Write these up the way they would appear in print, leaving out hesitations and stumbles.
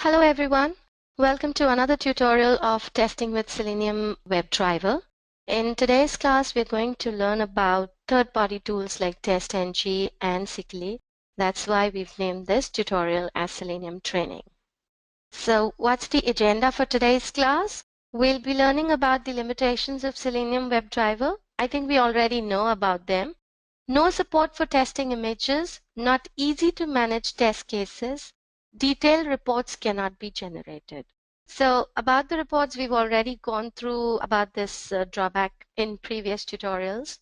Hello everyone. Welcome to another tutorial of testing with Selenium WebDriver. In today's class, we're going to learn about third-party tools like TestNG and Sikuli. That's why we've named this tutorial as Selenium Training. So what's the agenda for today's class? We'll be learning about the limitations of Selenium WebDriver. I think we already know about them. No support for testing images, not easy to manage test cases, detailed reports cannot be generated. So about the reports, we've already gone through about this drawback in previous tutorials,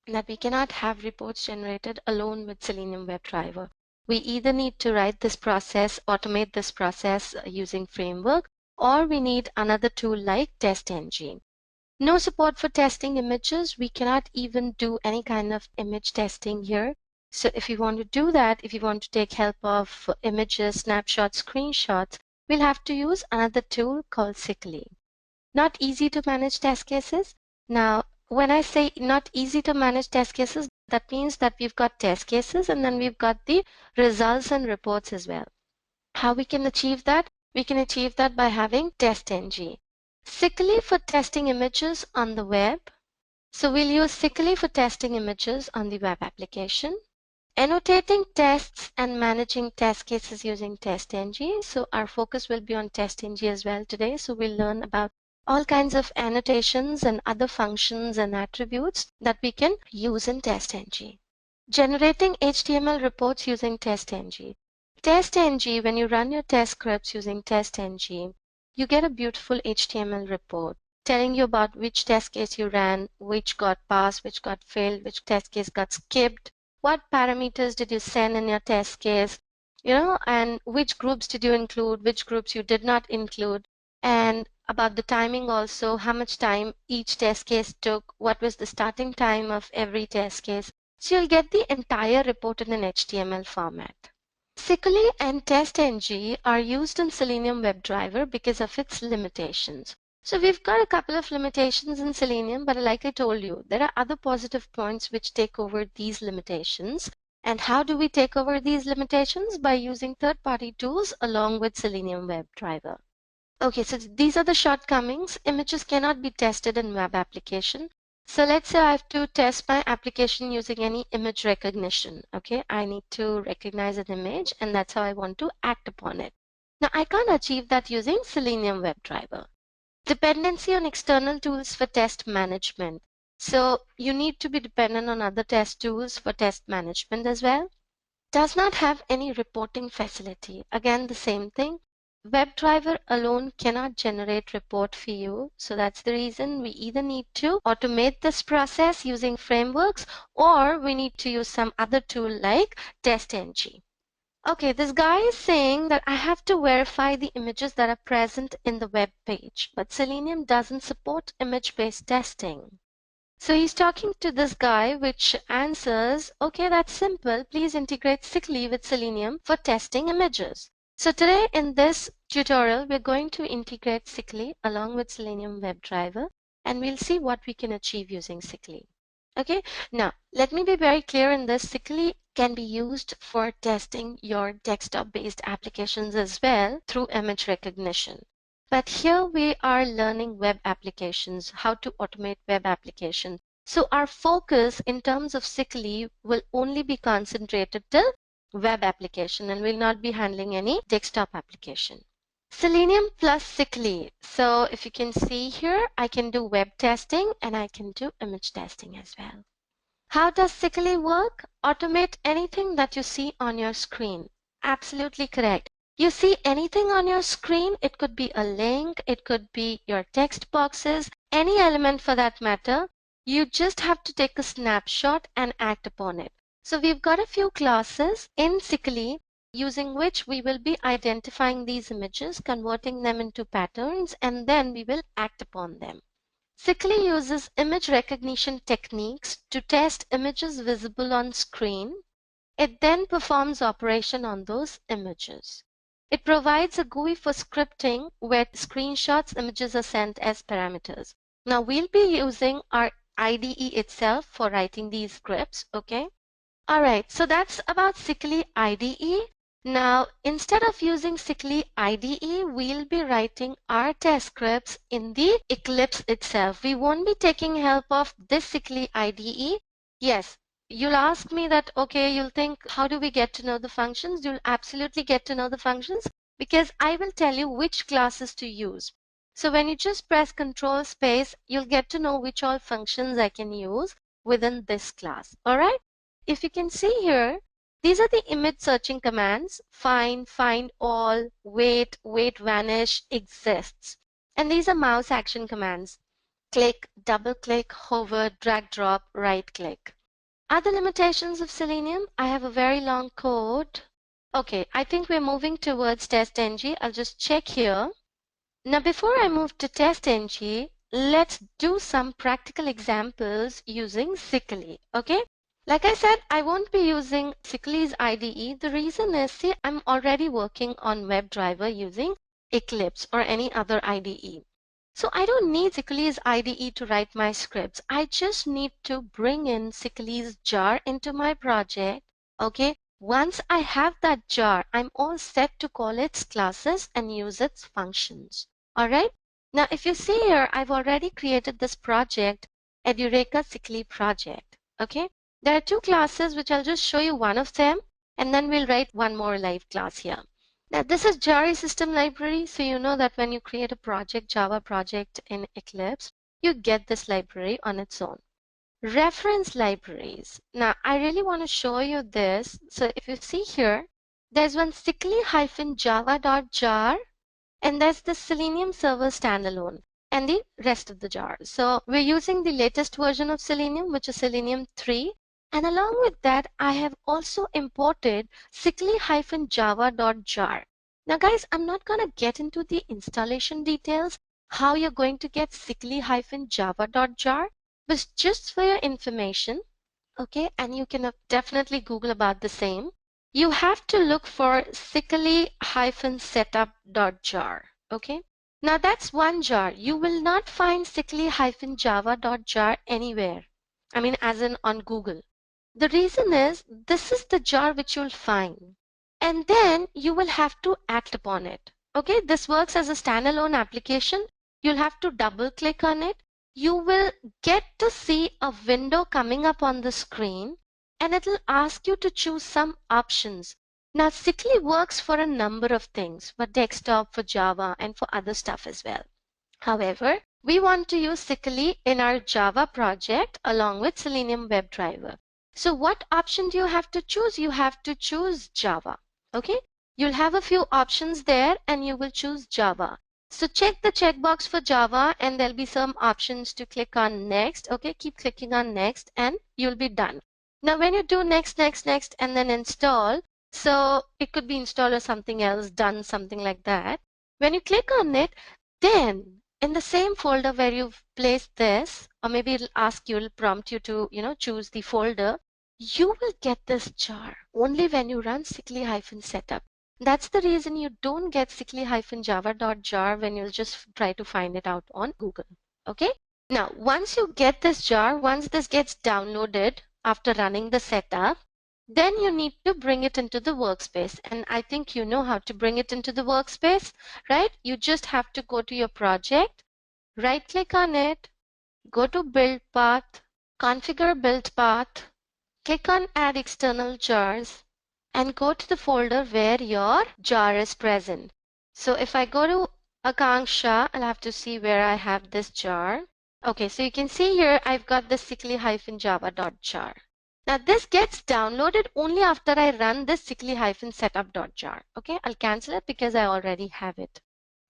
that we cannot have reports generated alone with Selenium WebDriver. We either need to write this process, automate this process using framework, or we need another tool like TestNG. No support for testing images. We cannot even do any kind of image testing here. So if you want to do that, if you want to take help of images, snapshots, screenshots, we'll have to use another tool called Sikuli. Not easy to manage test cases. Now, when I say not easy to manage test cases, that means that we've got test cases and then we've got the results and reports as well. How we can achieve that? We can achieve that by having TestNG. Sikuli for testing images on the web. So we'll use Sikuli for testing images on the web application. Annotating tests and managing test cases using TestNG. So our focus will be on TestNG as well today. So we'll learn about all kinds of annotations and other functions and attributes that we can use in TestNG. Generating HTML reports using TestNG. TestNG, when you run your test scripts using TestNG, you get a beautiful HTML report telling you about which test case you ran, which got passed, which got failed, which test case got skipped, what parameters did you send in your test case, and which groups did you include, which groups you did not include, and about the timing also, how much time each test case took, what was the starting time of every test case. So you'll get the entire report in an HTML format. Sikuli and TestNG are used in Selenium WebDriver because of its limitations. So we've got a couple of limitations in Selenium, but like I told you, there are other positive points which take over these limitations. And how do we take over these limitations? By using third-party tools along with Selenium WebDriver. Okay, so these are the shortcomings. Images cannot be tested in web application. So let's say I have to test my application using any image recognition. Okay, I need to recognize an image and that's how I want to act upon it. Now I can't achieve that using Selenium WebDriver. Dependency on external tools for test management. So you need to be dependent on other test tools for test management as well. Does not have any reporting facility. Again, the same thing. WebDriver alone cannot generate report for you. So that's the reason we either need to automate this process using frameworks or we need to use some other tool like TestNG. Okay, this guy is saying that I have to verify the images that are present in the web page, but Selenium doesn't support image-based testing. So he's talking to this guy, which answers, okay, that's simple. Please integrate Sikuli with Selenium for testing images. So today in this tutorial, we're going to integrate Sikuli along with Selenium WebDriver, and we'll see what we can achieve using Sikuli. Okay, now let me be very clear in this. Sikuli can be used for testing your desktop-based applications as well through image recognition. But here we are learning web applications, how to automate web applications. So our focus in terms of Sikuli will only be concentrated to web application and will not be handling any desktop application. Selenium plus Sikuli. So if you can see here, I can do web testing and I can do image testing as well. How does Sikuli work? Automate anything that you see on your screen. Absolutely correct. You see anything on your screen, it could be a link, it could be your text boxes, any element for that matter. You just have to take a snapshot and act upon it. So we've got a few classes in Sikuli using which we will be identifying these images, converting them into patterns, and then we will act upon them. Sikuli uses image recognition techniques to test images visible on screen. It then performs operation on those images. It provides a GUI for scripting where screenshots images are sent as parameters. Now we'll be using our IDE itself for writing these scripts, okay? Alright, so that's about Sikuli IDE. Now, instead of using Sikuli IDE, we'll be writing our test scripts in the Eclipse itself. We won't be taking help of this Sikuli IDE. Yes, you'll ask me that, okay, you'll think, how do we get to know the functions? You'll absolutely get to know the functions because I will tell you which classes to use. So when you just press Control space, you'll get to know which all functions I can use within this class. All right. If you can see here, these are the image searching commands: find all, wait, vanish, exists. And these are mouse action commands: click, double click, hover, drag, drop, right click. Other limitations of Selenium: I have a very long code. Okay, I think we're moving towards TestNG. I'll just check here. Now, before I move to TestNG, let's do some practical examples using Sikuli. Okay? Like I said, I won't be using Sikuli's IDE. The reason is, see, I'm already working on WebDriver using Eclipse or any other IDE. So I don't need Sikuli's IDE to write my scripts. I just need to bring in Sikuli's jar into my project. Okay. Once I have that jar, I'm all set to call its classes and use its functions. All right. Now, if you see here, I've already created this project, Edureka Sikuli project. Okay. There are two classes which I'll just show you one of them, and then we'll write one more live class here. Now this is Jari system library, so you know that when you create a project, Java project in Eclipse, you get this library on its own. Reference libraries. Now I really want to show you this. So if you see here, there's one sikuli-java.jar, and there's the Selenium server standalone and the rest of the jar. So we're using the latest version of Selenium, which is Selenium 3. And along with that, I have also imported sikuli-java.jar. Now guys, I'm not going to get into the installation details, how you're going to get sikuli-java.jar, but just for your information, okay, and you can definitely Google about the same. You have to look for sikuli-setup.jar. Okay. Now that's one jar. You will not find sikuli-java.jar anywhere. I mean, as in on Google. The reason is, this is the jar which you'll find. And then you will have to act upon it. Okay. This works as a standalone application. You'll have to double click on it. You will get to see a window coming up on the screen, and it'll ask you to choose some options. Now, Sikuli works for a number of things, for desktop, for Java, and for other stuff as well. However, we want to use Sikuli in our Java project along with Selenium WebDriver. So what option do you have to choose? You have to choose Java. Okay. You'll have a few options there and you will choose Java. So check the checkbox for Java and there'll be some options to click on next. Okay. Keep clicking on next and you'll be done. Now when you do next, and then install, so it could be install or something else, done, something like that. When you click on it, then in the same folder where you've placed this, or maybe it'll ask you, it'll prompt you to, choose the folder, you will get this jar only when you run sikuli-setup. That's the reason you don't get sikuli-java.jar when you'll just try to find it out on Google. Okay. Now, once you get this jar, once this gets downloaded after running the setup, then you need to bring it into the workspace. And I think you know how to bring it into the workspace, right? You just have to go to your project, right click on it, go to build path, configure build path, click on add external jars, and go to the folder where your jar is present. So if I go to Akanksha, I'll have to see where I have this jar. Okay, so you can see here I've got the sikuli-java.jar. Now this gets downloaded only after I run this sikuli-setup.jar. Okay, I'll cancel it because I already have it.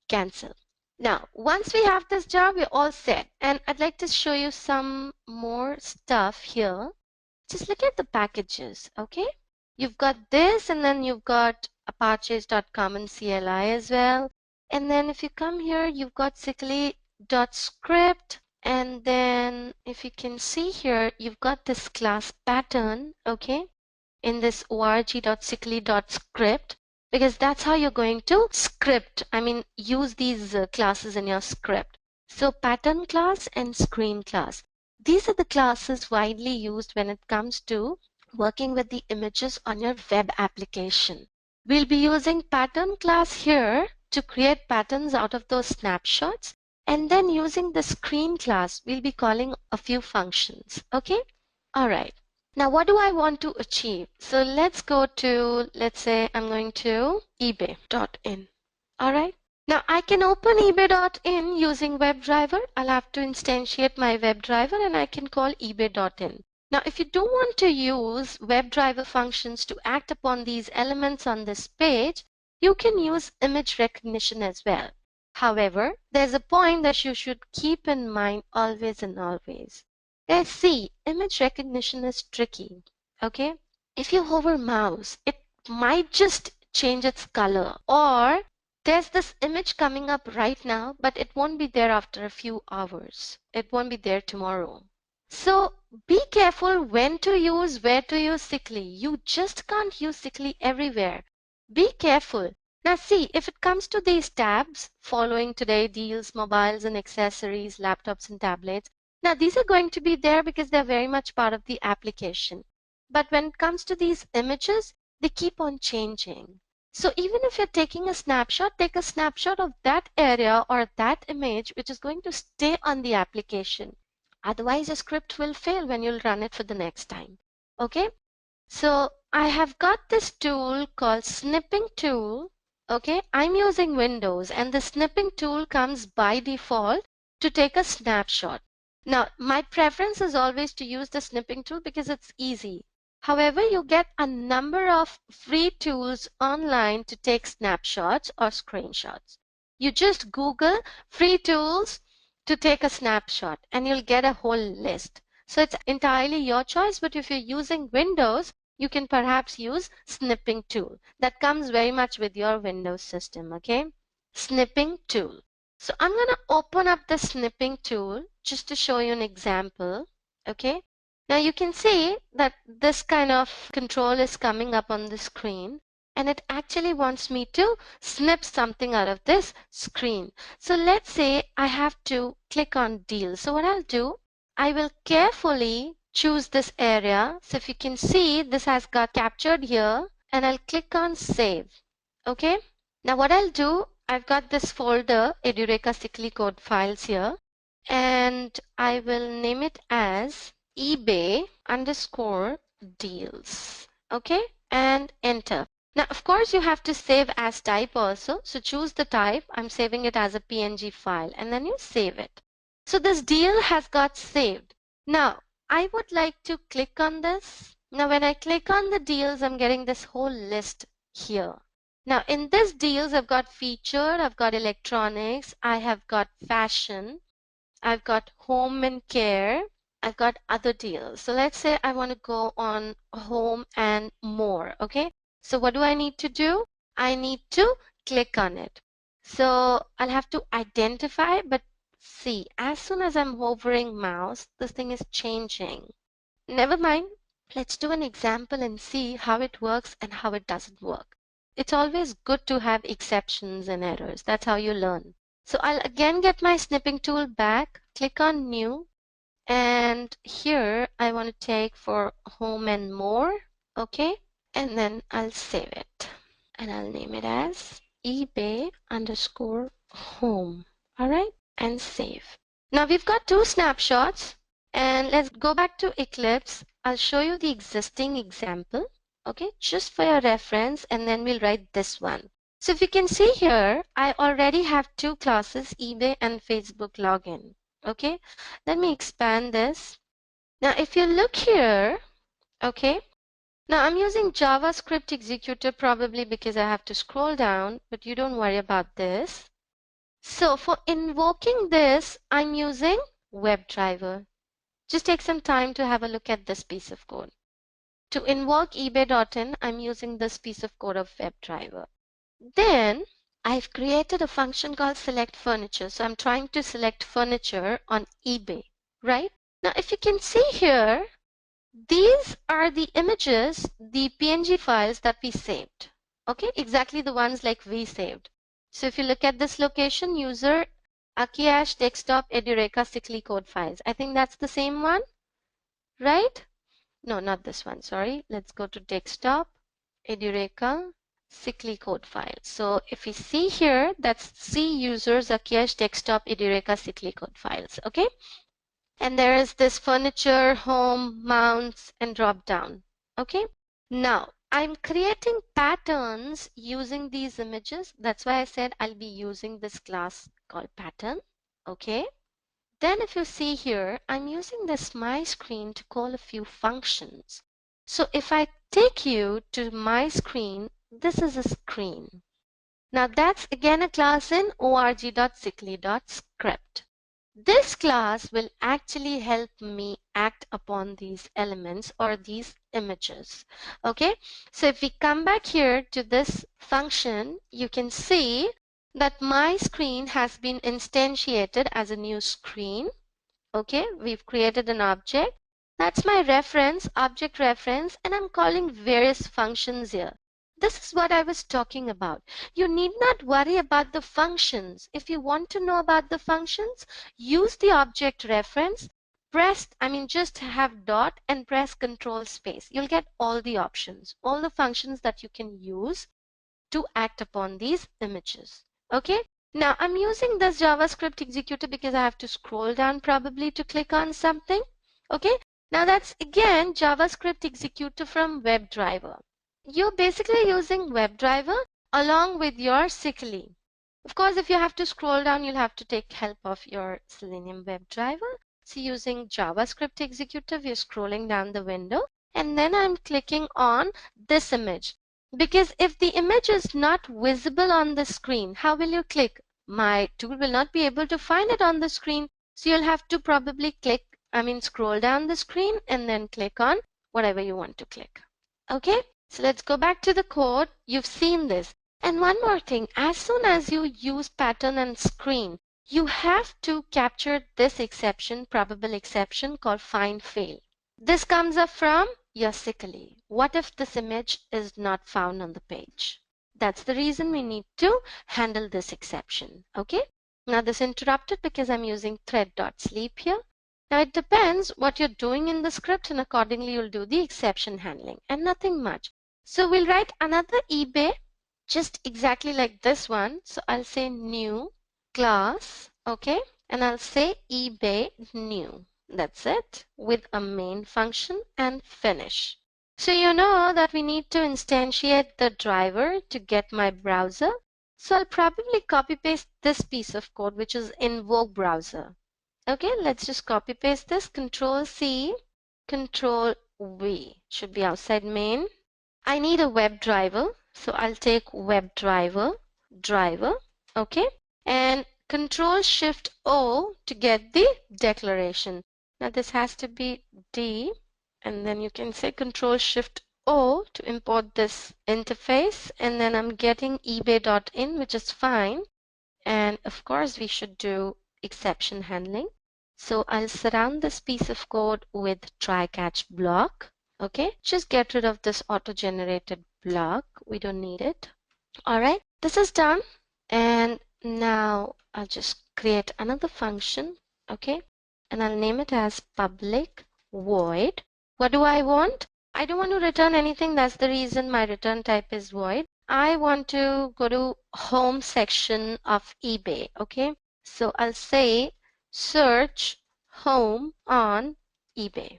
Cancel. Now, once we have this jar, we're all set. And I'd like to show you some more stuff here. Just look at the packages, okay? You've got this, and then you've got apaches.com and CLI as well. And then if you come here, you've got sikuli.script. And then if you can see here, you've got this class pattern, okay, in this org.sikuli.script, because that's how you're going to script, use these classes in your script. So pattern class and screen class. These are the classes widely used when it comes to working with the images on your web application. We'll be using pattern class here to create patterns out of those snapshots, and then using the screen class, we'll be calling a few functions. Okay? All right. Now, what do I want to achieve? So let's go to, let's say I'm going to ebay.in. All right. Now I can open ebay.in using WebDriver. I'll have to instantiate my WebDriver and I can call ebay.in. Now, if you don't want to use WebDriver functions to act upon these elements on this page, you can use image recognition as well. However, there's a point that you should keep in mind always and always. Let's see, image recognition is tricky. Okay? If you hover mouse, it might just change its color, or there's this image coming up right now, but it won't be there after a few hours. It won't be there tomorrow. So be careful when to use, where to use Sikuli. You just can't use Sikuli everywhere. Be careful. Now see, if it comes to these tabs, following today, deals, mobiles and accessories, laptops and tablets, now these are going to be there because they're very much part of the application. But when it comes to these images, they keep on changing. So even if you're taking a snapshot, take a snapshot of that area or that image which is going to stay on the application. Otherwise, your script will fail when you'll run it for the next time. Okay? So I have got this tool called snipping tool. Okay? I'm using Windows and the snipping tool comes by default to take a snapshot. Now, my preference is always to use the snipping tool because it's easy. However, you get a number of free tools online to take snapshots or screenshots. You just Google free tools to take a snapshot and you'll get a whole list. So it's entirely your choice, but if you're using Windows, you can perhaps use snipping tool. That comes very much with your Windows system, okay? Snipping tool. So I'm going to open up the snipping tool just to show you an example, okay? Now you can see that this kind of control is coming up on the screen and it actually wants me to snip something out of this screen. So let's say I have to click on deal. So what I'll do, I will carefully choose this area. So if you can see, this has got captured here and I'll click on save. Okay. Now what I'll do, I've got this folder, Edureka Sikuli code files here, and I will name it as eBay_deals. Okay, and enter. Now, of course, you have to save as type also. So choose the type. I'm saving it as a PNG file, and then you save it. So this deal has got saved. Now, I would like to click on this. Now, when I click on the deals, I'm getting this whole list here. Now, in this deals, I've got featured, I've got electronics, I have got fashion, I've got home and care, I've got other deals. So let's say I want to go on home and more. Okay. So what do I need to do? I need to click on it. So I'll have to identify, but see, as soon as I'm hovering mouse, this thing is changing. Never mind. Let's do an example and see how it works and how it doesn't work. It's always good to have exceptions and errors. That's how you learn. So I'll again get my snipping tool back, click on new, and here I want to take for home and more. Okay. And then I'll save it and I'll name it as eBay_home. All right. And save. Now we've got two snapshots and let's go back to Eclipse. I'll show you the existing example. Okay. Just for your reference, and then we'll write this one. So if you can see here, I already have two classes, eBay and Facebook login. Okay, let me expand this. Now, if you look here, okay, now I'm using JavaScript executor probably because I have to scroll down, but you don't worry about this. So for invoking this, I'm using WebDriver. Just take some time to have a look at this piece of code. To invoke eBay.in, I'm using this piece of code of WebDriver. Then I've created a function called select furniture. So I'm trying to select furniture on eBay, right? Now, if you can see here, these are the images, the PNG files that we saved. Okay, exactly the ones like we saved. So if you look at this location, user, Akiash, desktop, Edureka, Sikuli code files. I think that's the same one, right? No, not this one, sorry. Let's go to desktop, Edureka, Sikuli code file. So if we see here, that's C users, Akiash, desktop, Edureka, Sikuli code files. Okay. And there is this furniture, home, mounts, and drop down. Okay. Now I'm creating patterns using these images. That's why I said I'll be using this class called pattern. Okay. Then if you see here, I'm using this my screen to call a few functions. So if I take you to my screen, this is a screen. Now that's again a class in org.sikuli.script. This class will actually help me act upon these elements or these images. Okay, so if we come back here to this function, you can see that my screen has been instantiated as a new screen. Okay, we've created an object. That's my reference, object reference, and I'm calling various functions here. This is what I was talking about. You need not worry about the functions. If you want to know about the functions, use the object reference, just have dot and press control space. You'll get all the options, all the functions that you can use to act upon these images. Okay. Now I'm using this JavaScript executor because I have to scroll down probably to click on something. Okay. Now that's again JavaScript executor from WebDriver. You're basically using WebDriver along with your Sikuli. Of course, if you have to scroll down, you'll have to take help of your Selenium WebDriver. So using JavaScript executor, we're scrolling down the window and then I'm clicking on this image. Because if the image is not visible on the screen, how will you click? My tool will not be able to find it on the screen. So you'll have to probably scroll down the screen and then click on whatever you want to click. Okay, so let's go back to the code. You've seen this. And one more thing, as soon as you use pattern and screen, you have to capture this exception, probable exception called find fail. This comes up from your Sikuli. What if this image is not found on the page? That's the reason we need to handle this exception. Okay. Now this interrupted because I'm using thread.sleep here. Now it depends what you're doing in the script and accordingly you'll do the exception handling and nothing much. So we'll write another eBay just exactly like this one. So I'll say new class. Okay. And I'll say eBay new. That's it, with a main function and finish. So you know that we need to instantiate the driver to get my browser. So I'll probably copy paste this piece of code which is invoke browser. Okay, let's just copy paste this. Control C, Control V. Should be outside main. I need a WebDriver. So I'll take WebDriver, driver. Okay, and Control Shift O to get the declaration. Now this has to be D, and then you can say Control Shift O to import this interface, and then I'm getting ebay.in, which is fine. And of course we should do exception handling. So I'll surround this piece of code with try catch block. Okay, just get rid of this auto-generated block. We don't need it. All right, this is done. And now I'll just create another function. Okay, and I'll name it as public void. What do I want? I don't want to return anything. That's the reason my return type is void. I want to go to home section of eBay. Okay, so I'll say search home on eBay.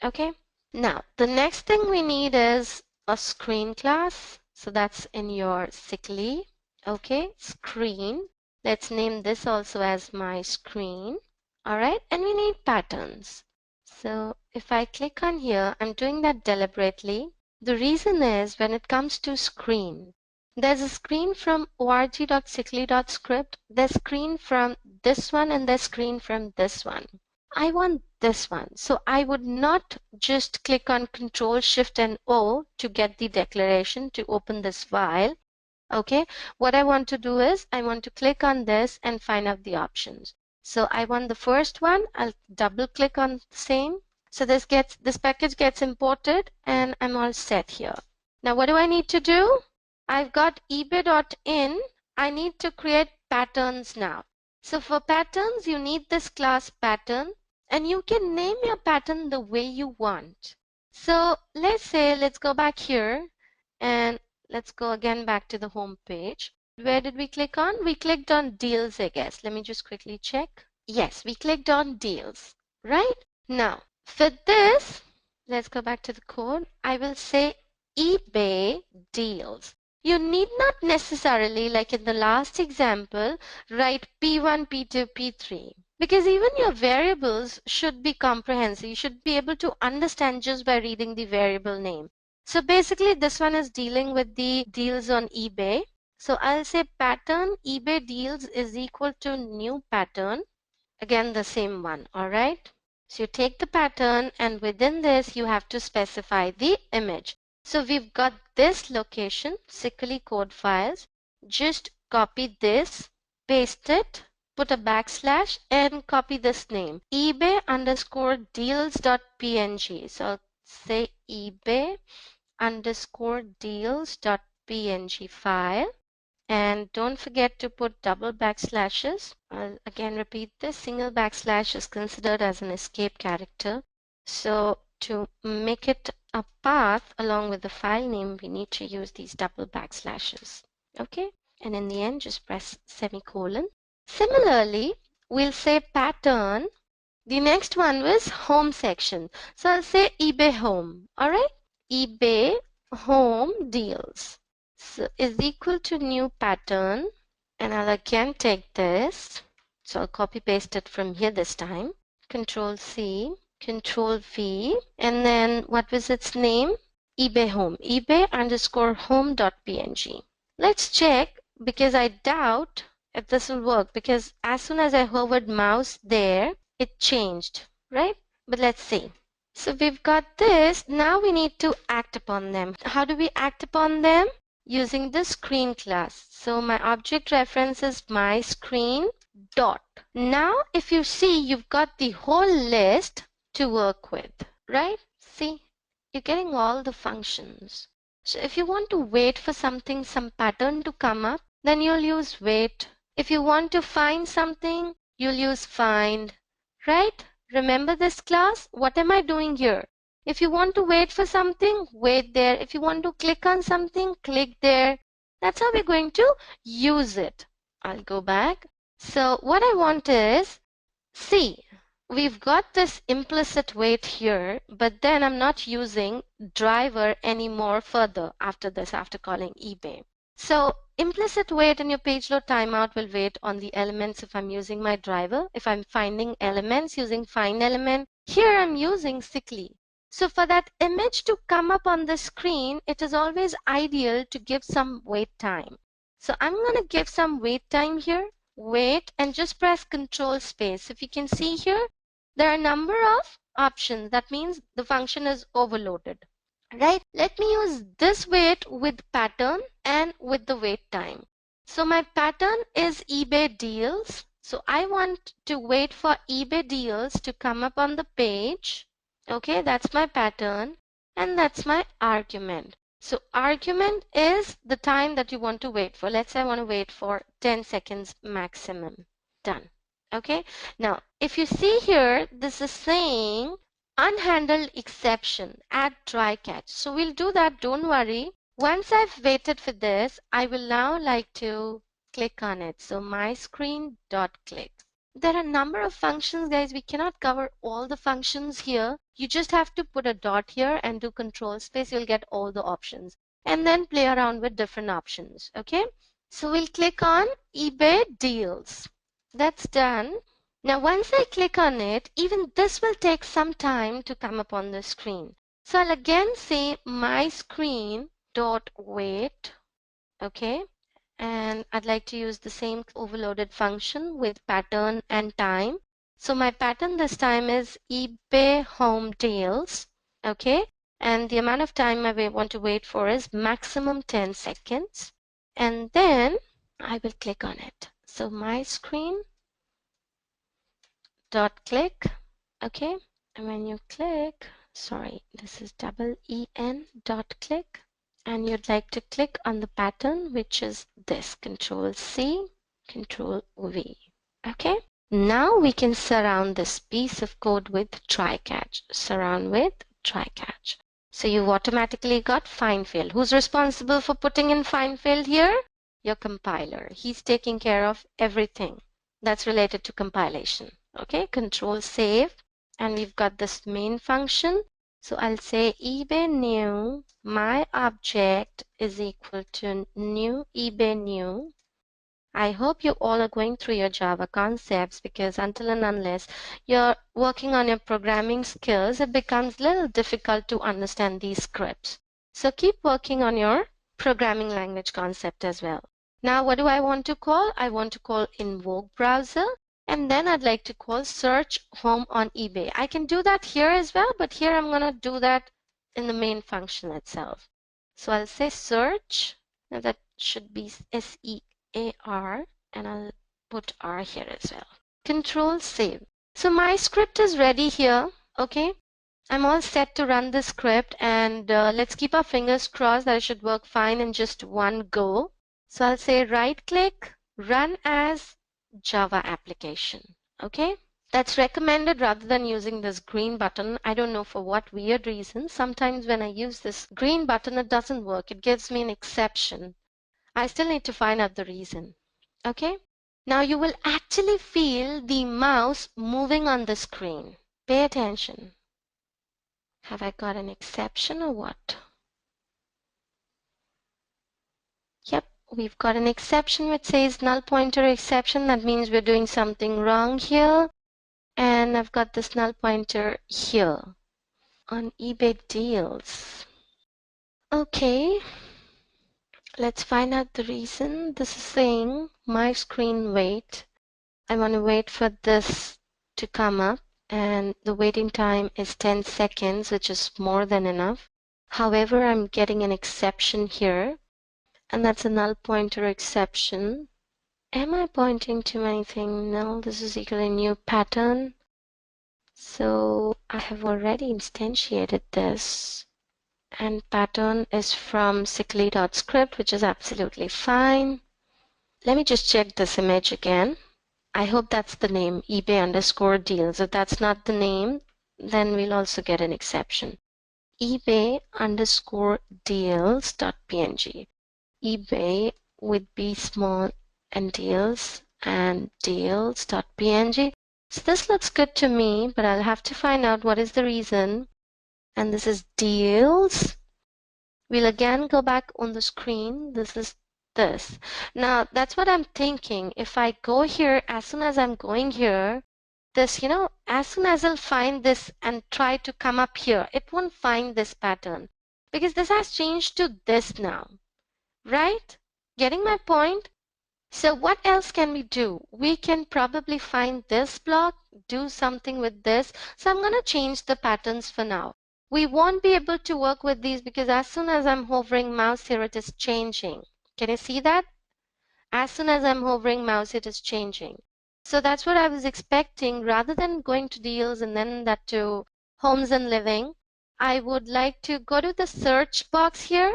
Okay, now the next thing we need is a screen class. So that's in your Sikuli. Okay, screen. Let's name this also as my screen. All right, and we need patterns. So if I click on here, I'm doing that deliberately. The reason is when it comes to screen, there's a screen from org.sikuli.script, there's screen from this one, and there's screen from this one. I want this one. So I would not just click on Control Shift and O to get the declaration to open this file. Okay, what I want to do is I want to click on this and find out the options. So I want the first one. I'll double click on the same. So this package gets imported and I'm all set here. Now what do I need to do? I've got ebay.in. I need to create patterns now. So for patterns, you need this class pattern, and you can name your pattern the way you want. So let's go back here and let's go again back to the home page. Where did we click on? We clicked on deals, I guess. Let me just quickly check. Yes, we clicked on deals, right? Now, for this, let's go back to the code. I will say eBay deals. You need not necessarily, like in the last example, write P1, P2, P3. Because even your variables should be comprehensive. You should be able to understand just by reading the variable name. So basically, this one is dealing with the deals on eBay. So I'll say pattern eBay deals is equal to new pattern. Again, the same one, all right? So you take the pattern and within this, you have to specify the image. So we've got this location, Sikuli code files. Just copy this, paste it, put a backslash and copy this name, eBay underscore deals.png. So I'll say eBay underscore deals.png file. And don't forget to put double backslashes. I'll again repeat this. Single backslash is considered as an escape character. So to make it a path along with the file name, we need to use these double backslashes. Okay? And in the end, just press semicolon. Similarly, we'll say pattern. The next one was home section. So I'll say eBay home. All right? eBay home deals. So is equal to new pattern, and I'll again take this. So I'll copy paste it from here this time. Control C, Control V, and then what was its name? eBay home, eBay underscore home.png. Let's check because I doubt if this will work because as soon as I hovered mouse there, it changed, right? But let's see. So we've got this. Now we need to act upon them. How do we act upon them? Using the screen class. So my object reference is my screen dot. Now if you see, you've got the whole list to work with, right? See, you're getting all the functions. So if you want to wait for something, some pattern to come up, then you'll use wait. If you want to find something, you'll use find, right? Remember this class? What am I doing here? If you want to wait for something, wait there. If you want to click on something, click there. That's how we're going to use it. I'll go back. So what I want is, see, we've got this implicit wait here, but then I'm not using driver anymore further after this, after calling eBay. So implicit wait in your page load timeout will wait on the elements if I'm using my driver. If I'm finding elements using find element, here I'm using Sikuli. So for that image to come up on the screen, it is always ideal to give some wait time. So I'm going to give some wait time here. Wait and just press Control space. If you can see here, there are a number of options. That means the function is overloaded. Right? Let me use this wait with pattern and with the wait time. So my pattern is eBay deals. So I want to wait for eBay deals to come up on the page. Okay, that's my pattern and that's my argument. So argument is the time that you want to wait for. Let's say I want to wait for 10 seconds maximum. Done. Okay. Now, if you see here, this is saying unhandled exception, add try catch. So we'll do that, don't worry. Once I've waited for this, I will now like to click on it. So my screen dot click. There are a number of functions, guys. We cannot cover all the functions here. You just have to put a dot here and do control space. You'll get all the options and then play around with different options. Okay. So we'll click on eBay deals. That's done. Now, once I click on it, even this will take some time to come up on the screen. So I'll again say my screen dot wait. Okay. And I'd like to use the same overloaded function with pattern and time. So my pattern this time is eBay home deals. Okay. And the amount of time I want to wait for is maximum 10 seconds. And then I will click on it. So my screen dot click. Okay, and when you click, sorry, this is double en dot click, and you'd like to click on the pattern, which is this, Control C, Control V. Okay, now we can surround this piece of code with try catch. Surround with try catch. So you automatically got find field. Who's responsible for putting in find field here? Your compiler. He's taking care of everything that's related to compilation. Okay, control save. And we've got this main function. So I'll say eBay new, my object is equal to new eBay new. I hope you all are going through your Java concepts, because until and unless you're working on your programming skills, it becomes a little difficult to understand these scripts. So keep working on your programming language concept as well. Now, what do I want to call? I want to call invoke browser, and then I'd like to call search home on eBay. I can do that here as well, but here I'm going to do that in the main function itself. So I'll say search. Now that should be SEAR, and I'll put R here as well. Control save. So my script is ready here. Okay, I'm all set to run the script, and let's keep our fingers crossed that it should work fine in just one go. So I'll say right click, run as Java application. Okay, that's recommended rather than using this green button. I don't know for what weird reason. Sometimes when I use this green button, it doesn't work. It gives me an exception. I still need to find out the reason. Okay, now you will actually feel the mouse moving on the screen. Pay attention. Have I got an exception or what? Yep, we've got an exception which says null pointer exception. That means we're doing something wrong here. And I've got this null pointer here on eBay deals. Okay, let's find out the reason. This is saying my screen wait. I want to wait for this to come up, and the waiting time is 10 seconds, which is more than enough. However, I'm getting an exception here, and that's a null pointer exception. Am I pointing to anything? No, this is equal to new pattern. So I have already instantiated this, and pattern is from Sikuli.script, which is absolutely fine. Let me just check this image again. I hope that's the name, eBay_deals. If that's not the name, then we'll also get an exception. eBay_deals.png. eBay with B small and deals and deals.png. So this looks good to me, but I'll have to find out what is the reason. And this is deals. We'll again go back on the screen. This is this. Now, that's what I'm thinking. If I go here, as soon as I'm going here, this, as soon as I'll find this and try to come up here, it won't find this pattern because this has changed to this now, right? Getting my point? So what else can we do? We can probably find this block, do something with this. So I'm going to change the patterns for now. We won't be able to work with these because as soon as I'm hovering mouse here, it is changing. Can you see that? As soon as I'm hovering mouse, it is changing. So that's what I was expecting. Rather than going to deals and then that to homes and living, I would like to go to the search box here.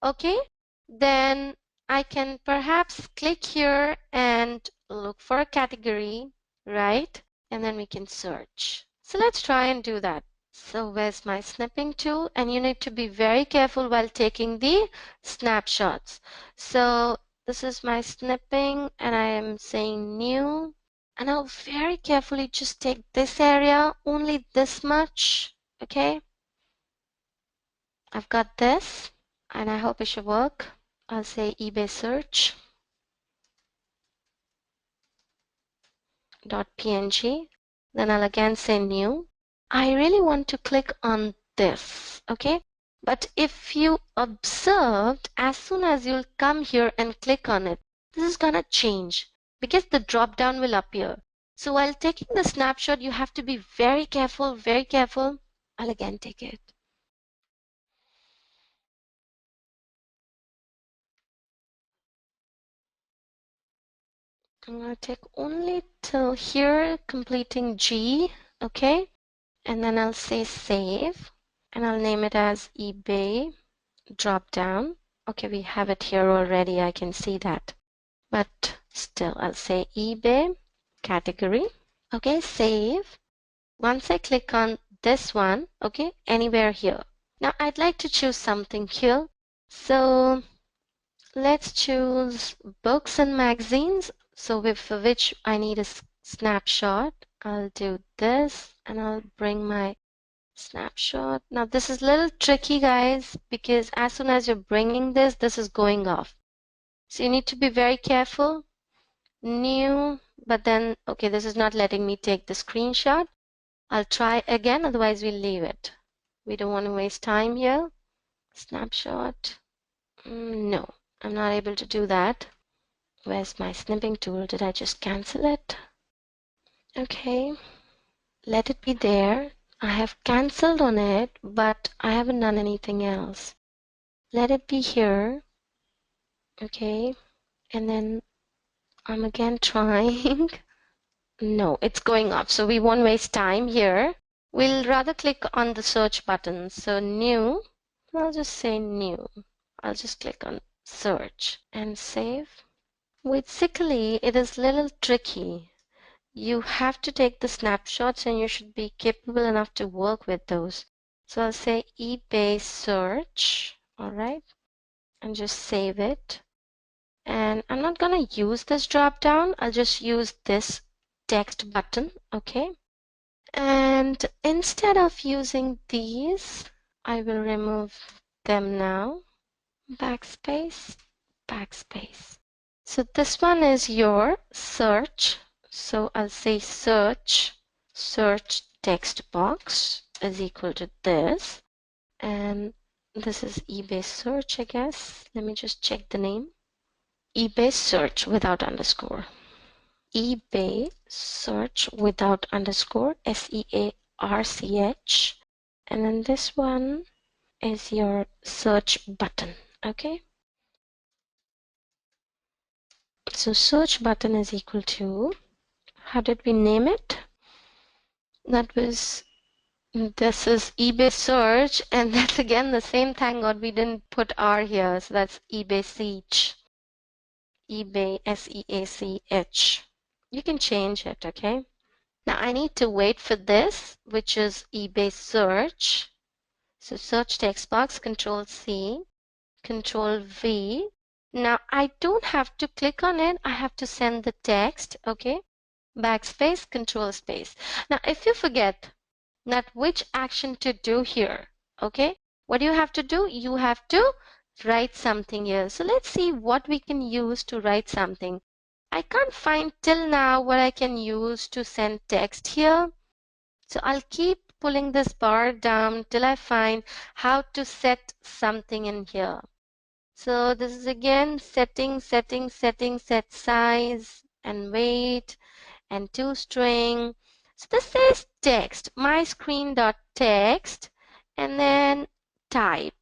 Okay, then I can perhaps click here and look for a category, right? And then we can search. So let's try and do that. So where's my snipping tool? And you need to be very careful while taking the snapshots. So this is my snipping, and I am saying new. And I'll very carefully just take this area, only this much. Okay, I've got this, and I hope it should work. I'll say eBay search .png. Then I'll again say new. I really want to click on this, okay? But if you observed, as soon as you'll come here and click on it, this is gonna change because the drop down will appear. So while taking the snapshot, you have to be very careful, very careful. I'll again take it. I'm gonna take only till here, completing G, okay? And then I'll say save, and I'll name it as eBay drop down. Okay, we have it here already. I can see that. But still, I'll say eBay category. Okay, save. Once I click on this one, okay, anywhere here, Now I'd like to choose something here. So let's choose books and magazines. So for which I need a snapshot. I'll do this and I'll bring my snapshot. Now this is a little tricky, guys, because as soon as you're bringing this, this is going off. So you need to be very careful. New, but then, okay, this is not letting me take the screenshot. I'll try again, otherwise we'll leave it. We don't want to waste time here. Snapshot. No, I'm not able to do that. Where's my snipping tool? Did I just cancel it? Okay, let it be there. I have cancelled on it, but I haven't done anything else. Let it be here. Okay, and then I'm again trying. No, it's going up, so we won't waste time here. We'll rather click on the search button. So new, I'll just say new. I'll just click on search and save. With Sikuli, it is a little tricky. You have to take the snapshots and you should be capable enough to work with those. So I'll say eBay search, all right, and just save it. And I'm not going to use this drop down. I'll just use this text button, okay? And instead of using these, I will remove them now. Backspace, backspace. So this one is your search. So I'll say search text box is equal to this. And this is eBay search, I guess. Let me just check the name. eBay search without underscore. eBay search without underscore, SEARCH. And then this one is your search button, okay? So search button is equal to, how did we name it? That was, this is eBay search, and that's again the same, thank God we didn't put R here, so that's eBay search. eBay, SEACH. You can change it, okay? Now I need to wait for this, which is eBay search. So search text box, Control C, Control V. Now I don't have to click on it. I have to send the text, okay? Backspace, Control space. Now if you forget that which action to do here, okay? What do you have to do? You have to write something here. So let's see what we can use to write something. I can't find till now what I can use to send text here. So I'll keep pulling this bar down till I find how to set something in here. So this is again setting, set size and weight and toString. So this says text, my screen dot text, and then type.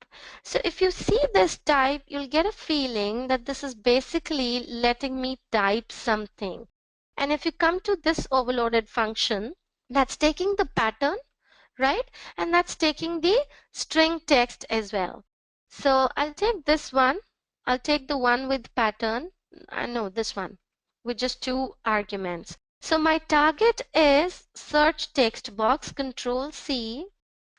So if you see this type, you'll get a feeling that this is basically letting me type something. And if you come to this overloaded function, that's taking the pattern, right? And that's taking the string text as well. So I'll take this one. I'll take the one with pattern. I know this one with just 2 arguments. So my target is search text box, Control C.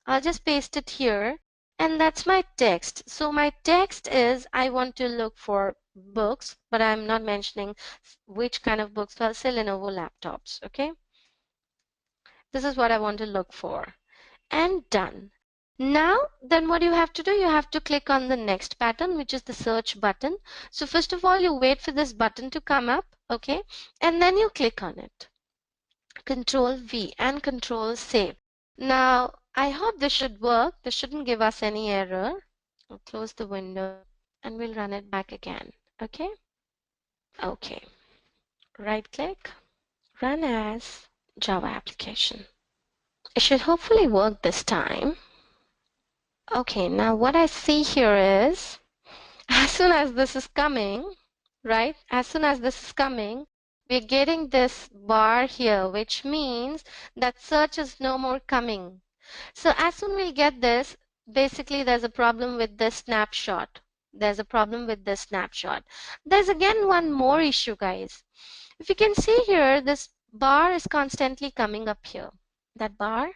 I'll just paste it here. And that's my text. So my text is I want to look for books, but I'm not mentioning which kind of books. So I'll say Lenovo laptops, okay? This is what I want to look for. And done. Now, then what you have to do, you have to click on the next pattern, which is the search button. So first of all, you wait for this button to come up, okay? And then you click on it. Control V and Control Save. Now, I hope this should work. This shouldn't give us any error. I'll close the window and we'll run it back again, okay? Okay. Right click, run as Java application. It should hopefully work this time. Okay, now what I see here is, as soon as this is coming, right? As soon as this is coming, we're getting this bar here, which means that search is no more coming. So as soon we get this, basically there's a problem with this snapshot. There's a problem with this snapshot. There's again one more issue, guys. If you can see here, this bar is constantly coming up here, that bar.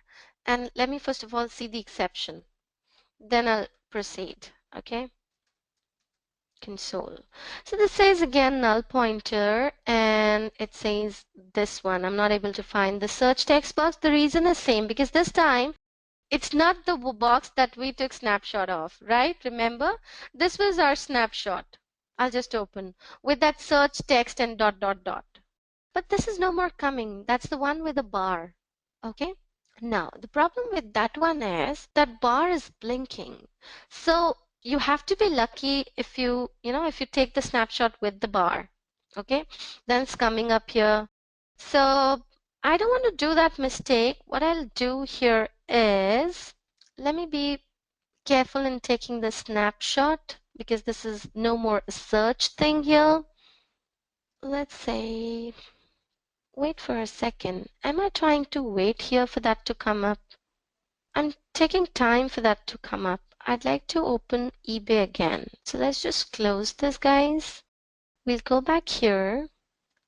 And let me first of all see the exception. then I'll proceed. Okay, console. So this says again null pointer, and it says this one. I'm not able to find the search text box. The reason is same, because this time it's not the box that we took snapshot of, right? Remember, this was our snapshot. I'll just open with that search text and dot dot dot. But this is no more coming. That's the one with a bar. Okay. Now, the problem with that one is that bar is blinking. So you have to be lucky if if you take the snapshot with the bar. Okay. Then it's coming up here. So I don't want to do that mistake. What I'll do here is, let me be careful in taking the snapshot, because this is no more a search thing here. Let's say, wait for a second. Am I trying to wait here for that to come up? I'm taking time for that to come up. I'd like to open eBay again. So let's just close this, guys. We'll go back here.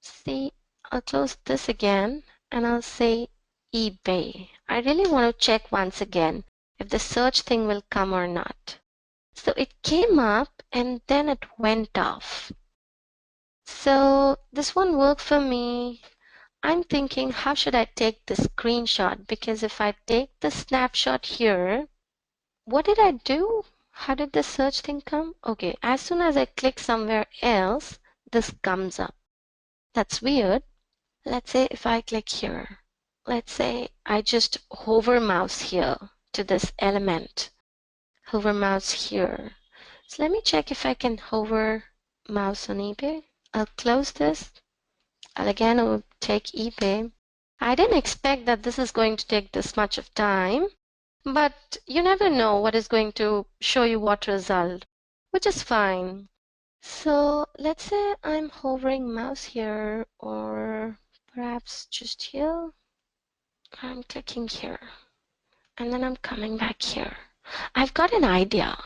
See, I'll close this again and I'll say eBay. I really want to check once again if the search thing will come or not. So it came up and then it went off. So this one worked for me. I'm thinking, how should I take the screenshot? Because if I take the snapshot here, what did I do? How did the search thing come? Okay, as soon as I click somewhere else, this comes up. That's weird. Let's say if I click here, let's say I just hover mouse here to this element, hover mouse here. So let me check if I can hover mouse on eBay. I'll close this. I'll again take eBay. I didn't expect that this is going to take this much of time, but you never know what is going to show you what result, which is fine. So let's say I'm hovering mouse here, or perhaps just here. I'm clicking here and then I'm coming back here. I've got an idea,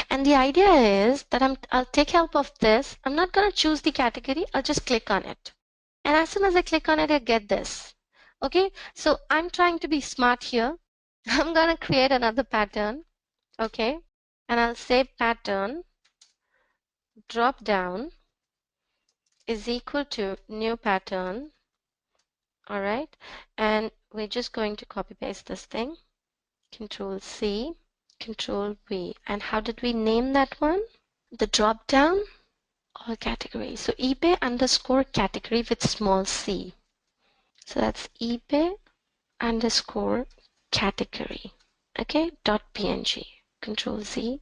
and the idea is that I'll take help of this. I'm not going to choose the category. I'll just click on it, and as soon as I click on it, I get this. Okay, so I'm trying to be smart here. I'm going to create another pattern. Okay, and I'll say pattern drop down is equal to new pattern. All right, and we're just going to copy paste this thing. Control C, Control V. And how did we name that one? The drop down, all categories. So eBay underscore category with small c. So that's eBay underscore category. Okay, .png. Control Z.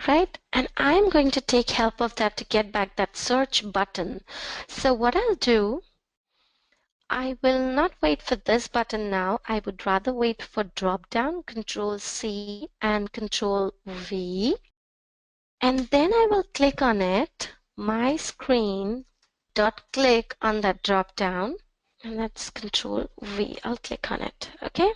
Right? And I'm going to take help of that to get back that search button. So what I'll do, I will not wait for this button now. I would rather wait for drop down, Control C and Control V. And then I will click on it, my screen, click on that drop down, and that's Control V. I'll click on it. Okay.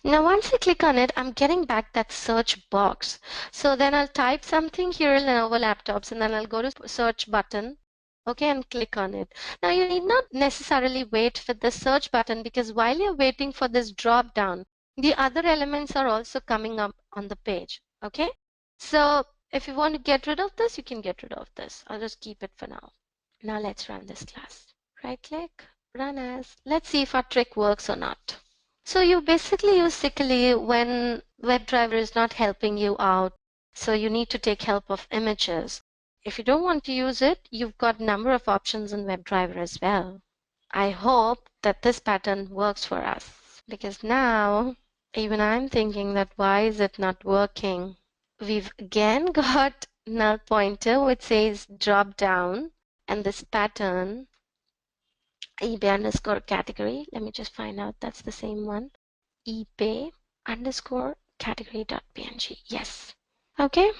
Now once I click on it, I'm getting back that search box. So then I'll type something here in Lenovo laptops, and then I'll go to search button. Okay, and click on it. Now you need not necessarily wait for the search button, because while you're waiting for this drop down, the other elements are also coming up on the page. Okay, so if you want to get rid of this, you can get rid of this. I'll just keep it for now. Now let's run this class. Right click, run as. Let's see if our trick works or not. So you basically use Sikuli when WebDriver is not helping you out. So you need to take help of images. If you don't want to use it, you've got a number of options in WebDriver as well. I hope that this pattern works for us, because now even I'm thinking that why is it not working? We've again got null pointer which says drop down, and this pattern eBay underscore category. Let me just find out that's the same one. eBay underscore category.png. Yes. Okay.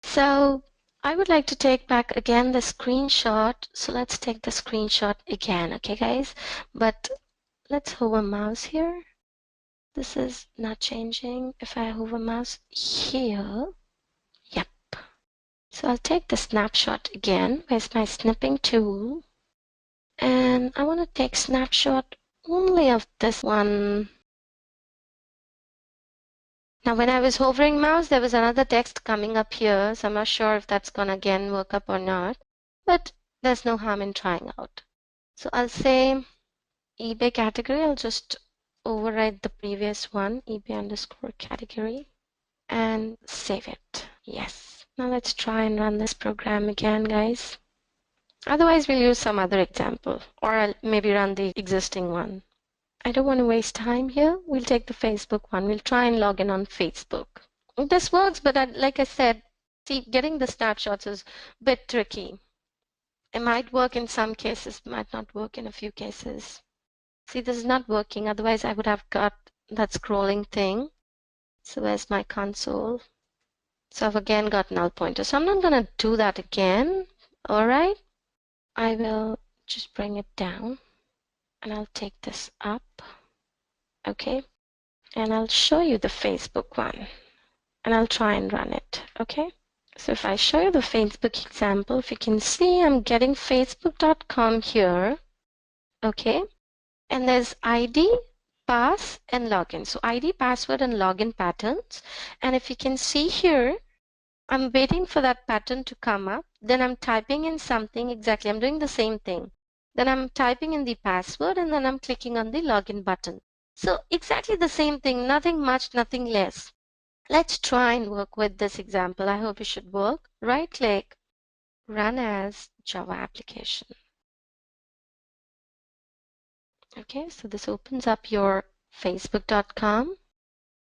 So I would like to take back again the screenshot. So let's take the screenshot again. Okay, guys. But let's hover mouse here. This is not changing. If I hover mouse here, yep. So I'll take the snapshot again. Where's my snipping tool? And I want to take snapshot only of this one. Now when I was hovering mouse, there was another text coming up here, so I'm not sure if that's gonna again work up or not, but there's no harm in trying out. So I'll say eBay category. I'll just override the previous one, eBay underscore category, and save it. Yes. Now let's try and run this program again, guys. Otherwise, we'll use some other example, or I'll maybe run the existing one. I don't want to waste time here. We'll take the Facebook one. We'll try and log in on Facebook. This works, but like I said, see, getting the snapshots is a bit tricky. It might work in some cases, might not work in a few cases. See, this is not working. Otherwise, I would have got that scrolling thing. So where's my console? So I've again got null pointer. So I'm not going to do that again. All right. I will just bring it down and I'll take this up. Okay. And I'll show you the Facebook one and I'll try and run it. Okay. So if I show you the Facebook example, if you can see, I'm getting facebook.com here. Okay. And there's ID, pass, and login. So ID, password, and login patterns. And if you can see here, I'm waiting for that pattern to come up. Then I'm typing in something exactly. I'm doing the same thing. Then I'm typing in the password and then I'm clicking on the login button. So exactly the same thing, nothing much, nothing less. Let's try and work with this example. I hope it should work. Right click, run as Java application. Okay, so this opens up your facebook.com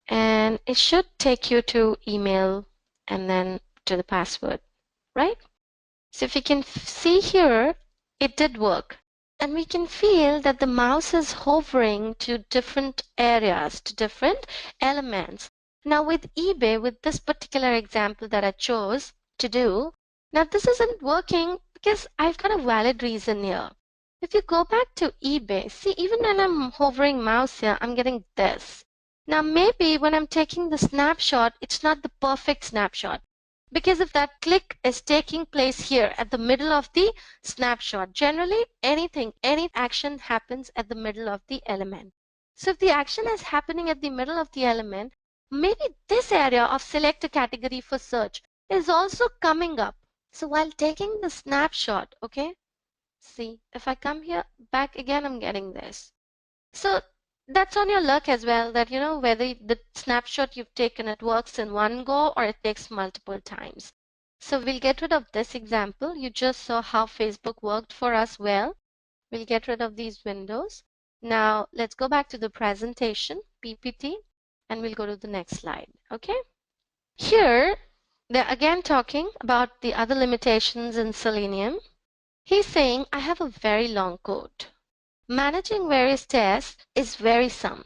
and it should take you to email and then to the password, right? So if you can see here, it did work. And we can feel that the mouse is hovering to different areas, to different elements. Now with eBay, with this particular example that I chose to do, now this isn't working because I've got a valid reason here. If you go back to eBay, see, even when I'm hovering mouse here, I'm getting this. Now maybe when I'm taking the snapshot, it's not the perfect snapshot. Because if that click is taking place here at the middle of the snapshot, generally any action happens at the middle of the element. So if the action is happening at the middle of the element, maybe this area of select a category for search is also coming up. So while taking the snapshot, okay, see, if I come here back again, I'm getting this. So that's on your luck as well, that you know whether the snapshot you've taken it works in one go or it takes multiple times. So we'll get rid of this example. You just saw how Facebook worked for us well. We'll get rid of these windows. Now let's go back to the presentation, PPT, and we'll go to the next slide. Okay. Here they're again talking about the other limitations in Selenium. He's saying, I have a very long code. Managing various tests is wearisome.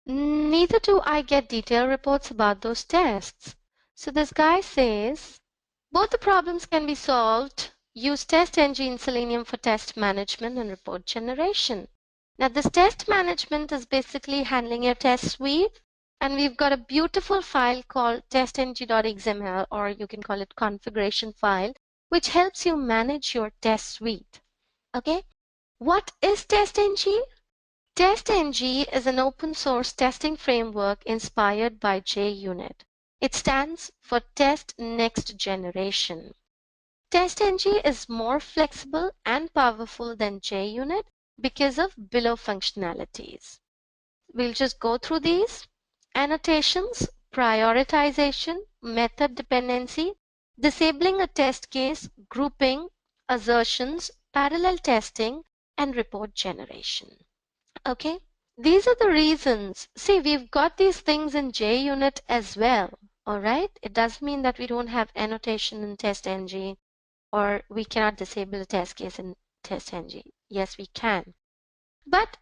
Neither do I get detailed reports about those tests. So this guy says, both the problems can be solved. Use TestNG in Selenium for test management and report generation. Now this test management is basically handling your test suite. And we've got a beautiful file called TestNG.xml, or you can call it configuration file, which helps you manage your test suite. Okay. What is TestNG? TestNG is an open source testing framework inspired by JUnit. It stands for Test Next Generation. TestNG is more flexible and powerful than JUnit because of below functionalities. We'll just go through these. Annotations, prioritization, method dependency, disabling a test case, grouping, assertions, parallel testing, and report generation. Okay, these are the reasons. See, we've got these things in JUnit as well. All right, it doesn't mean that we don't have annotation in TestNG or we cannot disable a test case in TestNG. Yes, we can. But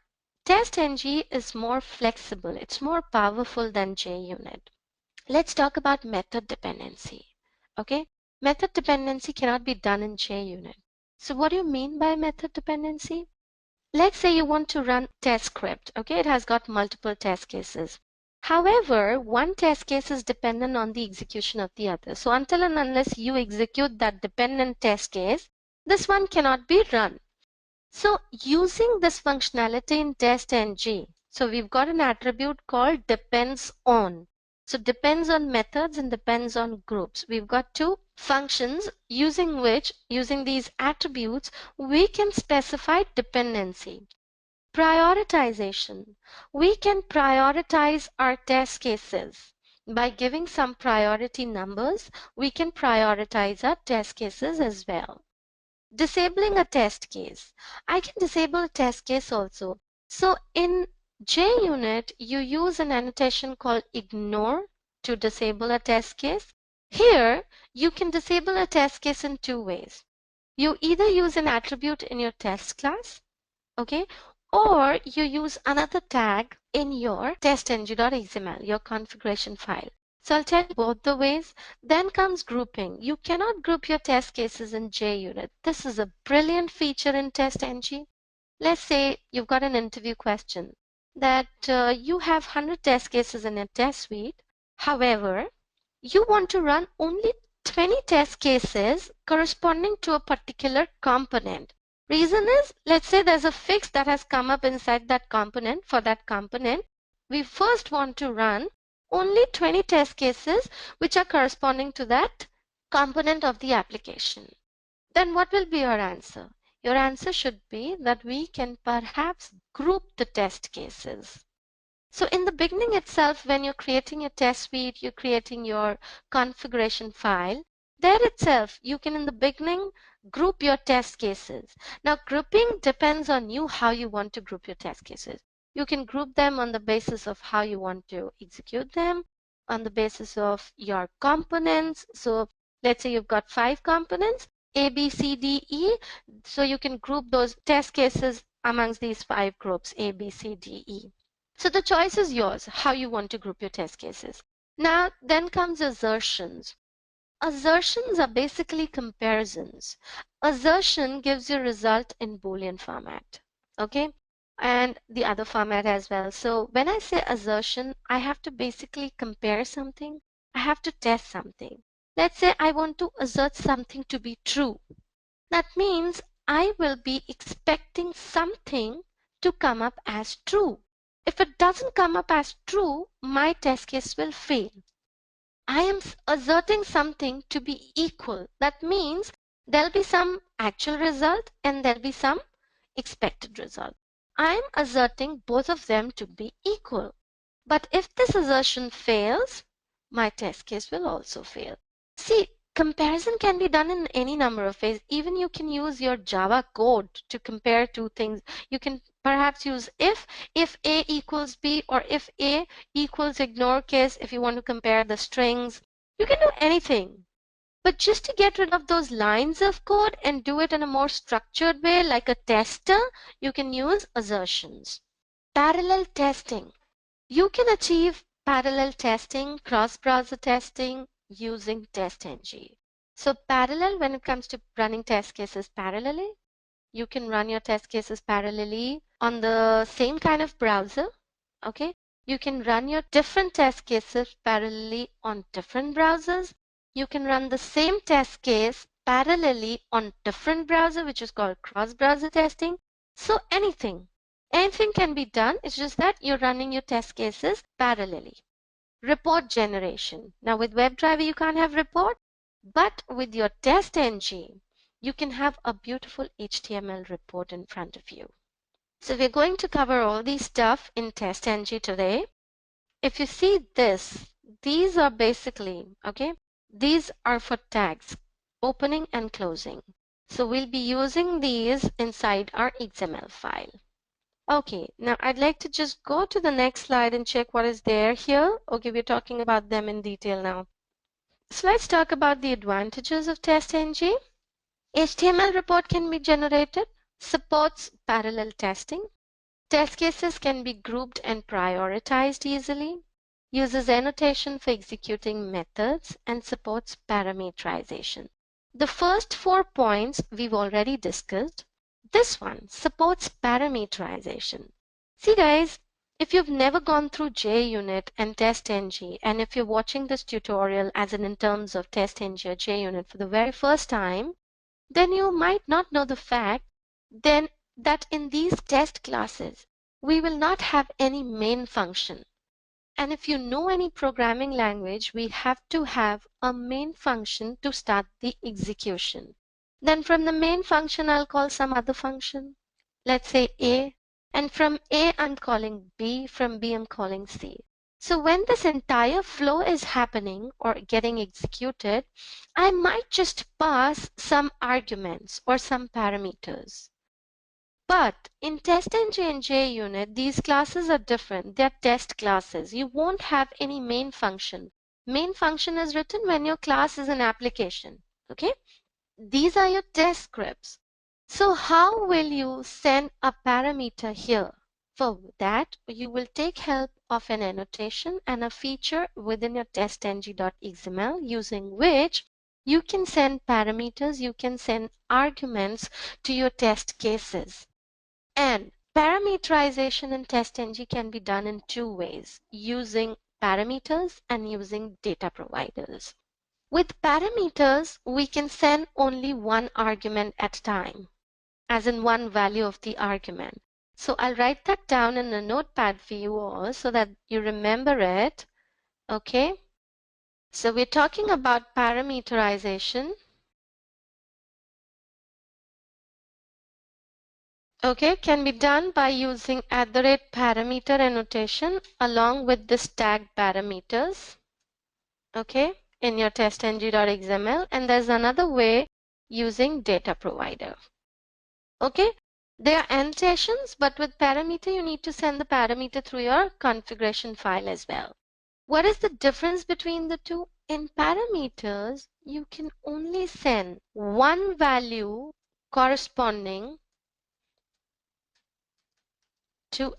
TestNG is more flexible. It's more powerful than JUnit. Let's talk about method dependency. Okay, method dependency cannot be done in JUnit. So what do you mean by method dependency? Let's say you want to run test script. Okay, it has got multiple test cases. However, one test case is dependent on the execution of the other. So until and unless you execute that dependent test case, this one cannot be run. So using this functionality in TestNG, so we've got an attribute called depends on. So depends on methods and depends on groups. We've got two functions using these attributes, we can specify dependency. Prioritization. We can prioritize our test cases. By giving some priority numbers, we can prioritize our test cases as well. Disabling a test case. I can disable a test case also. So in JUnit, you use an annotation called ignore to disable a test case. Here, you can disable a test case in two ways. You either use an attribute in your test class, okay, or you use another tag in your TestNG.xml, your configuration file. So I'll tell you both the ways. Then comes grouping. You cannot group your test cases in JUnit. This is a brilliant feature in TestNG. Let's say you've got an interview question that you have 100 test cases in your test suite. However, you want to run only 20 test cases corresponding to a particular component. Reason is, let's say there's a fix that has come up inside that component. For that component, we first want to run only 20 test cases which are corresponding to that component of the application. Then what will be your answer? Your answer should be that we can perhaps group the test cases. So in the beginning itself, when you're creating your test suite, you're creating your configuration file, there itself, you can in the beginning group your test cases. Now grouping depends on you how you want to group your test cases. You can group them on the basis of how you want to execute them, on the basis of your components. So let's say you've got 5 components, A, B, C, D, E. So you can group those test cases amongst these 5 groups, A, B, C, D, E. So the choice is yours, how you want to group your test cases. Now, then comes assertions. Assertions are basically comparisons. Assertion gives you result in Boolean format, okay? And the other format as well. So when I say assertion, I have to basically compare something. I have to test something. Let's say I want to assert something to be true. That means I will be expecting something to come up as true. If it doesn't come up as true, my test case will fail. I am asserting something to be equal. That means there'll be some actual result and there'll be some expected result. I'm asserting both of them to be equal. But if this assertion fails, my test case will also fail. See, comparison can be done in any number of ways. Even you can use your Java code to compare two things. You can perhaps use if A equals B, or if A equals ignore case if you want to compare the strings. You can do anything. But just to get rid of those lines of code and do it in a more structured way like a tester, you can use assertions. Parallel testing. You can achieve parallel testing, cross-browser testing using TestNG. So parallel, when it comes to running test cases parallelly, you can run your test cases parallelly on the same kind of browser, okay? You can run your different test cases parallelly on different browsers. You can run the same test case parallelly on different browser, which is called cross-browser testing. So anything can be done. It's just that you're running your test cases parallelly. Report generation. Now with WebDriver, you can't have report, but with your TestNG, you can have a beautiful HTML report in front of you. So we're going to cover all these stuff in TestNG today. If you see this, these are basically, okay, these are for tags, opening and closing. So we'll be using these inside our XML file. Okay, now I'd like to just go to the next slide and check what is there here. Okay, we're talking about them in detail now. So let's talk about the advantages of TestNG. HTML report can be generated, supports parallel testing. Test cases can be grouped and prioritized easily, uses annotation for executing methods, and supports parameterization. The first 4 points we've already discussed. This one supports parameterization. See guys, if you've never gone through JUnit and TestNG, and if you're watching this tutorial as in terms of TestNG or JUnit for the very first time, then you might not know the fact then that in these test classes, we will not have any main function. And if you know any programming language, we have to have a main function to start the execution. Then from the main function, I'll call some other function. Let's say A. And from A, I'm calling B. From B, I'm calling C. So when this entire flow is happening or getting executed, I might just pass some arguments or some parameters. But in TestNG and JUnit, these classes are different. They're test classes. You won't have any main function. Main function is written when your class is an application. Okay? These are your test scripts. So how will you send a parameter here? For that, you will take help of an annotation and a feature within your TestNG.xml using which you can send parameters, you can send arguments to your test cases. And parameterization in TestNG can be done in two ways, using parameters and using data providers. With parameters, we can send only one argument at a time, as in one value of the argument. So I'll write that down in a notepad for you all so that you remember it. Okay. So we're talking about parameterization. Okay, can be done by using @parameter annotation along with this tag parameters. Okay, in your testng.xml, and there's another way using data provider. Okay, there are annotations, but with parameter you need to send the parameter through your configuration file as well. What is the difference between the two? In parameters, you can only send one value corresponding to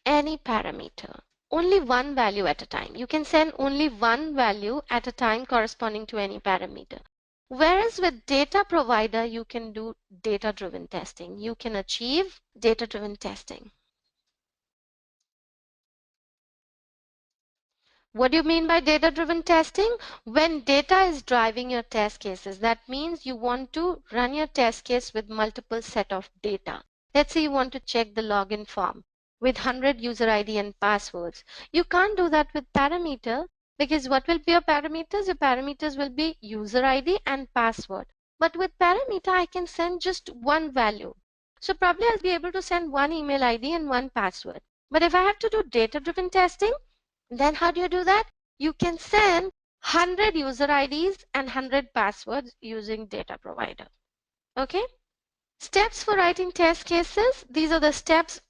any parameter. Only one value at a time. You can send only one value at a time corresponding to any parameter. Whereas with data provider, you can do data-driven testing. You can achieve data-driven testing. What do you mean by data-driven testing? When data is driving your test cases, that means you want to run your test case with multiple set of data. Let's say you want to check the login form with 100 user ID and passwords. You can't do that with parameter because what will be your parameters? Your parameters will be user ID and password. But with parameter, I can send just one value. So probably I'll be able to send one email ID and one password. But if I have to do data-driven testing, then how do you do that? You can send 100 user IDs and 100 passwords using data provider. Okay? Steps for writing test cases. These are the steps.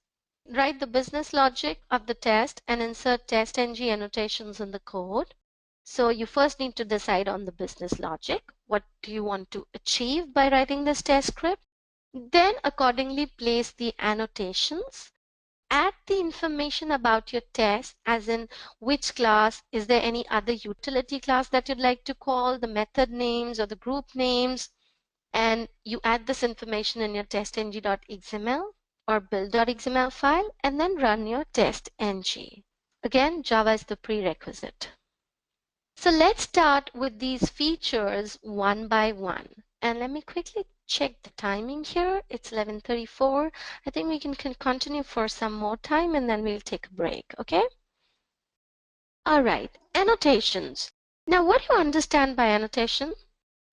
Write the business logic of the test and insert TestNG annotations in the code. So you first need to decide on the business logic. What do you want to achieve by writing this test script? Then accordingly place the annotations. Add the information about your test, as in which class, is there any other utility class that you'd like to call, the method names or the group names, and you add this information in your testng.xml or build.xml file and then run your testng. Again, Java is the prerequisite. So let's start with these features one by one. And let me quickly check the timing here. It's 11:34. I think we can continue for some more time and then we'll take a break, okay? All right, annotations. Now, what do you understand by annotation?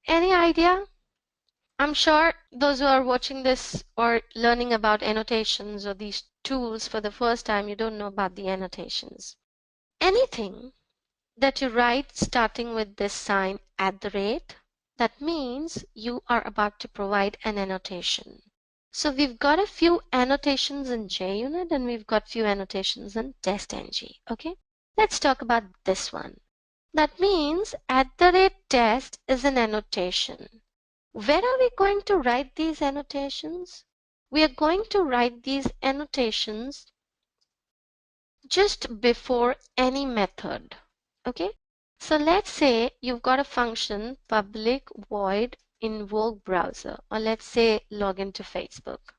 Any idea? I'm sure those who are watching this or learning about annotations or these tools for the first time, you don't know about the annotations. Anything that you write starting with this sign @, that means you are about to provide an annotation. So we've got a few annotations in JUnit and we've got few annotations in TestNG. Okay, let's talk about this one. That means @test is an annotation. Where are we going to write these annotations? We are going to write these annotations just before any method. Okay, so let's say you've got a function public void invoke browser, or let's say login to Facebook.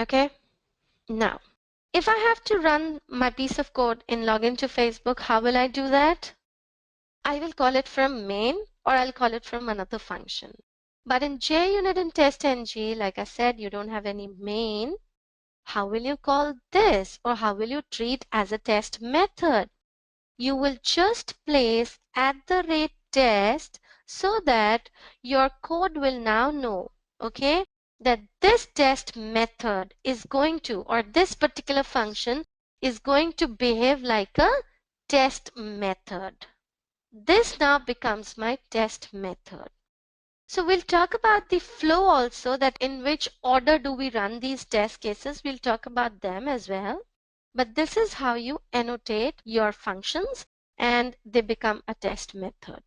Okay, now if I have to run my piece of code in login to Facebook, how will I do that? I will call it from main or I'll call it from another function. But in JUnit and TestNG, like I said, you don't have any main. How will you call this, or how will you treat as a test method? You will just place @test so that your code will now know, okay, that this test method is going to, or this particular function is going to behave like a test method. This now becomes my test method. So we'll talk about the flow also, that in which order do we run these test cases. We'll talk about them as well. But this is how you annotate your functions and they become a test method.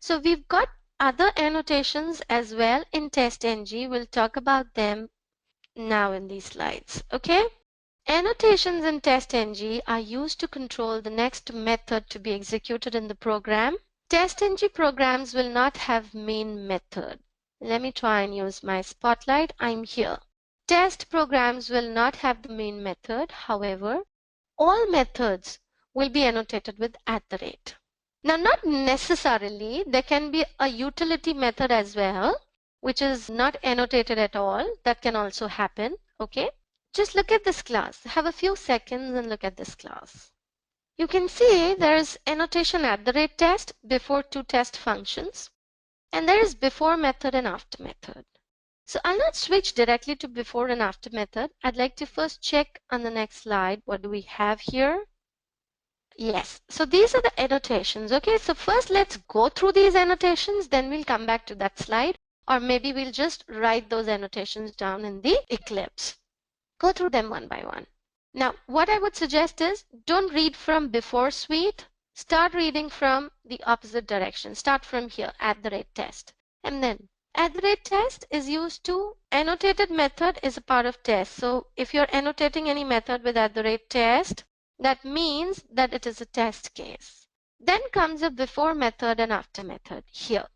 So we've got other annotations as well in TestNG. We'll talk about them now in these slides. Okay? Annotations in TestNG are used to control the next method to be executed in the program. TestNG programs will not have main method. Let me try and use my spotlight. I'm here. Test programs will not have the main method. However, all methods will be annotated with @. Now, not necessarily, there can be a utility method as well, which is not annotated at all. That can also happen. Okay. Just look at this class. Have a few seconds and look at this class. You can see there is annotation @test before two test functions, and there is before method and after method. So I'll not switch directly to before and after method. I'd like to first check on the next slide. What do we have here? Yes, so these are the annotations. Okay, so first let's go through these annotations, then we'll come back to that slide, or maybe we'll just write those annotations down in the Eclipse. Go through them one by one. Now, what I would suggest is don't read from before suite. Start reading from the opposite direction. Start from here, @test. And then @test is used to, annotated method is a part of test. So if you're annotating any method with @test, that means that it is a test case. Then comes a before method and after method here.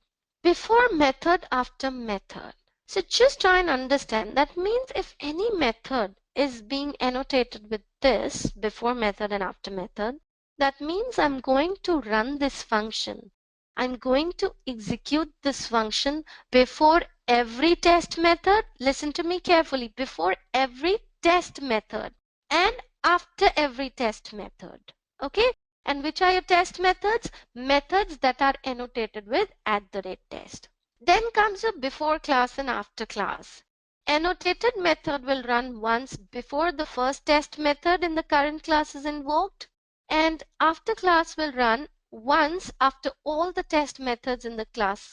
Before method, after method. So just try and understand. That means if any method is being annotated with this before method and after method, that means I'm going to run this function. I'm going to execute this function before every test method. Listen to me carefully. Before every test method and after every test method. Okay? And which are your test methods? Methods that are annotated with @test. Then comes a before class and after class. Annotated method will run once before the first test method in the current class is invoked, and after class will run once after all the test methods in the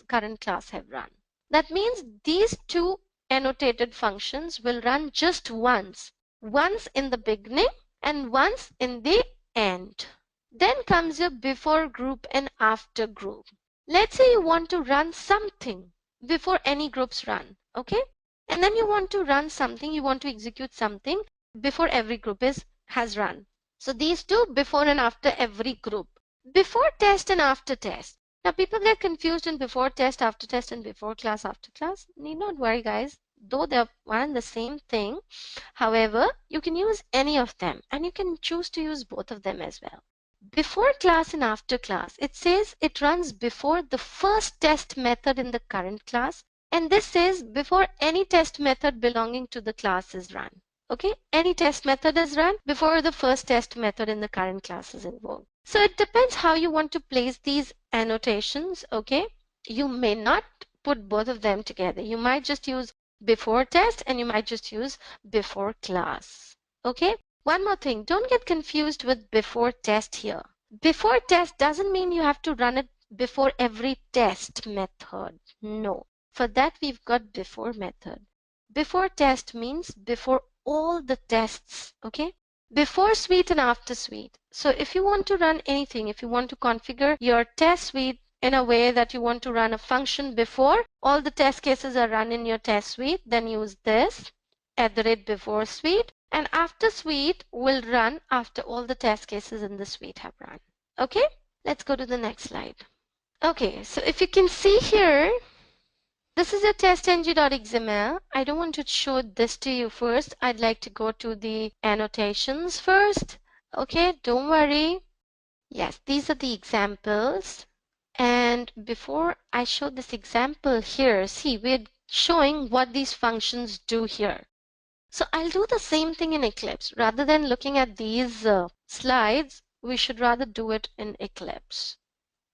current class have run. That means these two annotated functions will run just once in the beginning and once in the end. Then comes your before group and after group. Let's say you want to run something before any groups run, okay? And then you want to run something, you want to execute something before every group has run. So these two, before and after every group. Before test and after test. Now people get confused in before test, after test, and before class, after class. Need not worry, guys. Though they're one and the same thing. However, you can use any of them and you can choose to use both of them as well. Before class and after class, it says it runs before the first test method in the current class, and this says before any test method belonging to the class is run. Okay, any test method is run before the first test method in the current class is invoked. So it depends how you want to place these annotations. Okay, you may not put both of them together. You might just use before test and you might just use before class. Okay. One more thing, don't get confused with before test here. Before test doesn't mean you have to run it before every test method. No. For that, we've got before method. Before test means before all the tests, okay? Before suite and after suite. So if you want to run anything, if you want to configure your test suite in a way that you want to run a function before all the test cases are run in your test suite, then use this @before suite. And after suite will run after all the test cases in the suite have run. Okay, let's go to the next slide. Okay, so if you can see here, this is a testng.xml. I don't want to show this to you first. I'd like to go to the annotations first. Okay, don't worry. Yes, these are the examples. And before I show this example here, see, we're showing what these functions do here. So I'll do the same thing in Eclipse. Rather than looking at these slides, we should rather do it in Eclipse,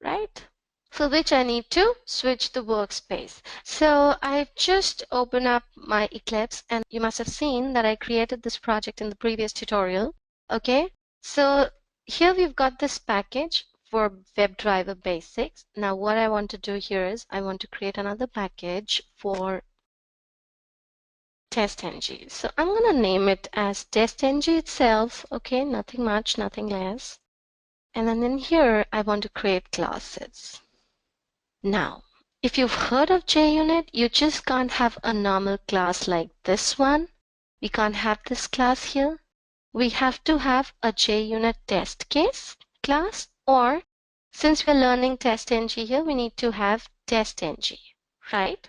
right? For which I need to switch the workspace. So I've just opened up my Eclipse, and you must have seen that I created this project in the previous tutorial. Okay, so here we've got this package for WebDriver Basics. Now what I want to do here is I want to create another package for TestNG. So I'm going to name it as TestNG itself. Okay, nothing much, nothing less. And then in here, I want to create classes. Now, if you've heard of JUnit, you just can't have a normal class like this one. We can't have this class here. We have to have a JUnit test case class, or since we're learning TestNG here, we need to have TestNG, right?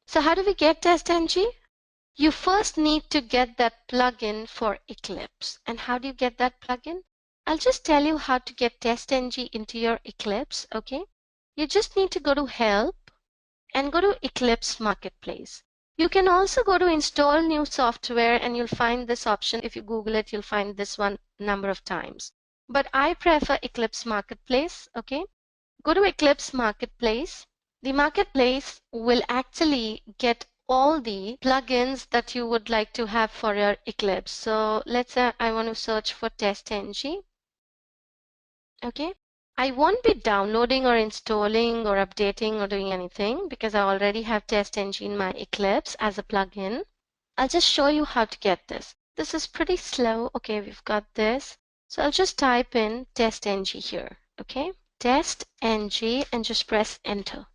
So how do we get TestNG? You first need to get that plugin for Eclipse. And how do you get that plugin? I'll just tell you how to get TestNG into your Eclipse, okay? You just need to go to Help and go to Eclipse Marketplace. You can also go to Install New Software and you'll find this option. If you Google it, you'll find this one number of times. But I prefer Eclipse Marketplace, okay? Go to Eclipse Marketplace. The marketplace will actually get all the plugins that you would like to have for your Eclipse. So let's say I want to search for TestNG. Okay. I won't be downloading or installing or updating or doing anything because I already have TestNG in my Eclipse as a plugin. I'll just show you how to get this. This is pretty slow. Okay, we've got this. So I'll just type in TestNG here. Okay. TestNG and just press enter.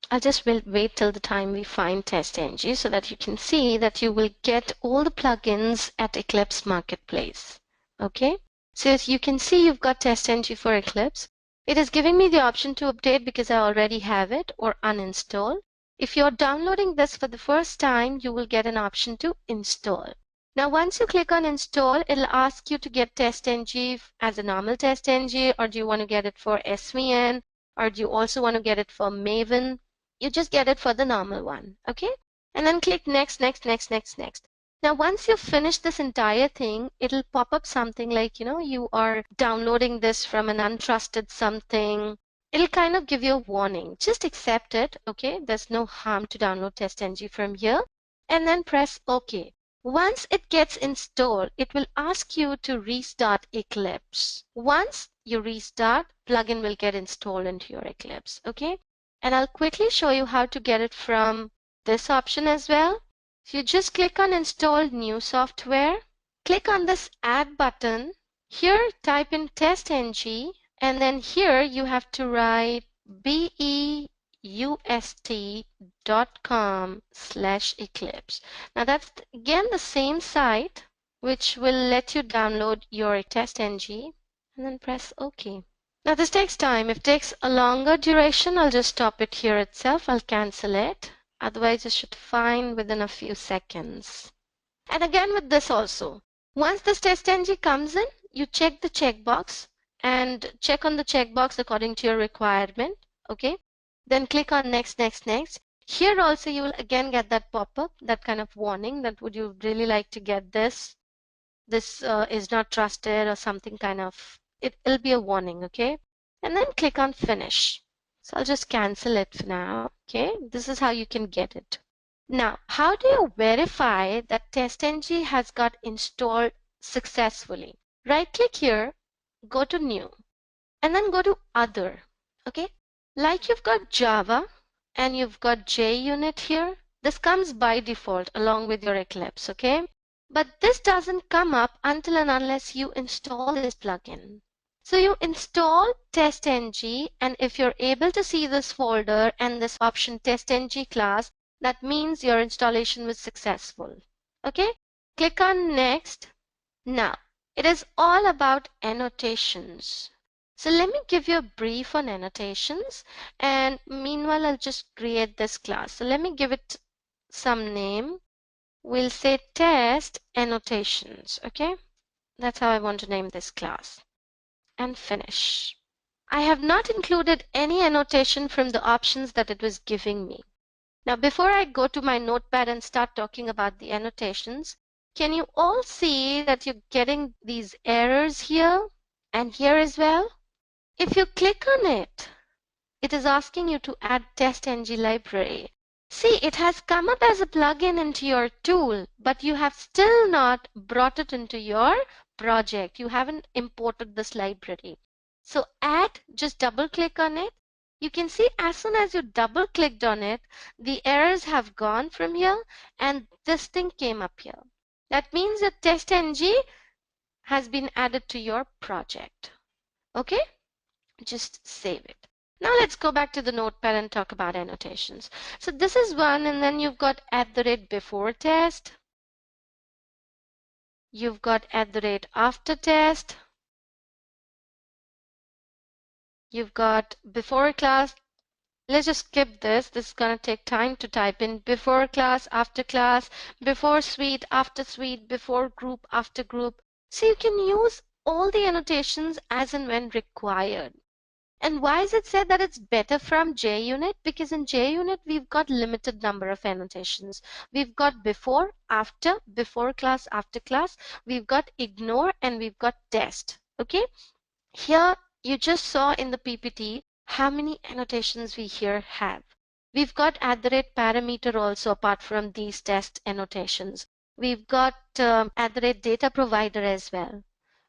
I'll just wait till the time we find TestNG so that you can see that you will get all the plugins at Eclipse Marketplace. Okay, so as you can see, you've got TestNG for Eclipse. It is giving me the option to update because I already have it, or uninstall. If you're downloading this for the first time, you will get an option to install. Now, once you click on install, it'll ask you to get TestNG as a normal TestNG, or do you want to get it for SVN, or do you also want to get it for Maven? You just get it for the normal one, okay? And then click next, next, next, next, next. Now, once you finish this entire thing, it'll pop up something like, you are downloading this from an untrusted something. It'll kind of give you a warning. Just accept it, okay? There's no harm to download TestNG from here. And then press OK. Once it gets installed, it will ask you to restart Eclipse. Once you restart, plugin will get installed into your Eclipse, okay? And I'll quickly show you how to get it from this option as well. So you just click on Install New Software. Click on this Add button. Here, type in TestNG, and then here you have to write beust.com/Eclipse. Now that's again the same site which will let you download your TestNG, and then press OK. Now this takes time. If it takes a longer duration, I'll just stop it here itself. I'll cancel it. Otherwise, it should find within a few seconds. And again with this also. Once this TestNG comes in, you check the checkbox and check on the checkbox according to your requirement. Okay. Then click on next, next, next. Here also you will again get that pop-up, that kind of warning that would you really like to get this? This is not trusted or something kind of, it'll be a warning, okay? And then click on finish. So I'll just cancel it for now, okay? This is how you can get it. Now, how do you verify that TestNG has got installed successfully? Right click here, go to new, and then go to other, okay? Like you've got Java and you've got JUnit here. This comes by default along with your Eclipse, okay? But this doesn't come up until and unless you install this plugin. So you install TestNG, and if you're able to see this folder and this option TestNG class, that means your installation was successful. Okay, click on next. Now, it is all about annotations. So let me give you a brief on annotations, and meanwhile I'll just create this class. So let me give it some name. We'll say test annotations, okay? That's how I want to name this class. And finish. I have not included any annotation from the options that it was giving me. Now, before I go to my notepad and start talking about the annotations, can you all see that you're getting these errors here and here as well? If you click on it, it is asking you to add TestNG library. See, it has come up as a plugin into your tool, but you have still not brought it into your project. You haven't imported this library. So add, just double click on it. You can see as soon as you double clicked on it, the errors have gone from here and this thing came up here. That means that TestNG has been added to your project. Okay? Just save it. Now let's go back to the notepad and talk about annotations. So this is one, and then you've got @before test. You've got @after test. You've got before class. Let's just skip this. This is going to take time to type in before class, before suite, after suite, before group, after group. So you can use all the annotations as and when required. And why is it said that it's better from JUnit? Because in JUnit, we've got limited number of annotations. We've got before, after, before class, after class. We've got ignore and we've got test. Okay. Here, you just saw in the PPT how many annotations we here have. We've got @parameter also apart from these test annotations. We've got @data provider as well.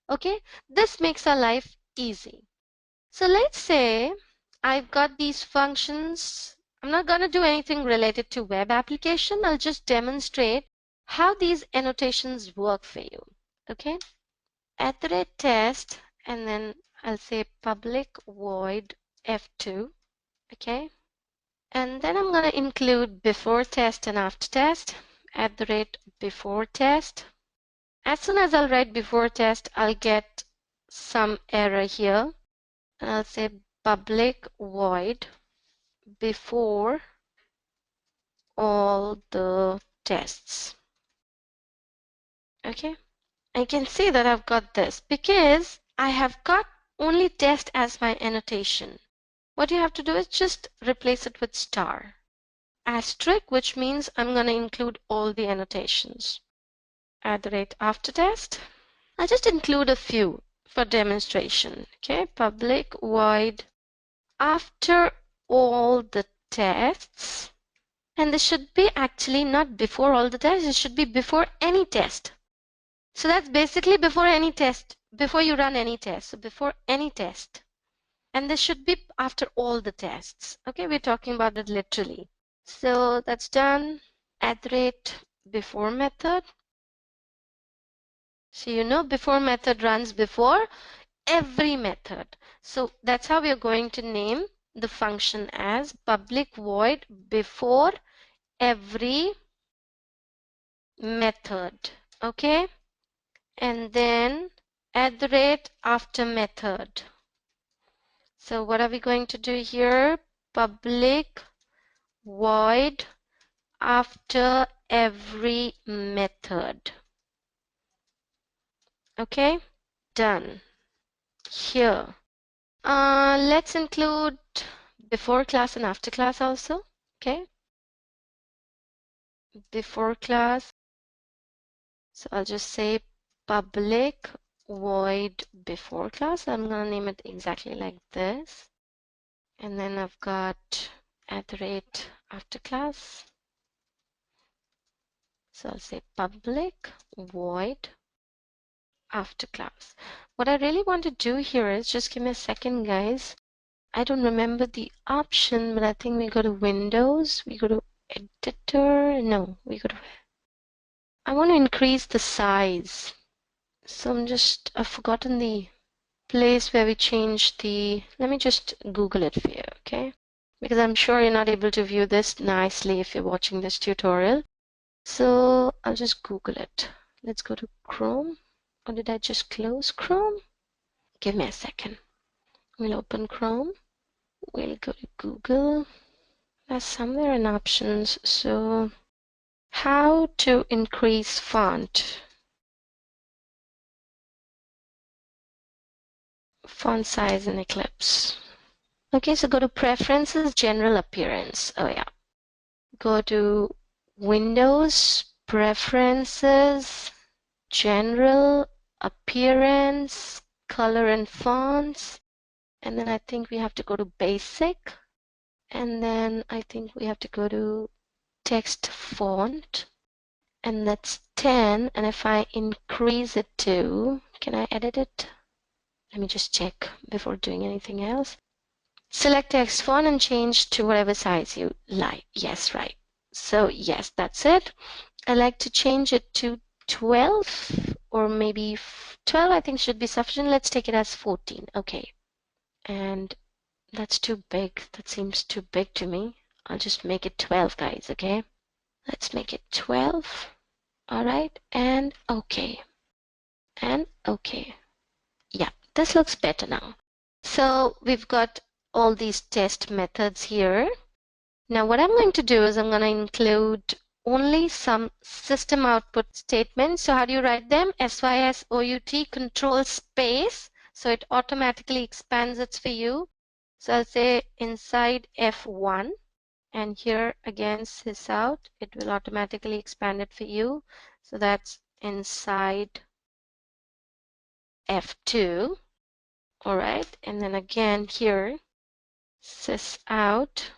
Okay. This makes our life easy. So let's say I've got these functions. I'm not going to do anything related to web application. I'll just demonstrate how these annotations work for you. Okay. @test, and then I'll say public void F2. Okay. And then I'm going to include before test and after test. @before test. As soon as I'll write before test, I'll get some error here. And I'll say public void before all the tests. Okay, I can see that I've got this because I have got only test as my annotation. What you have to do is just replace it with star. Asterisk, which means I'm going to include all the annotations. @after test. I'll just include a few for demonstration. Okay, public void after all the tests, and this should be actually not before all the tests, it should be before any test. So that's basically before any test, before you run any test, so before any test. And this should be after all the tests. Okay, we're talking about it literally. So that's done. @before method. So you know before method runs before every method. So that's how we are going to name the function as public void before every method. Okay, and then @after method. So what are we going to do here? Public void after every method. Okay, done. Here, let's include before class and after class also. Okay, before class. So I'll just say public void before class. I'm going to name it exactly like this. And then I've got @after class. So I'll say public void after class. What I really want to do here is just give me a second, guys. I don't remember the option, but I think we go to Windows, we go to Editor. No, we go to. I want to increase the size. So I've forgotten the place where we change the. Let me just Google it for you, okay? Because I'm sure you're not able to view this nicely if you're watching this tutorial. So I'll just Google it. Let's go to Chrome. Or did I just close Chrome? Give me a second. We'll open Chrome. We'll go to Google. There's somewhere in options. So how to increase font size in Eclipse. Okay, so go to Preferences, General Appearance. Oh yeah. go to Windows, Preferences, General, Appearance, Color and Fonts, and then I think we have to go to Basic, and then I think we have to go to Text Font, and that's 10, and if I increase it to, can I edit it? Let me just check before doing anything else. Select text font and change to whatever size you like. Yes, right. So yes, that's it. I like to change it to 12 or maybe 12 I think should be sufficient. Let's take it as 14. Okay. And that's too big. That seems too big to me. I'll just make it 12, guys, okay? Let's make it 12. All right. And okay. And okay. Yeah, this looks better now. So we've got all these test methods here. Now what I'm going to do is I'm going to include only some system output statements. So how do you write them? SYSOUT control space. So it automatically expands it for you. So I'll say inside F1, and here again sysout, it will automatically expand it for you. So that's inside F2. All right, and then again here sysout,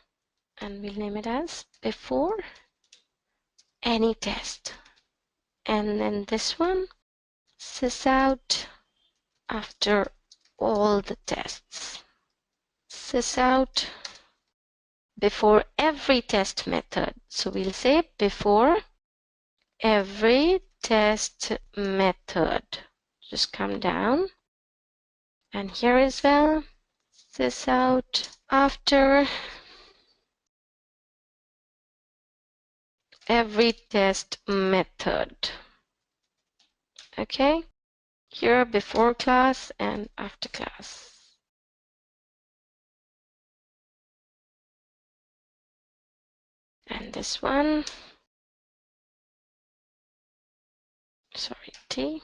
and we'll name it as before any test. And then this one, sysout after all the tests. Sysout before every test method. So we'll say before every test method. Just come down. And here as well, sysout after every test method. Okay, here before class and after class. And this one, sorry, T,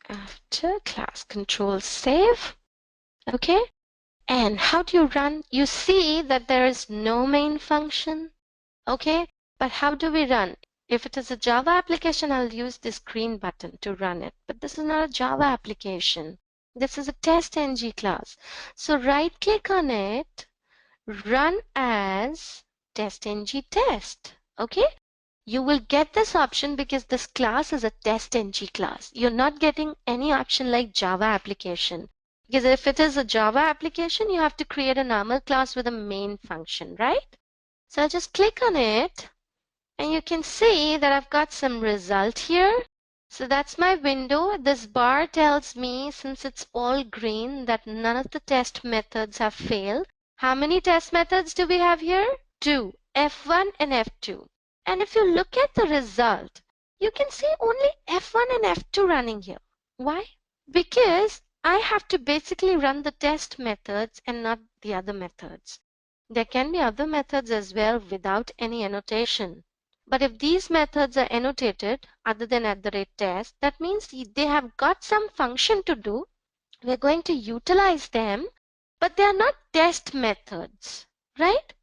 after class. Control save. Okay, and how do you run? You see that there is no main function. Okay, but how do we run? If it is a Java application, I'll use this green button to run it. But this is not a Java application. This is a TestNG class. So right click on it, run as TestNG test. Okay, you will get this option because this class is a TestNG class. You're not getting any option like Java application. Because if it is a Java application, you have to create a normal class with a main function, right? So I'll just click on it, and you can see that I've got some result here. So that's my window. This bar tells me, since it's all green, that none of the test methods have failed. How many test methods do we have here? 2, F1 and F2. And if you look at the result, you can see only F1 and F2 running here. Why? Because I have to basically run the test methods and not the other methods. There can be other methods as well without any annotation. But if these methods are annotated other than @test, that means they have got some function to do. We're going to utilize them, but they are not test methods, right?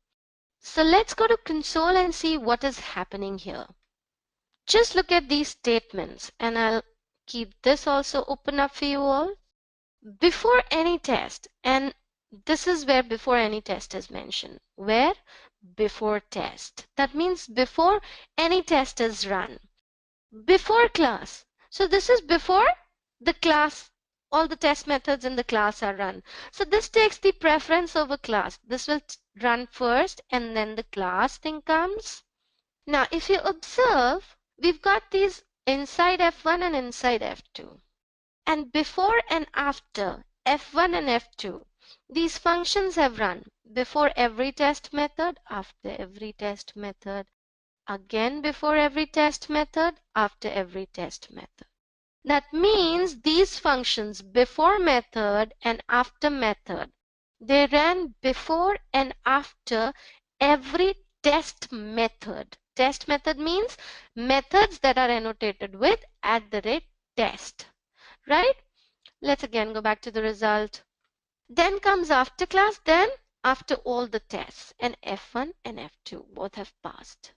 So let's go to console and see what is happening here. Just look at these statements, and I'll keep this also open up for you all. Before any test, and this is where before any test is mentioned. Where? Before test. That means before any test is run. Before class. So this is before the class, all the test methods in the class are run. So this takes the preference over class. This will run first and then the class thing comes. Now if you observe, we've got these inside F1 and inside F2. And before and after F1 and F2, these functions have run before every test method, after every test method, again before every test method, after every test method. That means these functions before method and after method, they ran before and after every test method. Test method means methods that are annotated with @test. Right? Let's again go back to the result. Then comes after class, then after all the tests, and F1 and F2 both have passed.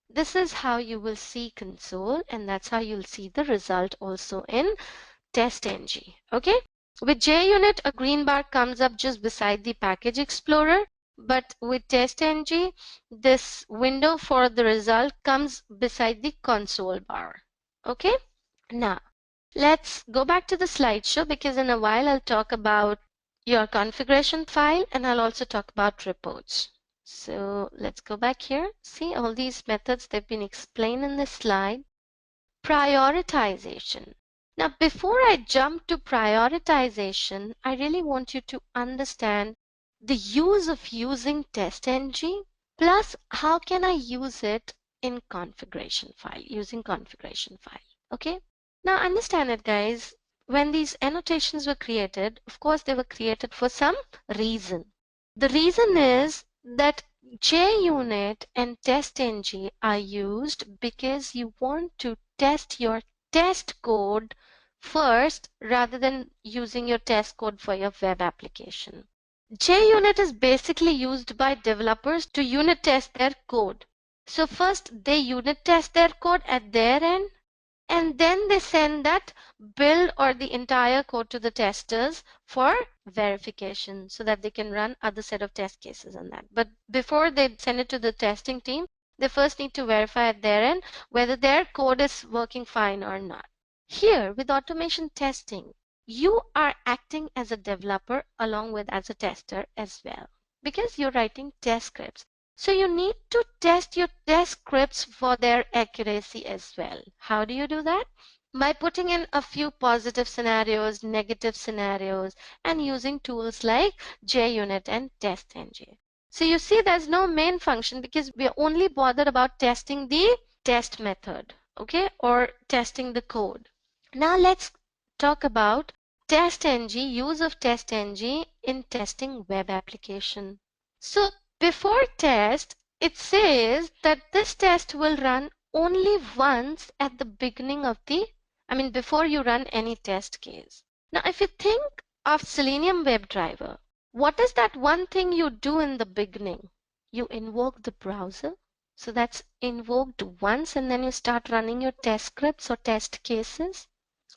This is how you will see console, and that's how you'll see the result also in TestNG. Okay, with JUnit, a green bar comes up just beside the package explorer, but with TestNG, this window for the result comes beside the console bar. Okay, now let's go back to the slideshow, because in a while I'll talk about your configuration file and I'll also talk about reports. So let's go back here. See all these methods, they've been explained in this slide. Prioritization. Now, before I jump to prioritization, I really want you to understand the use of using TestNG, plus how can I use it in configuration file, using configuration file. Okay. Now understand it, guys. When these annotations were created, of course, they were created for some reason. The reason is that JUnit and TestNG are used because you want to test your test code first rather than using your test code for your web application. JUnit is basically used by developers to unit test their code. So first they unit test their code at their end, and then they send that build or the entire code to the testers for verification so that they can run other set of test cases on that. But before they send it to the testing team, they first need to verify at their end whether their code is working fine or not. Here with automation testing, you are acting as a developer along with as a tester as well, because you're writing test scripts. So you need to test your test scripts for their accuracy as well. How do you do that? By putting in a few positive scenarios, negative scenarios, and using tools like JUnit and TestNG. So you see there's no main function because we're only bothered about testing the test method, okay, or testing the code. Now let's talk about TestNG, use of TestNG in testing web application. So before test, it says that this test will run only once at the beginning of before you run any test case. Now, if you think of Selenium WebDriver, what is that one thing you do in the beginning? You invoke the browser. So that's invoked once, and then you start running your test scripts or test cases,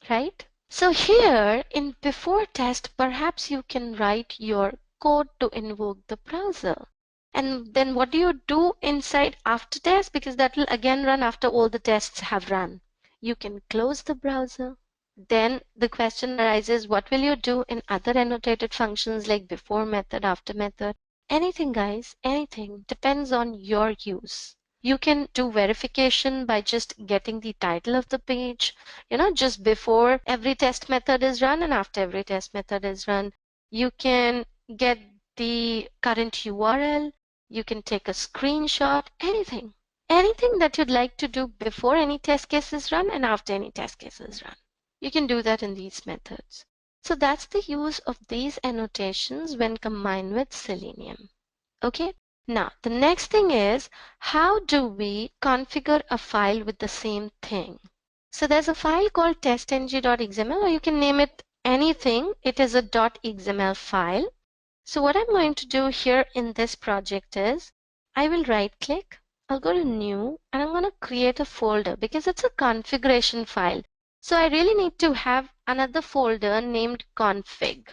right? So here in before test, perhaps you can write your code to invoke the browser. And then what do you do inside after test? Because that will again run after all the tests have run. You can close the browser. Then the question arises, what will you do in other annotated functions like before method, after method? Anything, guys, anything depends on your use. You can do verification by just getting the title of the page, just before every test method is run and after every test method is run. You can get the current URL. You can take a screenshot, anything. Anything that you'd like to do before any test case is run and after any test case is run. You can do that in these methods. So that's the use of these annotations when combined with Selenium. Okay. Now, the next thing is, how do we configure a file with the same thing? So there's a file called testng.xml, or you can name it anything. It is a .xml file. So what I'm going to do here in this project is, I will right click, I'll go to new, and I'm going to create a folder because it's a configuration file. So I really need to have another folder named config.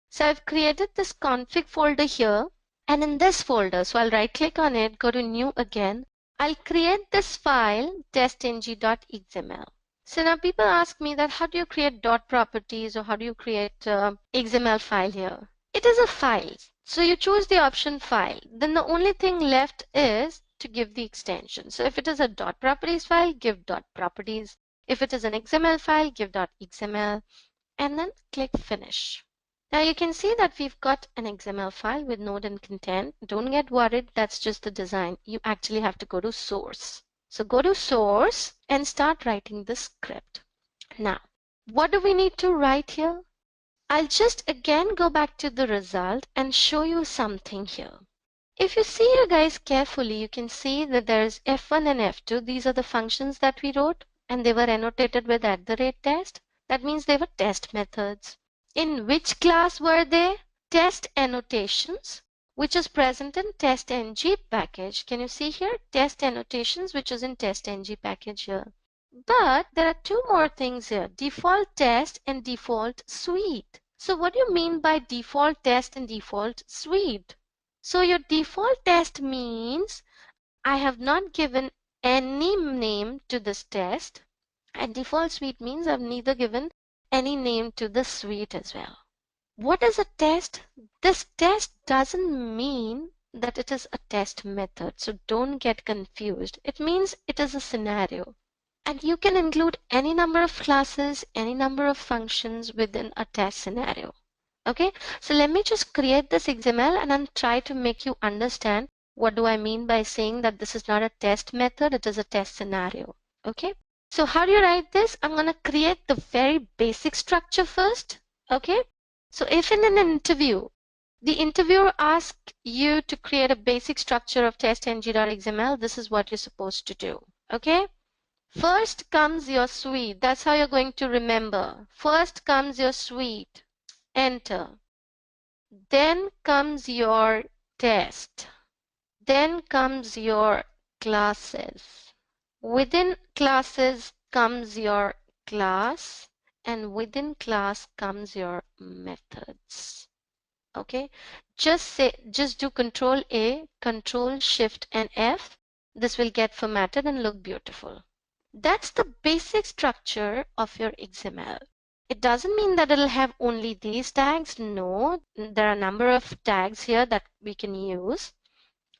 So I've created this config folder here. And in this folder, so I'll right click on it, go to new again. I'll create this file testng.xml. So now people ask me that how do you create dot properties or how do you create XML file here? It is a file. So you choose the option file. Then the only thing left is to give the extension. So if it is a dot properties file, give dot properties. If it is an XML file, give dot XML, and then click finish. Now you can see that we've got an XML file with node and content. Don't get worried, that's just the design. You actually have to go to source. So go to source and start writing the script. Now, what do we need to write here? I'll just again go back to the result and show you something here. If you see here, guys, carefully, you can see that there's F1 and F2. These are the functions that we wrote and they were annotated with @test. That means they were test methods. In which class were they? Test annotations. which is present in TestNG package. Can you see here? Test annotations, which is in TestNG package here. But there are two more things here, default test and default suite. So what do you mean by default test and default suite? So your default test means I have not given any name to this test, and default suite means I've neither given any name to the suite as well. What is a test? This test doesn't mean that it is a test method, so don't get confused. It means it is a scenario. And you can include any number of classes, any number of functions within a test scenario. Okay, so let me just create this XML and then try to make you understand what do I mean by saying that this is not a test method, it is a test scenario. Okay, so how do you write this? I'm going to create the very basic structure first. Okay, so if in an interview, the interviewer asks you to create a basic structure of testng.xml, this is what you're supposed to do. Okay, first comes your suite. That's how you're going to remember. First comes your suite. Enter. Then comes your test. Then comes your classes. Within classes comes your class, and within class comes your methods. Okay, just do Control A, Control Shift and F. This will get formatted and look beautiful. That's the basic structure of your XML. It doesn't mean that it'll have only these tags. No, there are a number of tags here that we can use,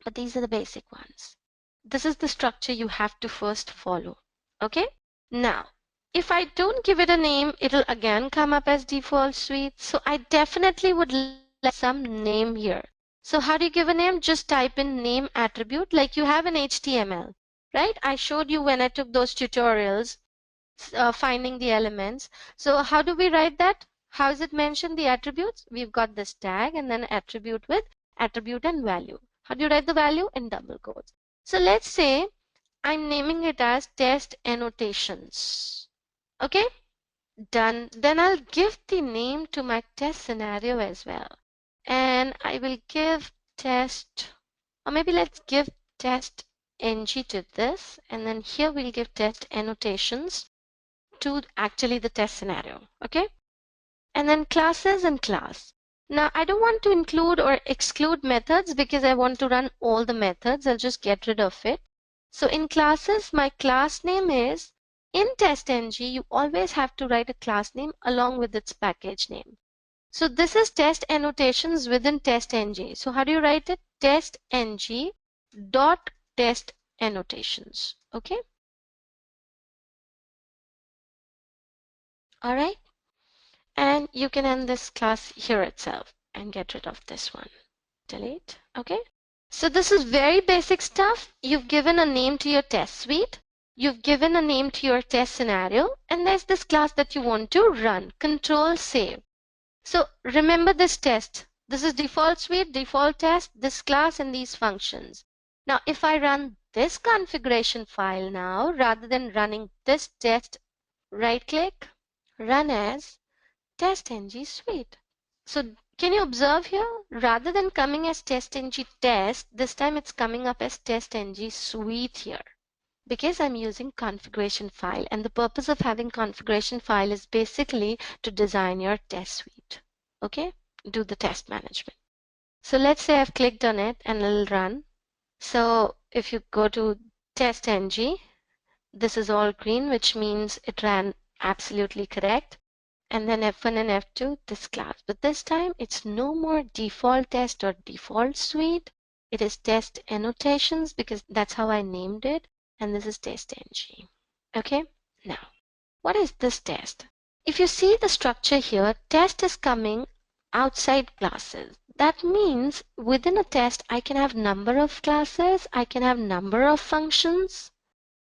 but these are the basic ones. This is the structure you have to first follow. Okay, now if I don't give it a name, it'll again come up as default suite. So I definitely would like some name here. So how do you give a name? Just type in name attribute like you have in HTML, right? I showed you when I took those tutorials, finding the elements. So how do we write that? How is it mentioned, the attributes? We've got this tag and then attribute with attribute and value. How do you write the value? In double quotes. So let's say I'm naming it as test annotations. Okay, done. Then I'll give the name to my test scenario as well. And I will give test, or maybe let's give TestNG to this. And then here we'll give test annotations to actually the test scenario. Okay, and then classes and class. Now I don't want to include or exclude methods because I want to run all the methods. I'll just get rid of it. So in classes, my class name is, in TestNG, you always have to write a class name along with its package name. So this is test annotations within TestNG. So how do you write it? TestNG dot test annotations. Okay. All right. And you can end this class here itself and get rid of this one. Delete. Okay. So this is very basic stuff. You've given a name to your test suite. You've given a name to your test scenario. And there's this class that you want to run. Control save. So remember this test. This is default suite, default test, this class and these functions. Now if I run this configuration file now, rather than running this test, right click, run as TestNG suite. So can you observe here? Rather than coming as TestNG test, this time it's coming up as TestNG suite here because I'm using configuration file, and the purpose of having configuration file is basically to design your test suite. Okay, do the test management. So let's say I've clicked on it and it'll run. So if you go to TestNG, this is all green, which means it ran absolutely correct. And then F1 and F2, this class. But this time it's no more default test or default suite. It is test annotations because that's how I named it. And this is TestNG. Okay, now what is this test? If you see the structure here, test is coming outside classes. That means within a test, I can have number of classes, I can have number of functions,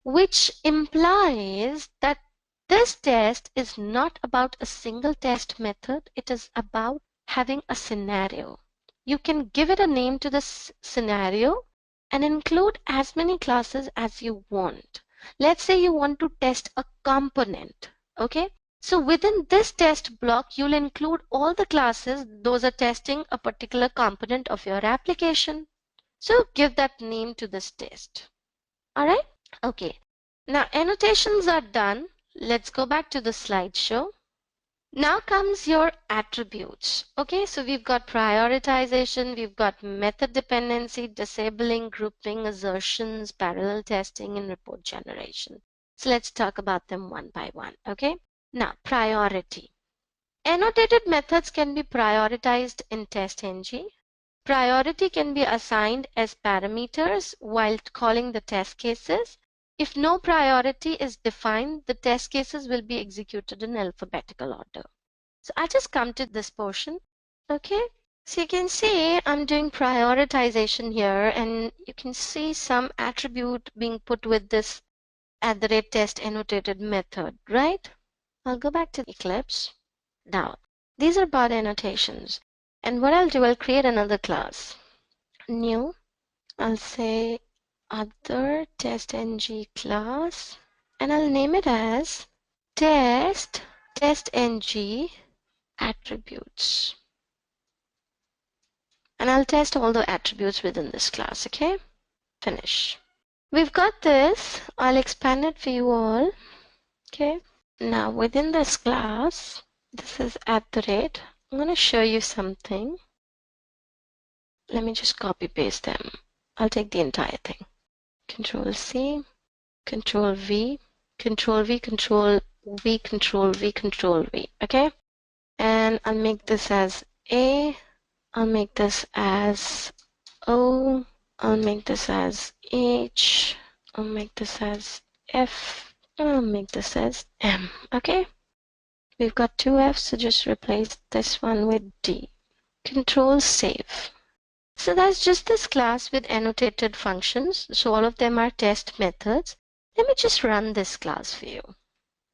which implies that this test is not about a single test method. It is about having a scenario. You can give it a name to this scenario and include as many classes as you want. Let's say you want to test a component. Okay, So within this test block, you'll include all the classes those are testing a particular component of your application. So give that name to this test. All right? Okay. Now annotations are done. Let's go back to the slideshow. Now comes your attributes. Okay, so we've got prioritization, we've got method dependency, disabling, grouping, assertions, parallel testing, and report generation. So let's talk about them one by one. Okay, now priority. Annotated methods can be prioritized in TestNG. Priority can be assigned as parameters while calling the test cases. If no priority is defined, the test cases will be executed in alphabetical order. So I'll just come to this portion. Okay, so you can see I'm doing prioritization here, and you can see some attribute being put with this @test annotated method, right? I'll go back to Eclipse. Now, these are about annotations. And what I'll do, I'll create another class. New, I'll say other TestNG class, and I'll name it as TestNG attributes. And I'll test all the attributes within this class, okay? Finish. We've got this. I'll expand it for you all. Okay. Now within this class, this is @. I'm going to show you something. Let me just copy paste them. I'll take the entire thing. Control C, Control V, Control V, Control V, Control V, Control V. Okay. And I'll make this as A. I'll make this as O. I'll make this as H. I'll make this as F. I'll make this as M. Okay. We've got two F's, so just replace this one with D. Control save. So that's just this class with annotated functions. So all of them are test methods. Let me just run this class for you.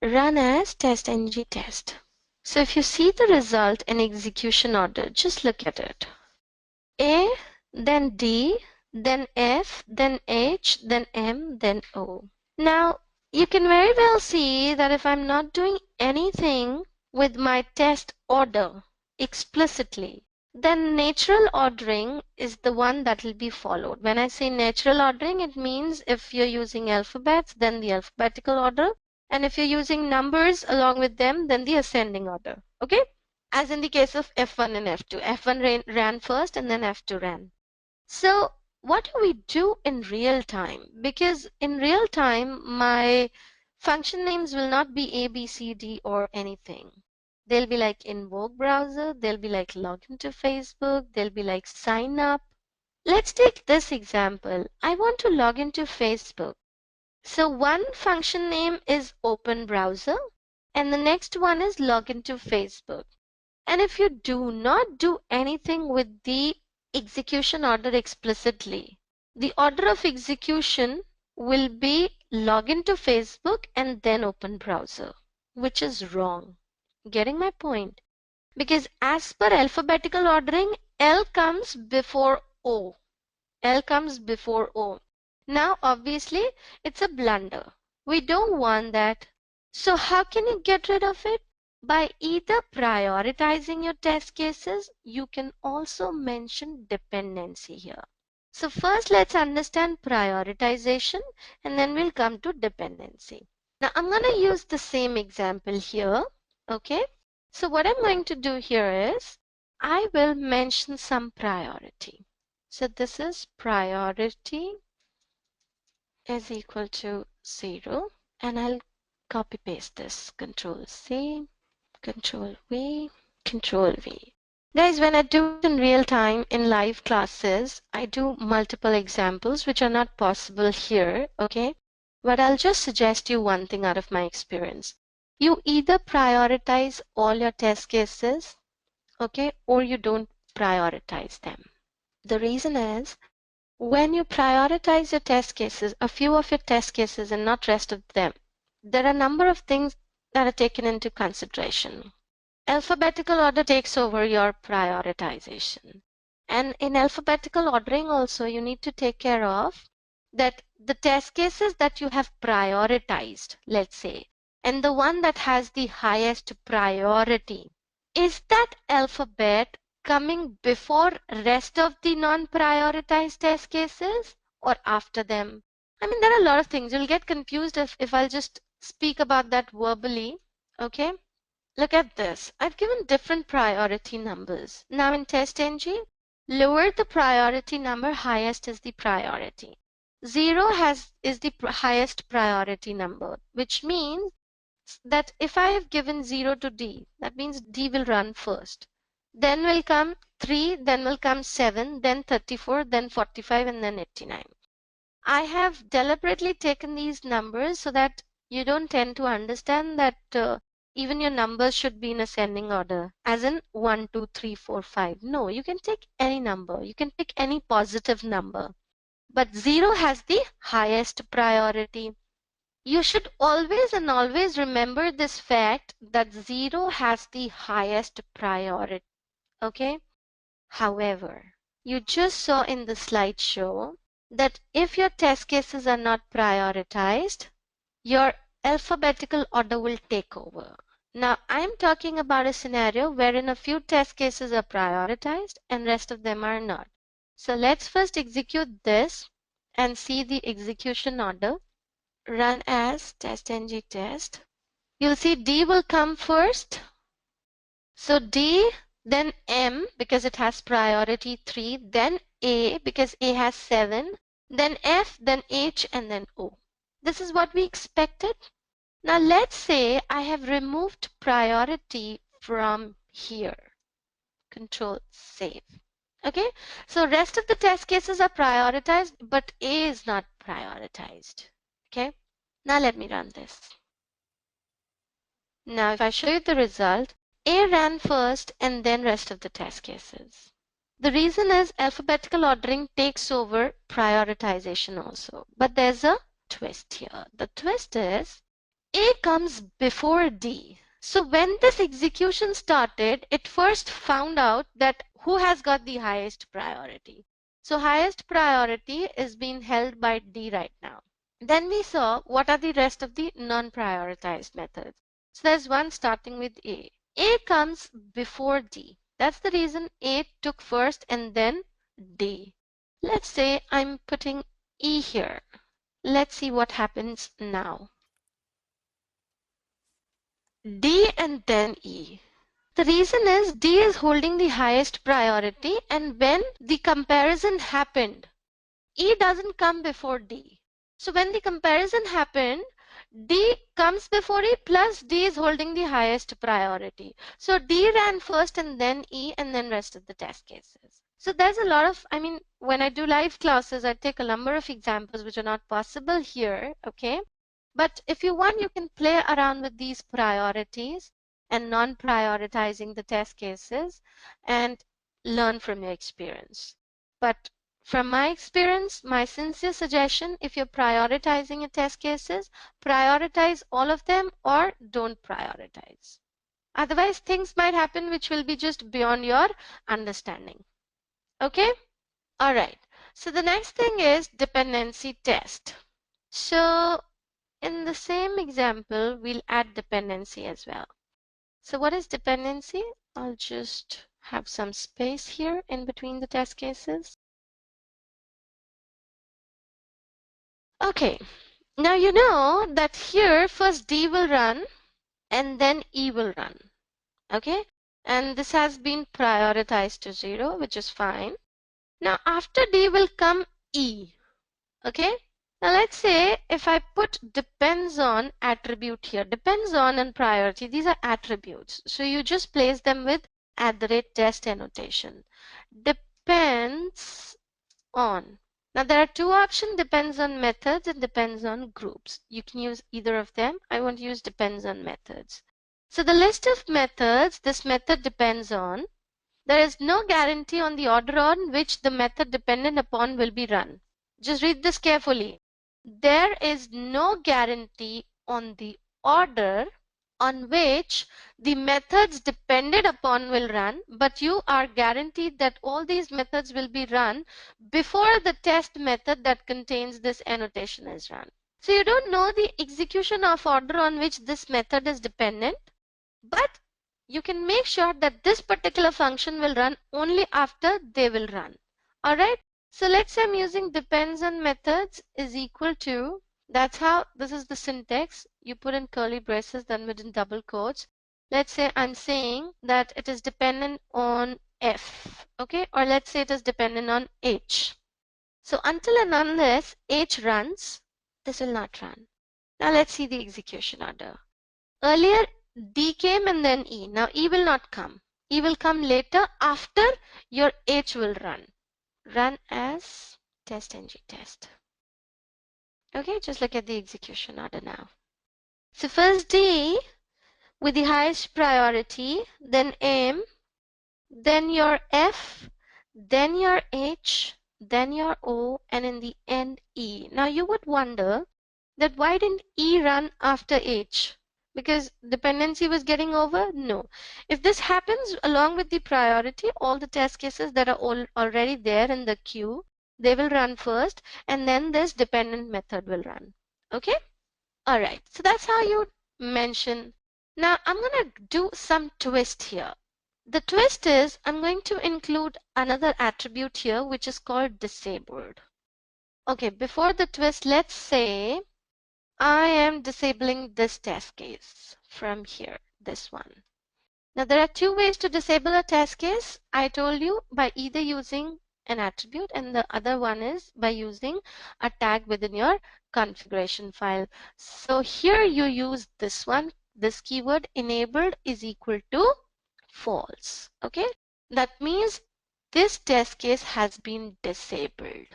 Run as TestNG test. So if you see the result in execution order, just look at it. A, then D, then F, then H, then M, then O. Now, you can very well see that if I'm not doing anything with my test order explicitly, then natural ordering is the one that will be followed. When I say natural ordering, it means if you're using alphabets, then the alphabetical order. And if you're using numbers along with them, then the ascending order. Okay? As in the case of F1 and F2. F1 ran first and then F2 ran. So what do we do in real time? Because in real time, my function names will not be A, B, C, D or anything. They'll be like invoke browser, they'll be like login to Facebook, they'll be like sign up. Let's take this example. I want to log into Facebook. So one function name is open browser and the next one is login to Facebook. And if you do not do anything with the execution order explicitly, the order of execution will be login to Facebook and then open browser, which is wrong. Getting my point? Because as per alphabetical ordering, L comes before O. L comes before O. Now, obviously, it's a blunder. We don't want that. So how can you get rid of it? By either prioritizing your test cases, you can also mention dependency here. So first let's understand prioritization and then we'll come to dependency. Now I'm going to use the same example here. Okay. So what I'm going to do here is I will mention some priority. So this is priority is equal to 0 and I'll copy paste this. Control C, Control V, Control V. Guys, when I do it in real time in live classes, I do multiple examples which are not possible here, okay? But I'll just suggest you one thing out of my experience. You either prioritize all your test cases, okay, or you don't prioritize them. The reason is when you prioritize your test cases, a few of your test cases and not rest of them, there are a number of things that are taken into consideration. Alphabetical order takes over your prioritization. And in alphabetical ordering also, you need to take care of that the test cases that you have prioritized, let's say, and the one that has the highest priority, is that alphabet coming before rest of the non-prioritized test cases or after them? I mean, there are a lot of things. You'll get confused if I'll just speak about that verbally. Okay? Look at this. I've given different priority numbers. Now in TestNG, lower the priority number, highest is the priority. 0 is the highest priority number, which means that if I have given 0 to D, that means D will run first. Then will come 3, then will come 7, then 34, then 45, and then 89. I have deliberately taken these numbers so that you don't tend to understand that even your numbers should be in ascending order, as in 1, 2, 3, 4, 5. No, you can take any number. You can pick any positive number. But 0 has the highest priority. You should always remember this fact that 0 has the highest priority. Okay? However, you just saw in the slideshow that if your test cases are not prioritized, your alphabetical order will take over. Now, I'm talking about a scenario wherein a few test cases are prioritized and rest of them are not. So let's first execute this and see the execution order. Run as TestNG test. You'll see D will come first. So D, then M because it has priority 3, then A because A has 7, then F, then H, and then O. This is what we expected. Now let's say I have removed priority from here. Control save. Okay, so rest of the test cases are prioritized, but A is not prioritized. Okay, now let me run this. Now if I show you the result, A ran first and then rest of the test cases. The reason is alphabetical ordering takes over prioritization also. But there's a twist here. The twist is A comes before D. So when this execution started, it first found out that who has got the highest priority. So highest priority is being held by D right now. Then we saw what are the rest of the non-prioritized methods. So there's one starting with A. A comes before D. That's the reason A took first and then D. Let's say I'm putting E here. Let's see what happens now. D and then E. The reason is D is holding the highest priority, and when the comparison happened, E doesn't come before D. So when the comparison happened, D comes before E plus D is holding the highest priority. So D ran first and then E and then rest of the test cases. So there's a lot of, when I do live classes, I take a number of examples which are not possible here, okay? But if you want, you can play around with these priorities and non-prioritizing the test cases and learn from your experience. But from my experience, my sincere suggestion, if you're prioritizing your test cases, prioritize all of them or don't prioritize. Otherwise, things might happen which will be just beyond your understanding. Okay? All right. So the next thing is dependency test. So in the same example, we'll add dependency as well. So what is dependency? I'll just have some space here in between the test cases. Okay, now you know that here first D will run and then E will run. Okay, and this has been prioritized to 0, which is fine. Now after D will come E. Okay, now let's say if I put depends on attribute here, depends on and priority, these are attributes. So you just place them with @test annotation. Depends on. Now there are two options, depends on methods and depends on groups. You can use either of them. I want to use depends on methods. So the list of methods this method depends on, there is no guarantee on the order on which the method dependent upon will be run. Just read this carefully. There is no guarantee on the order on which the methods depended upon will run, but you are guaranteed that all these methods will be run before the test method that contains this annotation is run. So you don't know the execution of order on which this method is dependent, but you can make sure that this particular function will run only after they will run. Alright, so let's say I'm using depends on methods is equal to, that's how, this is the syntax. You put in curly braces, then within double quotes. Let's say I'm saying that it is dependent on F, okay, or let's say it is dependent on H. So until and unless H runs, this will not run. Now let's see the execution order. Earlier D came and then E. Now E will not come. E will come later after your H will run. Run as TestNG test. Okay, just look at the execution order now. So first D with the highest priority, then M, then your F, then your H, then your O, and in the end E. Now you would wonder that why didn't E run after H? Because dependency was getting over? No. If this happens along with the priority, all the test cases that are already there in the queue, they will run first, and then this dependent method will run. Okay? All right. So that's how you mention. Now I'm going to do some twist here. The twist is I'm going to include another attribute here, which is called disabled. Okay, before the twist, let's say I am disabling this test case from here, this one. Now there are two ways to disable a test case. I told you by either using an attribute, and the other one is by using a tag within your configuration file. So here you use this one, this keyword enabled is equal to false. Okay, that means this test case has been disabled.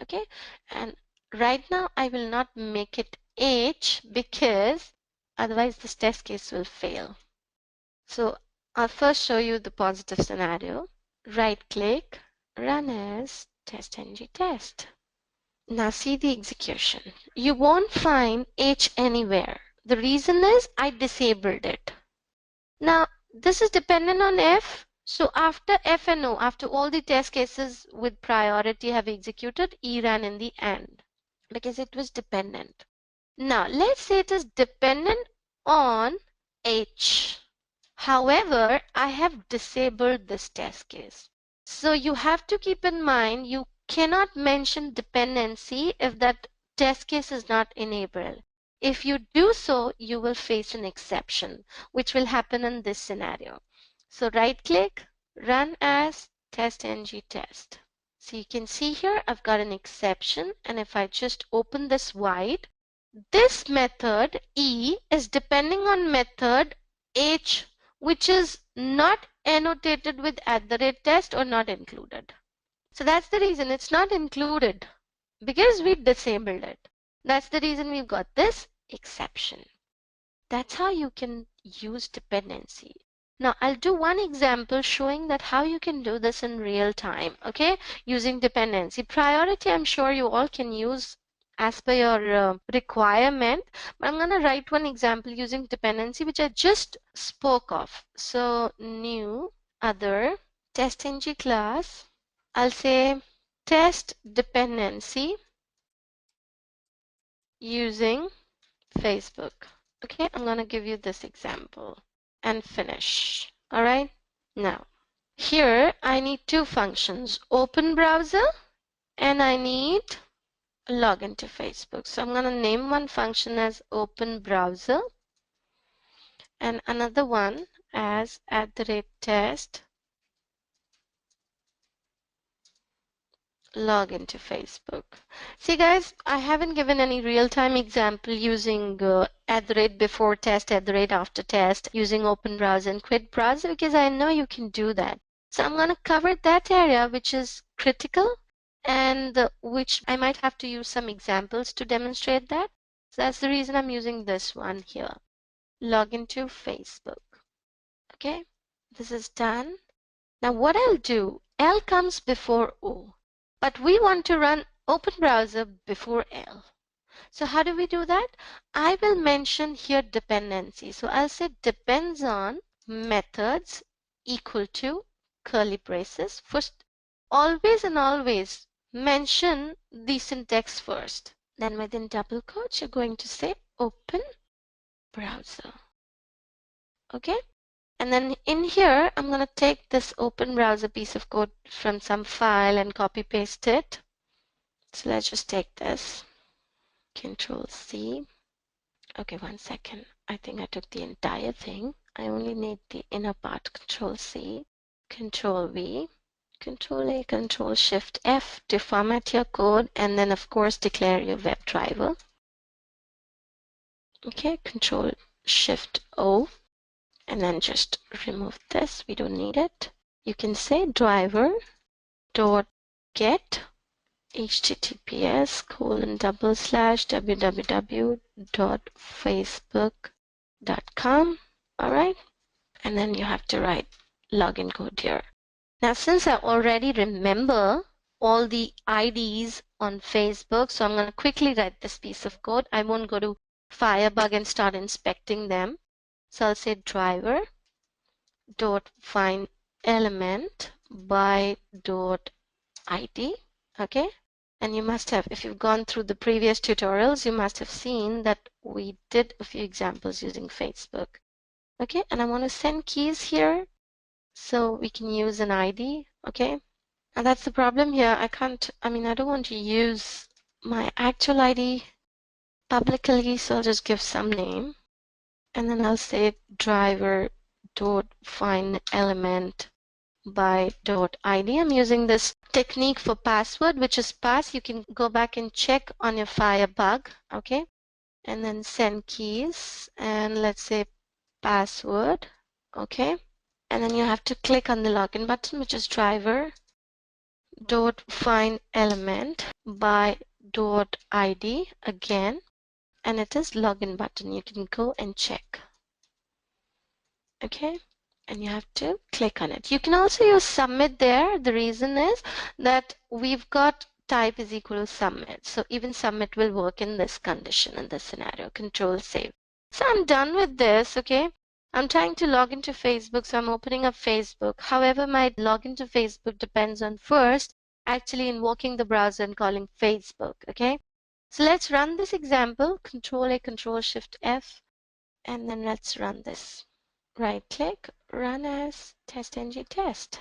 Okay, and right now I will not make it H because otherwise this test case will fail. So I'll first show you the positive scenario. Right click, run as TestNG test. Now see the execution. You won't find H anywhere. The reason is I disabled it. Now this is dependent on F. So after F and O, after all the test cases with priority have executed, E ran in the end because it was dependent. Now let's say it is dependent on H. However, I have disabled this test case. So you have to keep in mind you cannot mention dependency if that test case is not enabled. If you do so, you will face an exception, which will happen in this scenario. So right click, run as TestNG test. So you can see here I've got an exception, and if I just open this wide, this method E is depending on method H, which is not annotated with @test or not included. So that's the reason it's not included, because we disabled it. That's the reason we've got this exception. That's how you can use dependency. Now I'll do one example showing that how you can do this in real time, okay, using dependency. Priority, I'm sure you all can use as per your requirement, but I'm going to write one example using dependency which I just spoke of. So new other TestNG class, I'll say test dependency using Facebook. Okay, I'm going to give you this example and finish. All right, now here I need two functions, open browser and I need login to Facebook. So I'm going to name one function as open browser and another one as @test login to Facebook. See guys, I haven't given any real-time example using before test, after test, using open browser and quit browser because I know you can do that. So I'm going to cover that area which is critical and which I might have to use some examples to demonstrate that. So that's the reason I'm using this one here. Login to Facebook. Okay, this is done. Now what I'll do, L comes before O, but we want to run open browser before L. So how do we do that? I will mention here dependency. So I'll say depends on methods equal to curly braces. First, always and always mention the syntax first. Then within double quotes, you're going to say open browser. Okay? And then in here, I'm going to take this open browser piece of code from some file and copy paste it. So let's just take this, Control C. Okay, 1 second. I think I took the entire thing. I only need the inner part. Control C, Control V, Control A, Control Shift F to format your code, and then of course declare your WebDriver. Okay, Control Shift O, and then just remove this. We don't need it. You can say driver dot get https://www.facebook.com. All right, and then you have to write login code here. Now, since I already remember all the IDs on Facebook, so I'm going to quickly write this piece of code. I won't go to Firebug and start inspecting them. So I'll say driver dot find element by dot ID. Okay, and you must have, if you've gone through the previous tutorials, you must have seen that we did a few examples using Facebook. Okay, and I want to send keys here so we can use an ID. Okay, and that's the problem here. I don't want to use my actual ID publicly, so I'll just give some name, and then I'll say driver dot find element by dot ID. I'm using this technique for password, which is pass. You can go back and check on your Firebug. Okay, and then send keys, and let's say password. Okay, and then you have to click on the login button, which is driver dot find element by dot ID again, and it is login button. You can go and check. Okay, and you have to click on it. You can also use submit there. The reason is that we've got type is equal to submit, so even submit will work in this condition, in this scenario. Control save. So I'm done with this. Okay, I'm trying to log into Facebook, so I'm opening up Facebook. However, my login to Facebook depends on first actually invoking the browser and calling Facebook. Okay, so let's run this example. Control A, Control Shift F, and then let's run this. Right click, run as TestNG test.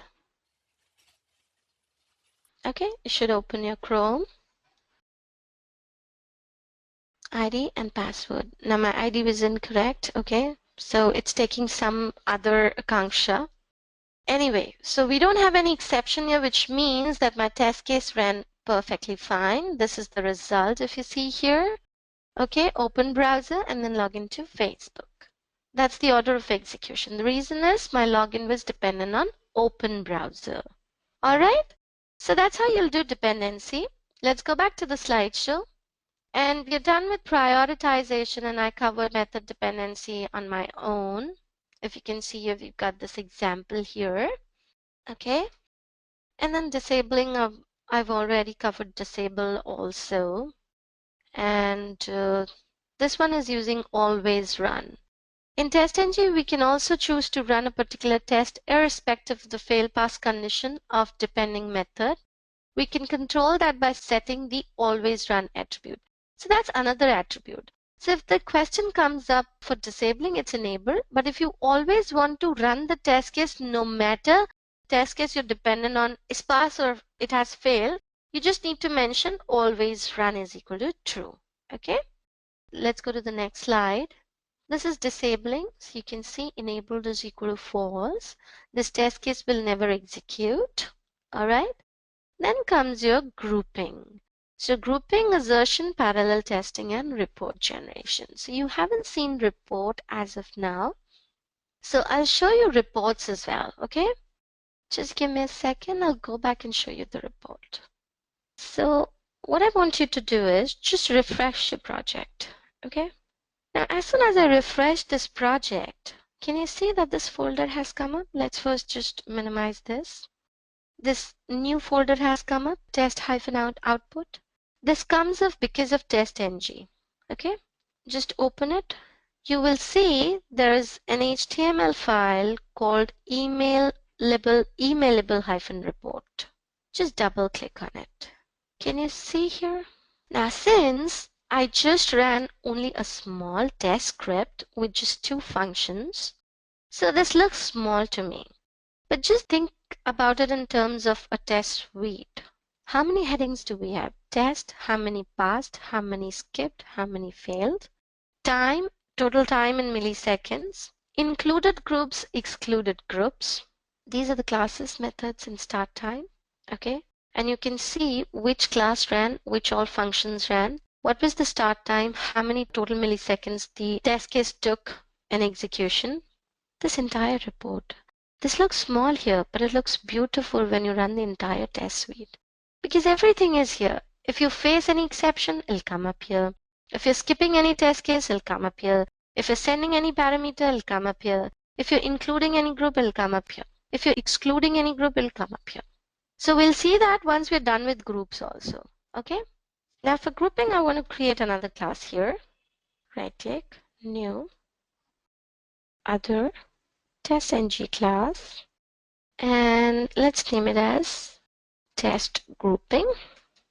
Okay, you should open your Chrome. ID and password. Now my ID was incorrect. Okay, so it's taking some other akanksha. Anyway, so we don't have any exception here, which means that my test case ran perfectly fine. This is the result if you see here. Okay, open browser and then log into Facebook. That's the order of execution. The reason is my login was dependent on open browser. All right, so that's how you'll do dependency. Let's go back to the slideshow. And we're done with prioritization, and I covered method dependency on my own. If you can see here, we've got this example here. Okay, and then disabling of, I've already covered disable also. And this one is using always run. In TestNG, we can also choose to run a particular test irrespective of the fail pass condition of depending method. We can control that by setting the always run attribute. So that's another attribute. So if the question comes up for disabling, it's enabled. But if you always want to run the test case, no matter test case you're dependent on is pass or it has failed, you just need to mention always run is equal to true. Okay, let's go to the next slide. This is disabling. So you can see enabled is equal to false. This test case will never execute. All right. Then comes your grouping. So grouping, assertion, parallel testing, and report generation. So you haven't seen report as of now. So I'll show you reports as well. Okay. Just give me a second. I'll go back and show you the report. So what I want you to do is just refresh your project. Okay. Now, as soon as I refresh this project, can you see that this folder has come up? Let's first just minimize this. This new folder has come up, test-out output. This comes up because of TestNG. Okay, just open it. You will see there is an HTML file called emailable-report. Just double click on it. Can you see here? Now, since I just ran only a small test script with just 2 functions, so this looks small to me. But just think about it in terms of a test suite. How many headings do we have? Test, how many passed, how many skipped, how many failed? Time, total time in milliseconds. Included groups, excluded groups. These are the classes, methods, and start time. Okay. And you can see which class ran, which all functions ran, what was the start time, how many total milliseconds the test case took in execution. This entire report. This looks small here, but it looks beautiful when you run the entire test suite. Because everything is here. If you face any exception, it'll come up here. If you're skipping any test case, it'll come up here. If you're sending any parameter, it'll come up here. If you're including any group, it'll come up here. If you're excluding any group, it'll come up here. So we'll see that once we're done with groups also. Okay. Now for grouping, I want to create another class here. Right click, new, other, TestNG class, and let's name it as test grouping.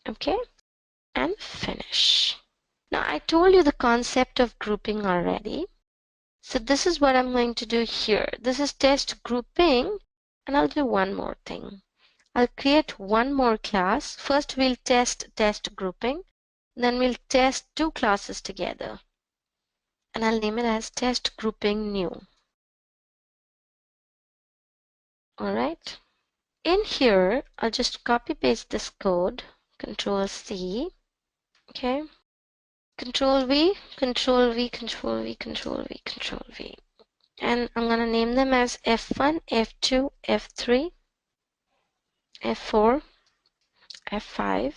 Okay, and finish. Now I told you the concept of grouping already. So this is what I'm going to do here. This is test grouping, and I'll do one more thing. I'll create one more class. First we'll test grouping, then we'll test 2 classes together, and I'll name it as test grouping new. All right. In here, I'll just copy paste this code, Control C, okay, Control V, Control V, Control V, Control V, Control V. And I'm going to name them as F1, F2, F3, F4, F5,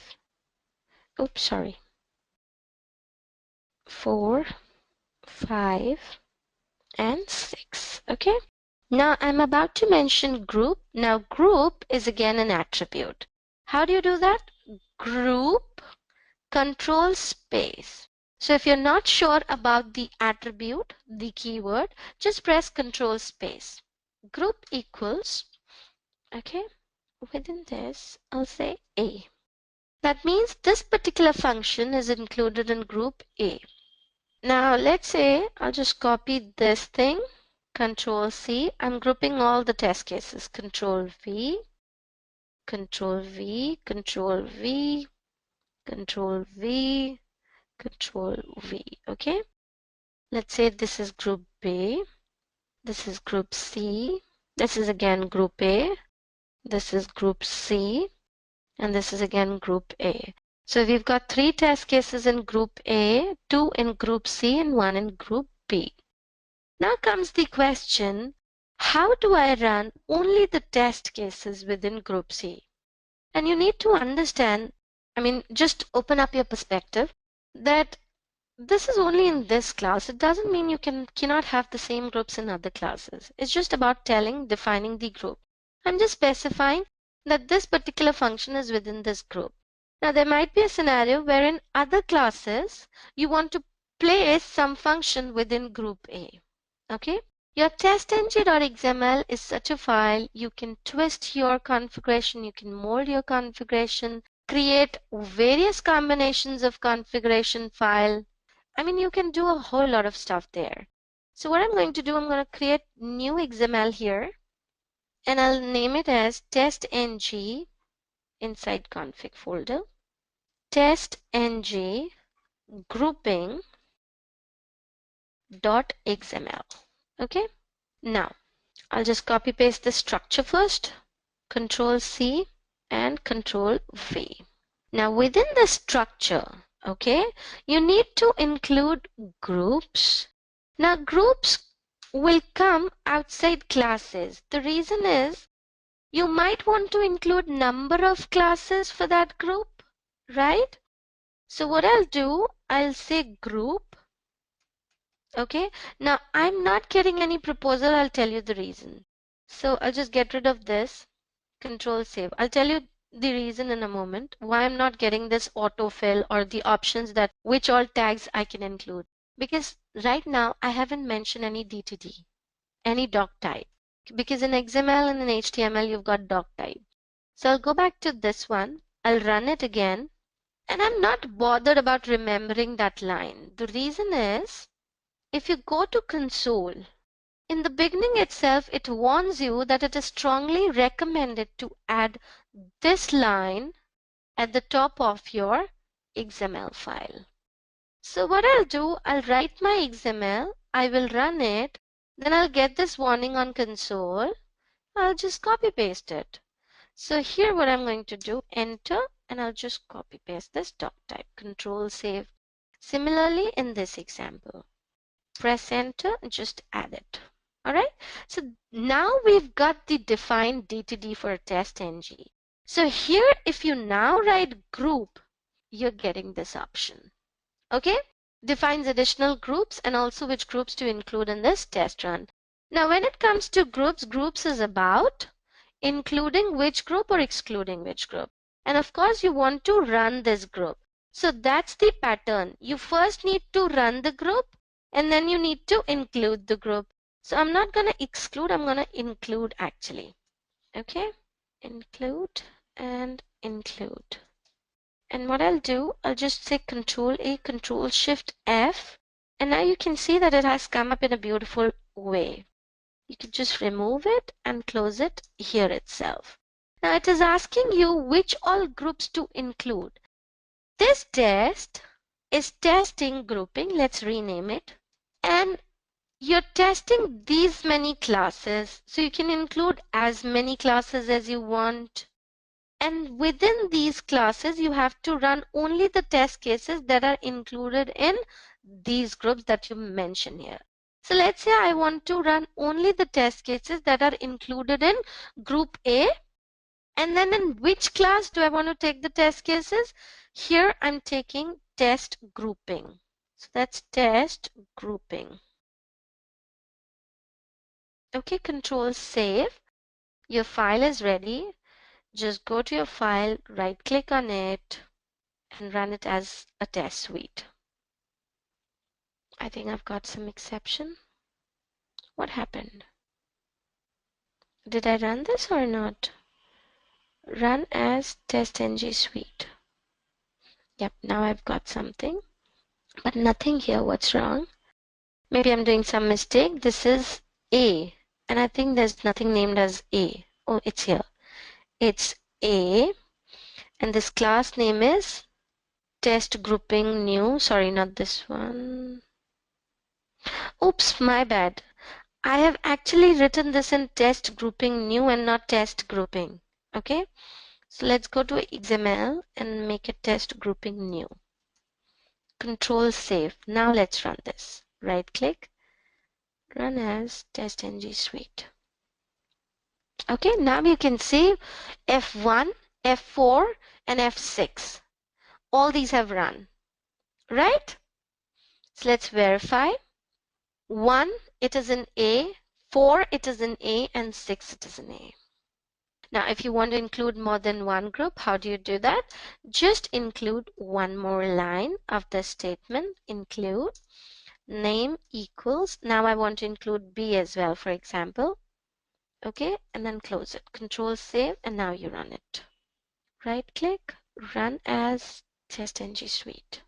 oops, sorry, 4, 5, and 6, okay. Now I'm about to mention group. Now group is again an attribute. How do you do that? Group, control space. So if you're not sure about the attribute, the keyword, just press control space. Group equals, okay, within this, I'll say A. That means this particular function is included in group A. Now let's say I'll just copy this thing, control C. I'm grouping all the test cases, control V, control V, control V, control V, control V, okay? Let's say this is group B, this is group C, this is again group A, this is group C, and this is again group A. So we've got 3 test cases in group A, 2 in group C, and 1 in group B. Now comes the question, how do I run only the test cases within group C? And you need to understand, just open up your perspective that this is only in this class. It doesn't mean you cannot have the same groups in other classes. It's just about defining the group. I'm just specifying that this particular function is within this group. Now there might be a scenario where in other classes you want to place some function within group A. Okay? Your TestNG.xml is such a file. You can twist your configuration, you can mold your configuration, create various combinations of configuration file. You can do a whole lot of stuff there. So what I'm going to do, I'm going to create new XML here, and I'll name it as TestNG inside config folder, TestNG grouping.xml. Okay. Now I'll just copy paste the structure first, Control C and Control V. Now within the structure, okay, you need to include groups. Now groups will come outside classes. The reason is you might want to include number of classes for that group, right? So what I'll do, I'll say group. Okay, now I'm not getting any proposal. I'll tell you the reason. So I'll just get rid of this, Control Save. I'll tell you the reason in a moment why I'm not getting this autofill or the options that which all tags I can include. Because right now I haven't mentioned any DTD, any doc type. Because in XML and in HTML you've got doc type. So I'll go back to this one. I'll run it again. And I'm not bothered about remembering that line. The reason is, if you go to console, in the beginning itself, it warns you that it is strongly recommended to add this line at the top of your XML file. So what I'll do, I'll write my XML, I will run it, then I'll get this warning on console. I'll just copy paste it. So here what I'm going to do, enter, and I'll just copy paste this doc type, control save. Similarly in this example, press enter and just add it. Alright, so now we've got the defined DTD for TestNG. So here if you now write group, you're getting this option. Okay, defines additional groups and also which groups to include in this test run. Now when it comes to groups, groups is about including which group or excluding which group. And of course you want to run this group. So that's the pattern. You first need to run the group and then you need to include the group. So I'm not going to exclude, I'm going to include actually. Okay, include and include. And what I'll do, I'll just say Control A, Control Shift F, and now you can see that it has come up in a beautiful way. You can just remove it and close it here itself. Now it is asking you which all groups to include. This test is testing grouping, let's rename it, and you're testing these many classes, so you can include as many classes as you want. And within these classes, you have to run only the test cases that are included in these groups that you mention here. So let's say I want to run only the test cases that are included in group A. And then in which class do I want to take the test cases? Here I'm taking test grouping. So that's test grouping. Okay, control save. Your file is ready. Just go to your file, right click on it, and run it as a test suite. I think I've got some exception. What happened? Did I run this or not? Run as TestNG suite. Yep, now I've got something, but nothing here. What's wrong? Maybe I'm doing some mistake. This is A, and I think there's nothing named as A. Oh, it's here. It's A, and this class name is test grouping new. Sorry, not this one. Oops, my bad. I have actually written this in test grouping new and not test grouping. Okay, so let's go to XML and make it test grouping new. Control save. Now let's run this. Right click, run as TestNG suite. Okay, now you can see F1, F4, and F6. All these have run, right? So let's verify. 1, it is in A, 4, it is in A, and 6, it is in A. Now, if you want to include more than one group, how do you do that? Just include one more line of the statement, include name equals. Now I want to include B as well, for example. Okay, and then close it. Control save, and now you run it. Right click, run as TestNG suite.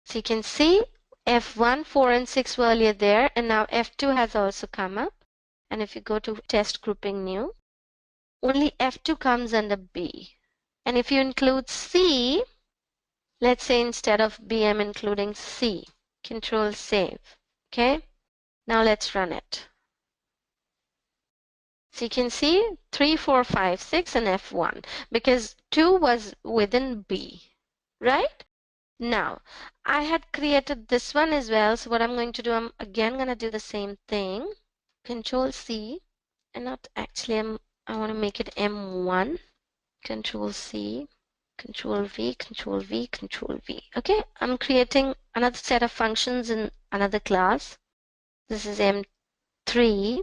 So you can see F1, 4, and 6 were earlier there, and now F2 has also come up. And if you go to test grouping new, only F2 comes under B. And if you include C, let's say instead of B, I'm including C. Control save. Okay, now let's run it. So you can see 3, 4, 5, 6, and F1 because 2 was within B, right? Now, I had created this one as well. So what I'm going to do, I'm again going to do the same thing. Control C, and not actually, I want to make it M1. Control C, Control V, Control V, Control V. Okay, I'm creating another set of functions in another class. This is M3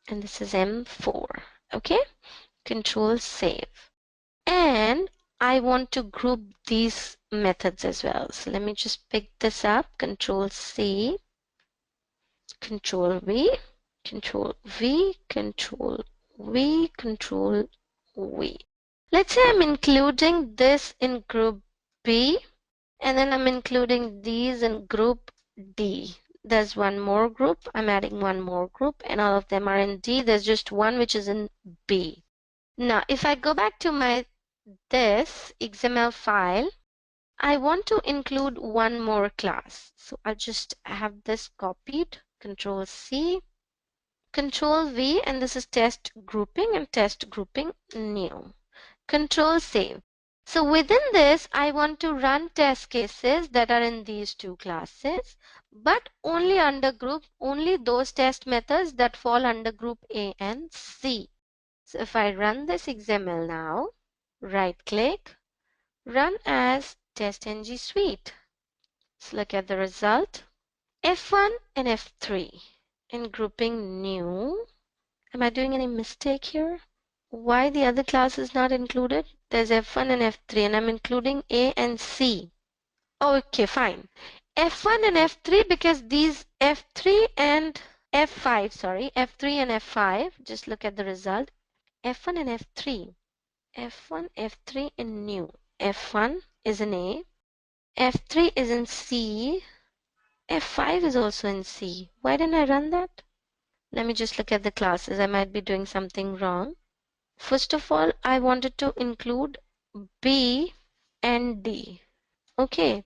and this is M4. Okay, Control save. And I want to group these methods as well. So let me just pick this up. Control C, Control V, Control V, Control V, Control V. Let's say I'm including this in group B, and then I'm including these in group D. There's one more group, I'm adding one more group, and all of them are in D. There's just one which is in B. Now, if I go back to this XML file, I want to include one more class. So I'll just have this copied, Control C, Control V, and this is test grouping and test grouping new. Control save. So within this, I want to run test cases that are in these two classes, but only only those test methods that fall under group A and C. So if I run this XML now, right click, run as TestNG suite. Let's look at the result. F1 and F3 in grouping new. Am I doing any mistake here? Why the other class is not included? There's F1 and F3 and I'm including A and C. Okay, fine. F1 and F3 because these F3 and F5, sorry, F3 and F5, just look at the result. F1 and F3. F1, F3 in new. F1 is in A. F3 is in C. F5 is also in C. Why didn't I run that? Let me just look at the classes. I might be doing something wrong. First of all, I wanted to include B and D. Okay.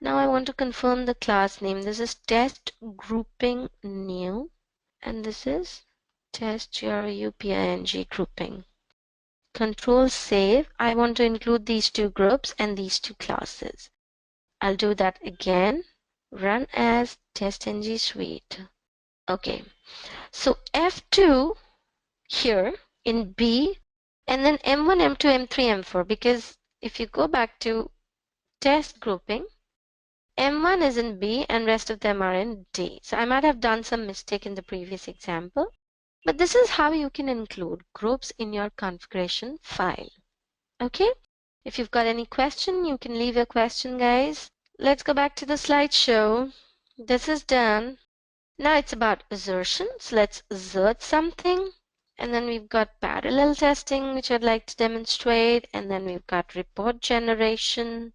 Now I want to confirm the class name. This is test grouping new, and this is test grouping grouping. Control save. I want to include these two groups and these two classes. I'll do that again. Run as TestNG suite. Okay. So F2 here in B, and then M1, M2, M3, M4, because if you go back to test grouping, M1 is in B and rest of them are in D. So I might have done some mistake in the previous example, but this is how you can include groups in your configuration file. Okay? If you've got any question, you can leave your question, guys. Let's go back to the slideshow. This is done. Now it's about assertions. Let's assert something. And then we've got parallel testing, which I'd like to demonstrate. And then we've got report generation.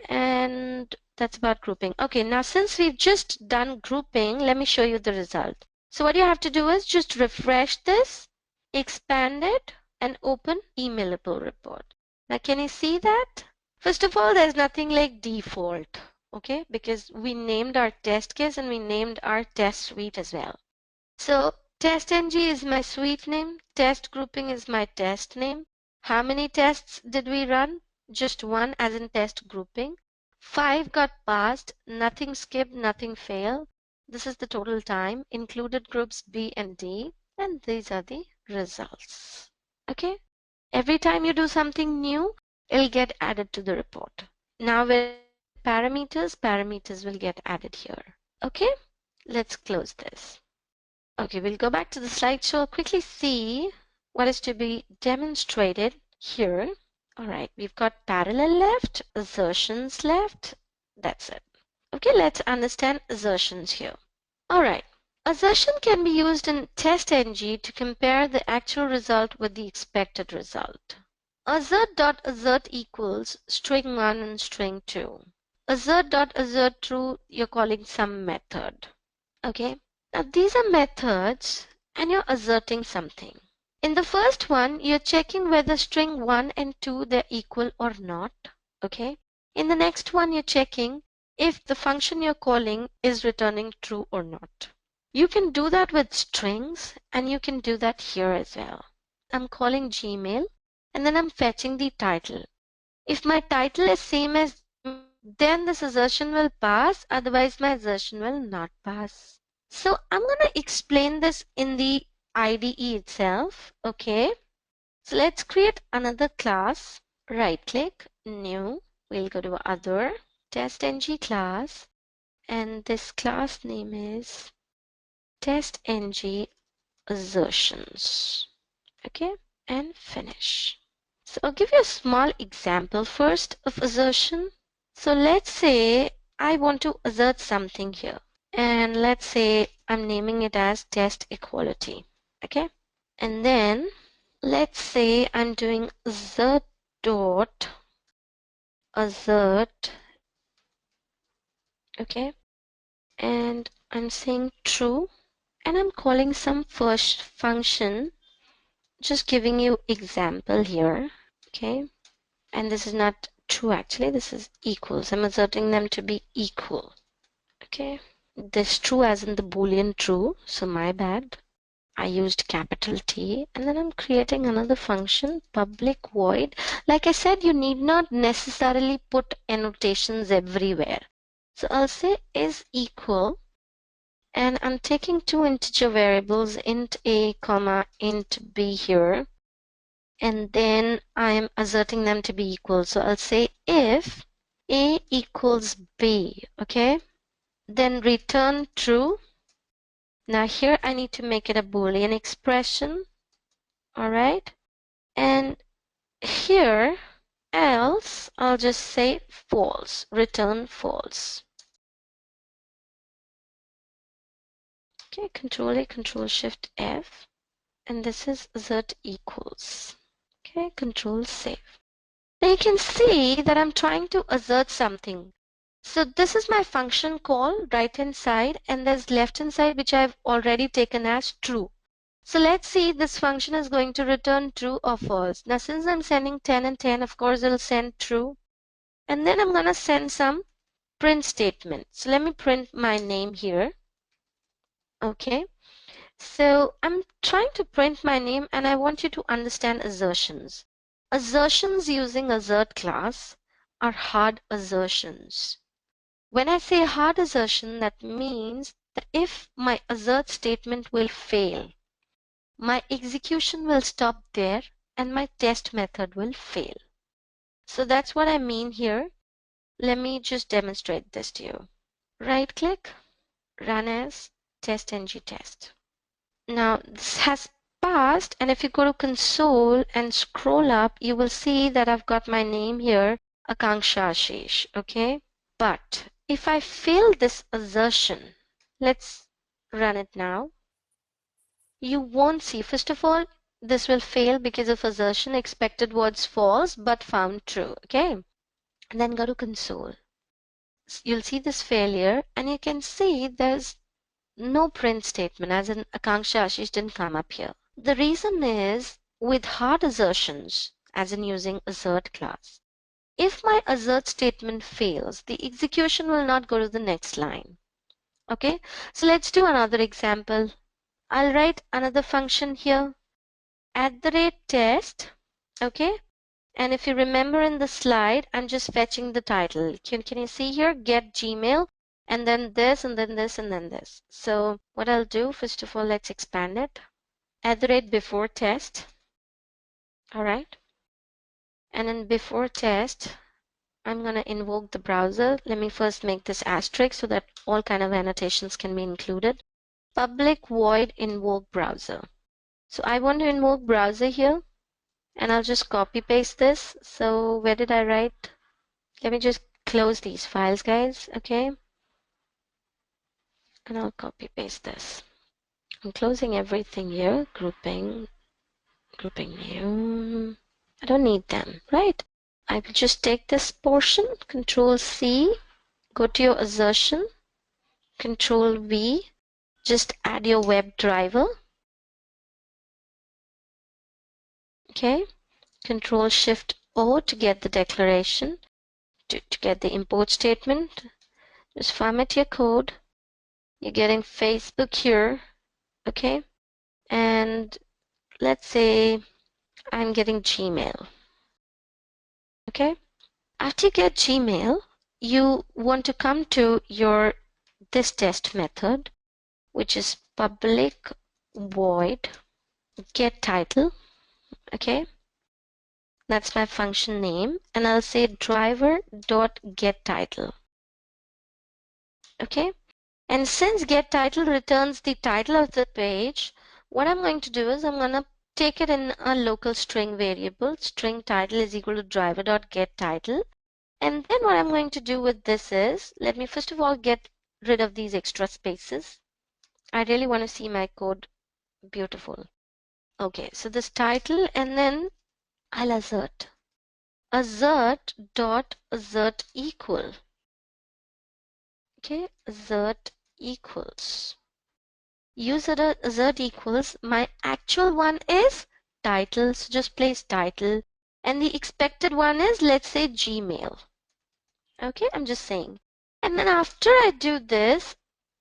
And that's about grouping. Okay, now since we've just done grouping, let me show you the result. So what you have to do is just refresh this, expand it, and open emailable report. Now can you see that? First of all, there's nothing like default, okay? Because we named our test case and we named our test suite as well. So TestNG is my suite name, test grouping is my test name. How many tests did we run? Just one, as in test grouping. 5 got passed, nothing skipped, nothing failed. This is the total time, included groups B and D, and these are the results. Okay? Every time you do something new, it'll get added to the report. Now with parameters will get added here. Okay? Let's close this. Okay, we'll go back to the slideshow, quickly see what is to be demonstrated here. All right, we've got parallel left, assertions left. That's it. Okay, let's understand assertions here. All right, assertion can be used in TestNG to compare the actual result with the expected result. Assert.assert equals string 1 and string 2. Assert.assert true, you're calling some method. Okay, now these are methods and you're asserting something. In the first one, you're checking whether string 1 and 2 they're equal or not. Okay. In the next one, you're checking if the function you're calling is returning true or not. You can do that with strings and you can do that here as well. I'm calling Gmail and then I'm fetching the title. If my title is same as Gmail, then this assertion will pass, otherwise my assertion will not pass. So I'm going to explain this in the IDE itself. Okay. So let's create another class. Right click, new. We'll go to other, TestNG class. And this class name is TestNG assertions. Okay. And finish. So I'll give you a small example first of assertion. So let's say I want to assert something here. And let's say I'm naming it as test equality. Okay. And then let's say I'm doing assert dot assert, okay, and I'm saying true, and I'm calling some first function, just giving you example here, okay, and this is not true actually, this is equals. I'm asserting them to be equal, okay. This true as in the boolean true, so my bad, I used capital T, and then I'm creating another function, public void. Like I said, you need not necessarily put annotations everywhere. So I'll say is equal, and I'm taking two integer variables, int a comma int b here, and then I am asserting them to be equal. So I'll say if a equals b, okay, then return true. Now here I need to make it a Boolean expression, all right, and here else I'll just say false, return false. Okay, Control A, Control Shift F, and this is assert equals. Okay, Control Save. Now you can see that I'm trying to assert something. So this is my function call, right hand side, and there's left hand side which I've already taken as true. So let's see, this function is going to return true or false. Now since I'm sending 10 and 10, of course it'll send true. And then I'm going to send some print statement. So let me print my name here. Okay. So I'm trying to print my name, and I want you to understand assertions. Assertions using assert class are hard assertions. When I say hard assertion, that means that if my assert statement will fail, my execution will stop there and my test method will fail. So that's what I mean here. Let me just demonstrate this to you. Right click, run as TestNG test. Now this has passed, and if you go to console and scroll up, you will see that I've got my name here, Akanksha Ashish, okay? But if I fail this assertion, let's run it now. You won't see, first of all, this will fail because of assertion. Expected was false but found true, okay? And then go to console. You'll see this failure, and you can see there's no print statement, as in Akanksha Ashish didn't come up here. The reason is with hard assertions, as in using assert class, if my assert statement fails, the execution will not go to the next line. Okay, so let's do another example. I'll write another function here, @test, okay, and if you remember in the slide, I'm just fetching the title. Can you see here, get Gmail, and then this, and then this, and then this. So what I'll do, first of all, let's expand it. @before test, all right, and then before test, I'm going to invoke the browser. Let me first make this asterisk so that all kind of annotations can be included. Public void invoke browser. So I want to invoke browser here, and I'll just copy paste this. So where did I write? Let me just close these files, guys, okay? And I'll copy paste this. I'm closing everything here, grouping new. I don't need them, right? I will just take this portion, Control C, go to your assertion, Control V, just add your WebDriver, okay? Control Shift O to get the declaration, to get the import statement. Just format your code. You're getting Facebook here, okay? And let's say I'm getting Gmail, okay? After you get Gmail, you want to come to your this test method, which is public void get title, okay? That's my function name, and I'll say driver dot get title, okay? And since get title returns the title of the page, what I'm going to do is I'm going to take it in a local string variable. String title is equal to driver dot get title. And then what I'm going to do with this is, let me first of all get rid of these extra spaces. I really want to see my code beautiful. Okay, so this title, and then I'll assert. assert dot assert equal. Okay, assert equals. Use assert equals. My actual one is title, so just place title. And the expected one is, let's say, Gmail. Okay, I'm just saying. And then after I do this,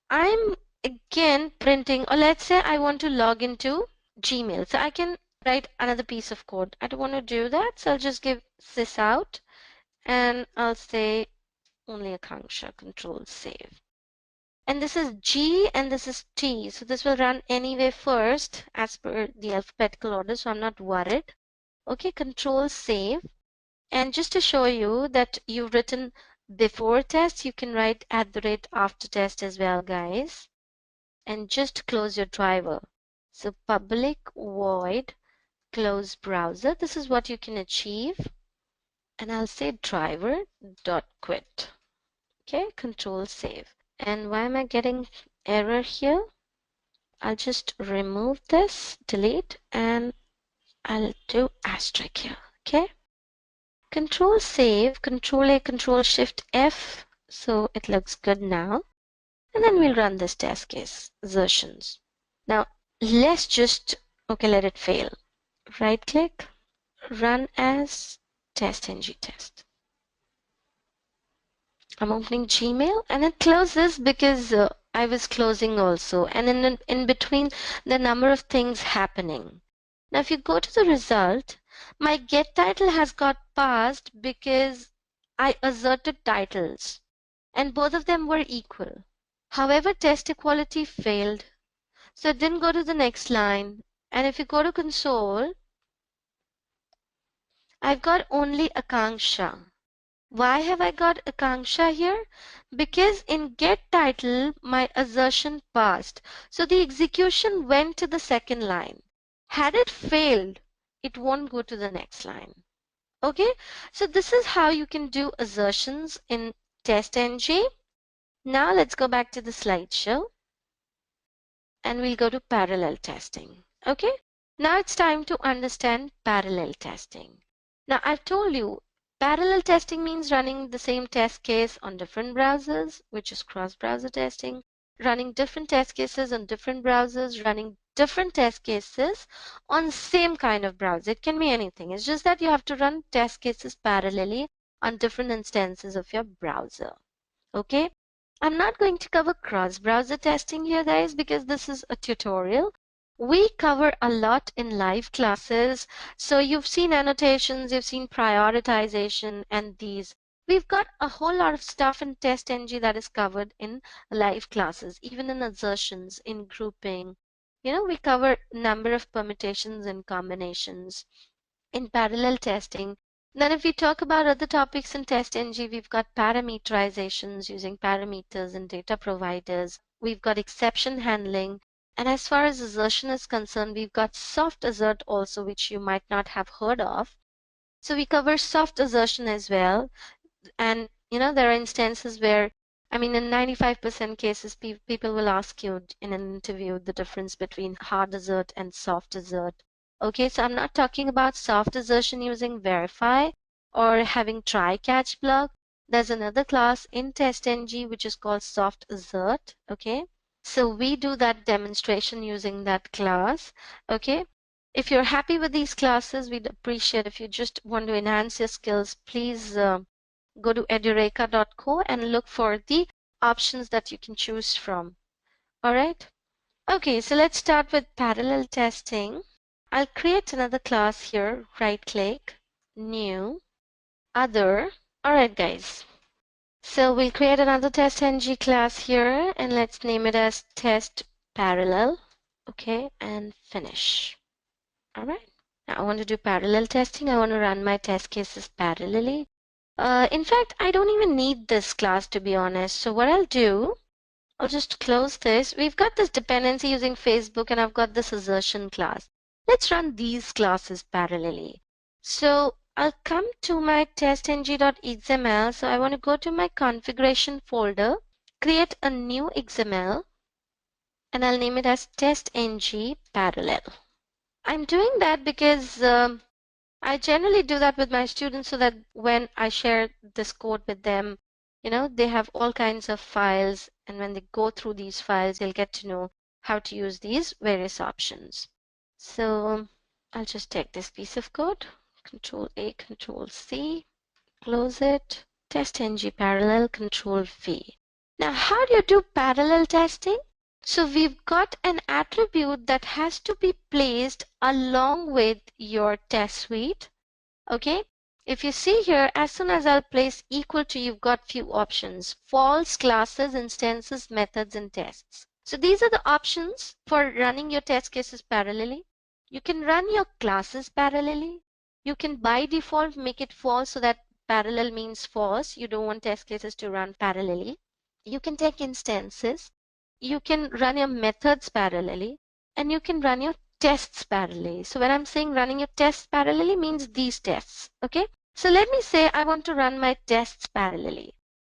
I'm again printing, or let's say I want to log into Gmail. So I can write another piece of code. I don't want to do that, so I'll just give this out and I'll say only Akanksha, control save. And this is G and this is T. So this will run anyway first as per the alphabetical order, so I'm not worried. Okay, control save. And just to show you that you've written before test, you can write @ after test as well, guys. And just close your driver. So public void close browser. This is what you can achieve. And I'll say driver.quit. Okay, control save. And why am I getting error here? I'll just remove this, delete, and I'll do asterisk here. Okay. Control save, Control A, Control Shift F. So it looks good now. And then we'll run this test case, assertions. Now let's just, okay, let it fail. Right click, run as TestNG test. I'm opening Gmail and it closes because I was closing also, and in between the number of things happening. Now if you go to the result, my get title has got passed because I asserted titles and both of them were equal. However, test equality failed, so it didn't go to the next line. And if you go to console, I've got only Akanksha. Why have I got Akanksha here? Because in get title, my assertion passed. So the execution went to the second line. Had it failed, it won't go to the next line. Okay, so this is how you can do assertions in TestNG. Now let's go back to the slideshow and we'll go to parallel testing. Okay, now it's time to understand parallel testing. Now I've told you parallel testing means running the same test case on different browsers, which is cross-browser testing, running different test cases on different browsers, running different test cases on same kind of browser. It can be anything. It's just that you have to run test cases parallelly on different instances of your browser. Okay, I'm not going to cover cross-browser testing here, guys, because this is a tutorial. We cover a lot in live classes. So you've seen annotations, you've seen prioritization, and these. We've got a whole lot of stuff in TestNG that is covered in live classes, even in assertions, in grouping. You know, we cover number of permutations and combinations in parallel testing. Then if we talk about other topics in TestNG, we've got parameterizations using parameters and data providers. We've got exception handling. And as far as assertion is concerned, we've got soft assert also, which you might not have heard of. So we cover soft assertion as well. And you know, there are instances where, I mean, in 95% cases, people will ask you in an interview the difference between hard assert and soft assert. Okay, so I'm not talking about soft assertion using verify or having try catch block. There's another class in TestNG which is called soft assert. Okay, so we do that demonstration using that class. Okay, if you're happy with these classes, we'd appreciate if you just want to enhance your skills, please go to edureka.co and look for the options that you can choose from. All right. Okay, so let's start with parallel testing. I'll create another class here. Right click, new, other. All right, guys. So we'll create another TestNG class here and let's name it as test parallel. Okay, and finish. All right. Now I want to do parallel testing. I want to run my test cases parallelly. In fact, I don't even need this class, to be honest. So what I'll do, I'll just close this. We've got this dependency using Facebook and I've got this assertion class. Let's run these classes parallelly. So I'll come to my testng.xml. So I want to go to my configuration folder, create a new XML, and I'll name it as TestNG parallel. I'm doing that because I generally do that with my students so that when I share this code with them, they have all kinds of files, and when they go through these files, they'll get to know how to use these various options. So I'll just take this piece of code, Control A, Control C, close it, TestNG parallel, Control V. Now, how do you do parallel testing? So we've got an attribute that has to be placed along with your test suite. Okay, if you see here, as soon as I'll place equal to, you've got few options: false, classes, instances, methods, and tests. So these are the options for running your test cases parallelly. You can run your classes parallelly. You can by default make it false, so that parallel means false. You don't want test cases to run parallelly. You can take instances. You can run your methods parallelly, and you can run your tests parallelly. So when I'm saying running your tests parallelly means these tests. Okay. So let me say I want to run my tests parallelly.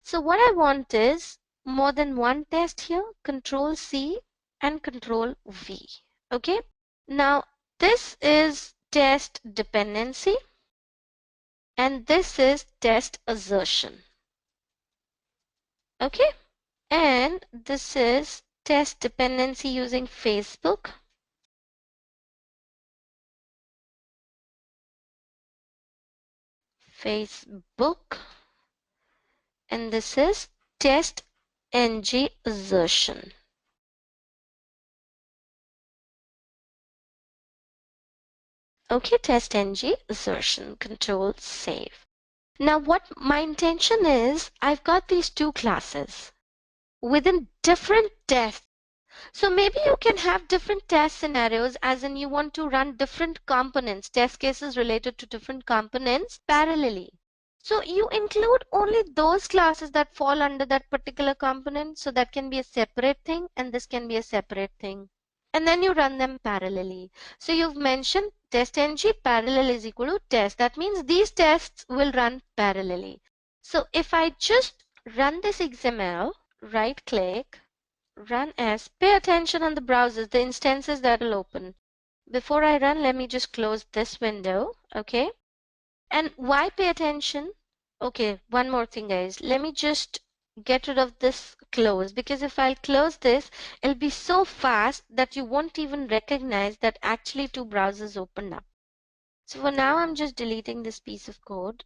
So what I want is more than one test here, Control C and Control V. Okay. Now this is test dependency and this is test assertion. Okay. And this is test dependency using Facebook. And this is TestNG assertion. Okay, TestNG assertion, Control save. Now what my intention is, I've got these two classes within different tests. So maybe you can have different test scenarios, as in you want to run different components, test cases related to different components parallelly. So you include only those classes that fall under that particular component. So that can be a separate thing and this can be a separate thing. And then you run them parallelly. So you've mentioned TestNG parallel is equal to test. That means these tests will run parallelly. So if I just run this XML, right click, run as, pay attention on the browsers, the instances that will open. Before I run, let me just close this window. Okay. And why pay attention? Okay, one more thing, guys. Let me just get rid of this close, because if I'll close this, it'll be so fast that you won't even recognize that actually two browsers opened up. So for now, I'm just deleting this piece of code.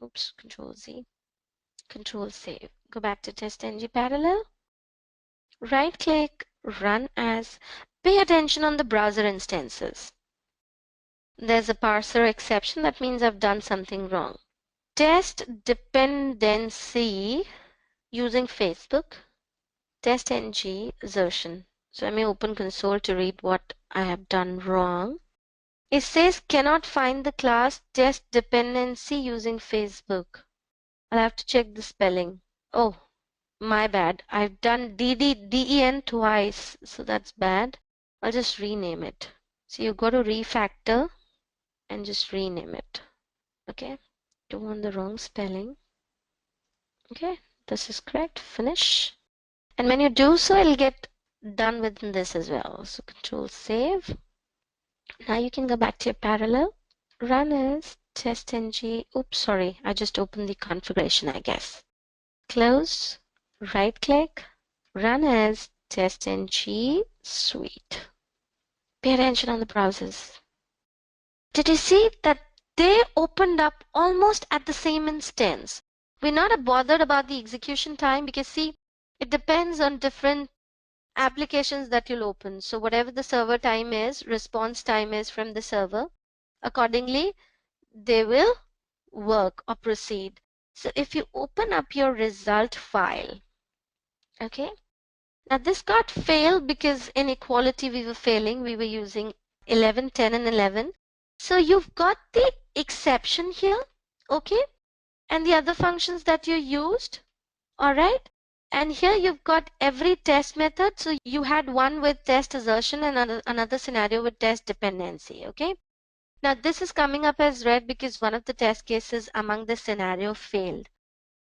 Oops, Control Z, Control save. Go back to TestNG parallel. Right click, run as, pay attention on the browser instances. There's a parser exception. That means I've done something wrong. Test dependency using Facebook, TestNG assertion. So let me open console to read what I have done wrong. It says cannot find the class test dependency using Facebook. I'll have to check the spelling. Oh, my bad. I've done DEN twice, so that's bad. I'll just rename it. So you go to refactor and just rename it. Okay, don't want the wrong spelling. Okay, this is correct. Finish. And when you do so, it'll get done within this as well. So Control save. Now you can go back to your parallel. Run as TestNG. Oops, sorry. I just opened the configuration, I guess. Close. Right click. Run as TestNG suite. Pay attention on the browsers. Did you see that they opened up almost at the same instance? We're not bothered about the execution time because see, it depends on different applications that you'll open. So whatever the server time is, response time is from the server, accordingly, they will work or proceed. So if you open up your result file, okay, now this got failed because in equality we were failing. We were using 11, 10, and 11. So you've got the exception here, okay, and the other functions that you used, all right. And here you've got every test method. So you had one with test assertion and another scenario with test dependency, okay. Now this is coming up as red because one of the test cases among the scenario failed,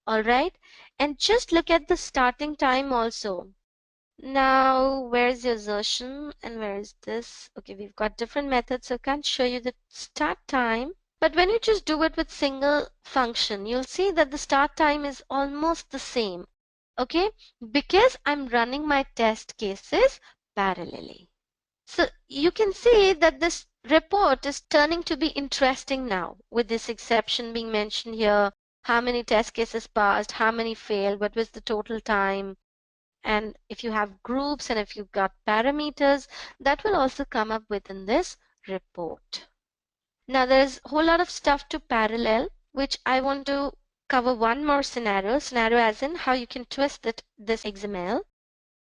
all right. And just look at the starting time also. Now, where's your assertion and where is this? Okay, we've got different methods, so I can't show you the start time. But when you just do it with single function, you'll see that the start time is almost the same. Okay, because I'm running my test cases parallelly. So you can see that this report is turning to be interesting now, with this exception being mentioned here, how many test cases passed, how many failed, what was the total time, and if you have groups and if you've got parameters, that will also come up within this report. Now there's a whole lot of stuff to parallel, which I want to cover one more scenario as in how you can twist this XML.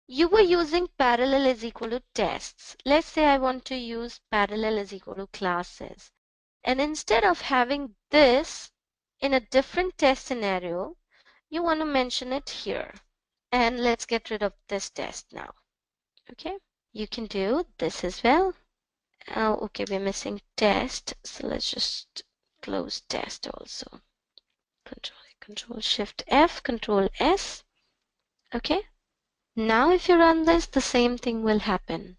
You were using parallel is equal to tests. Let's say I want to use parallel is equal to classes. And instead of having this in a different test scenario, you want to mention it here. And let's get rid of this test now. Okay, you can do this as well. Okay, we're missing test, so let's just close test also. Control Shift F, Control S. Okay, now if you run this, the same thing will happen.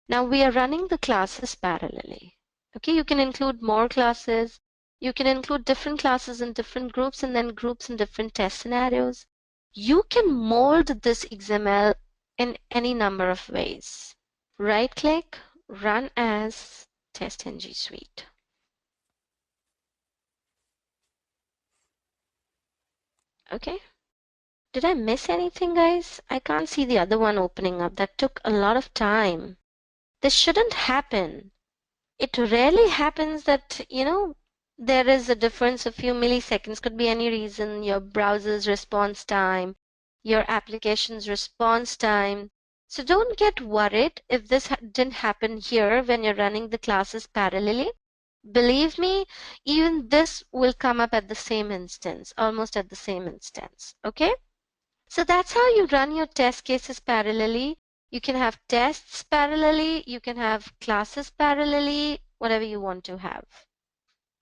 Now we are running the classes parallelly. Okay, you can include more classes. You can include different classes in different groups and then groups in different test scenarios. You can mold this XML in any number of ways. Right click, run as TestNG suite. Okay. Did I miss anything, guys? I can't see the other one opening up. That took a lot of time. This shouldn't happen. It rarely happens that, there is a difference of few milliseconds. Could be any reason, your browser's response time, your application's response time. So don't get worried if this didn't happen here when you're running the classes parallelly. Believe me, even this will come up at the same instance, almost at the same instance. Okay? So that's how you run your test cases parallelly. You can have tests parallelly, you can have classes parallelly, whatever you want to have.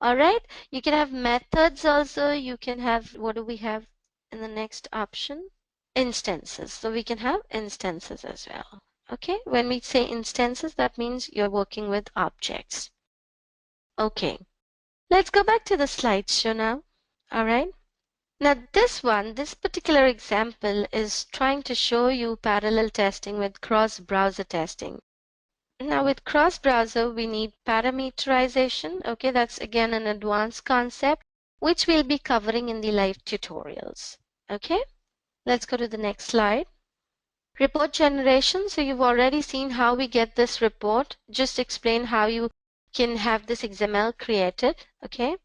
All right, you can have methods also. You can have, what do we have in the next option? Instances. So we can have instances as well. Okay, when we say instances, that means you're working with objects. Okay, let's go back to the slideshow now. All right. Now this particular example is trying to show you parallel testing with cross-browser testing. Now with cross-browser, we need parameterization. Okay, that's again an advanced concept, which we'll be covering in the live tutorials. Okay, let's go to the next slide. Report generation. So you've already seen how we get this report. Just explain how you can have this XML created. Okay.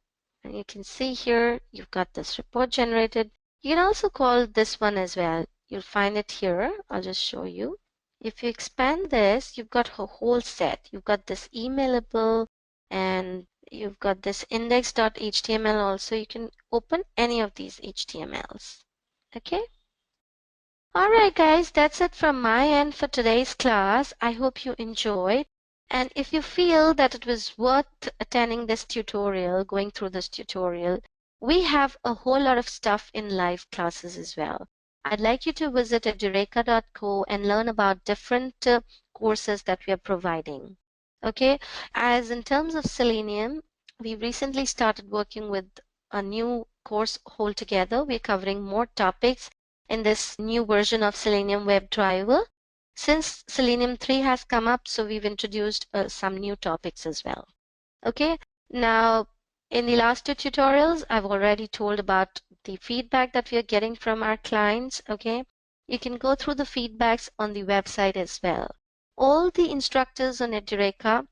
And you can see here, you've got this report generated. You can also call this one as well. You'll find it here. I'll just show you. If you expand this, you've got a whole set. You've got this emailable and you've got this index.html also. You can open any of these HTMLs. Okay. All right, guys, that's it from my end for today's class. I hope you enjoyed. And if you feel that it was worth attending this tutorial, going through this tutorial, we have a whole lot of stuff in live classes as well. I'd like you to visit edureka.co and learn about different courses that we are providing. Okay, as in terms of Selenium, we recently started working with a new course altogether. We're covering more topics in this new version of Selenium WebDriver. Since Selenium 3 has come up, so we've introduced some new topics as well. Okay, now in the last two tutorials, I've already told about the feedback that we are getting from our clients. Okay, you can go through the feedbacks on the website as well. All the instructors on Edureka,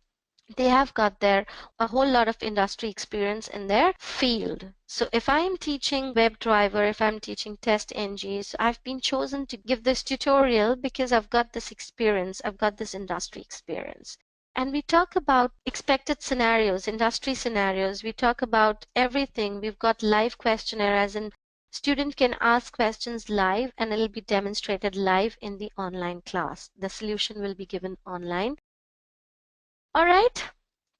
they have got a whole lot of industry experience in their field. So if I'm teaching WebDriver, if I'm teaching TestNG, so I've been chosen to give this tutorial because I've got this experience, I've got this industry experience. And we talk about expected scenarios, industry scenarios. We talk about everything. We've got live questionnaire, as in student can ask questions live and it'll be demonstrated live in the online class. The solution will be given online. All right.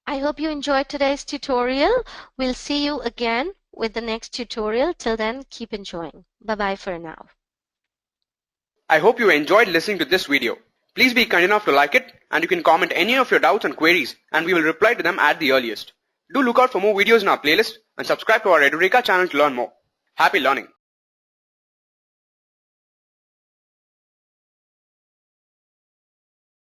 I hope you enjoyed today's tutorial. We'll see you again with the next tutorial. Till then, keep enjoying. Bye-bye for now. I hope you enjoyed listening to this video. Please be kind enough to like it, and you can comment any of your doubts and queries and we will reply to them at the earliest. Do look out for more videos in our playlist and subscribe to our Edureka channel to learn more. Happy learning!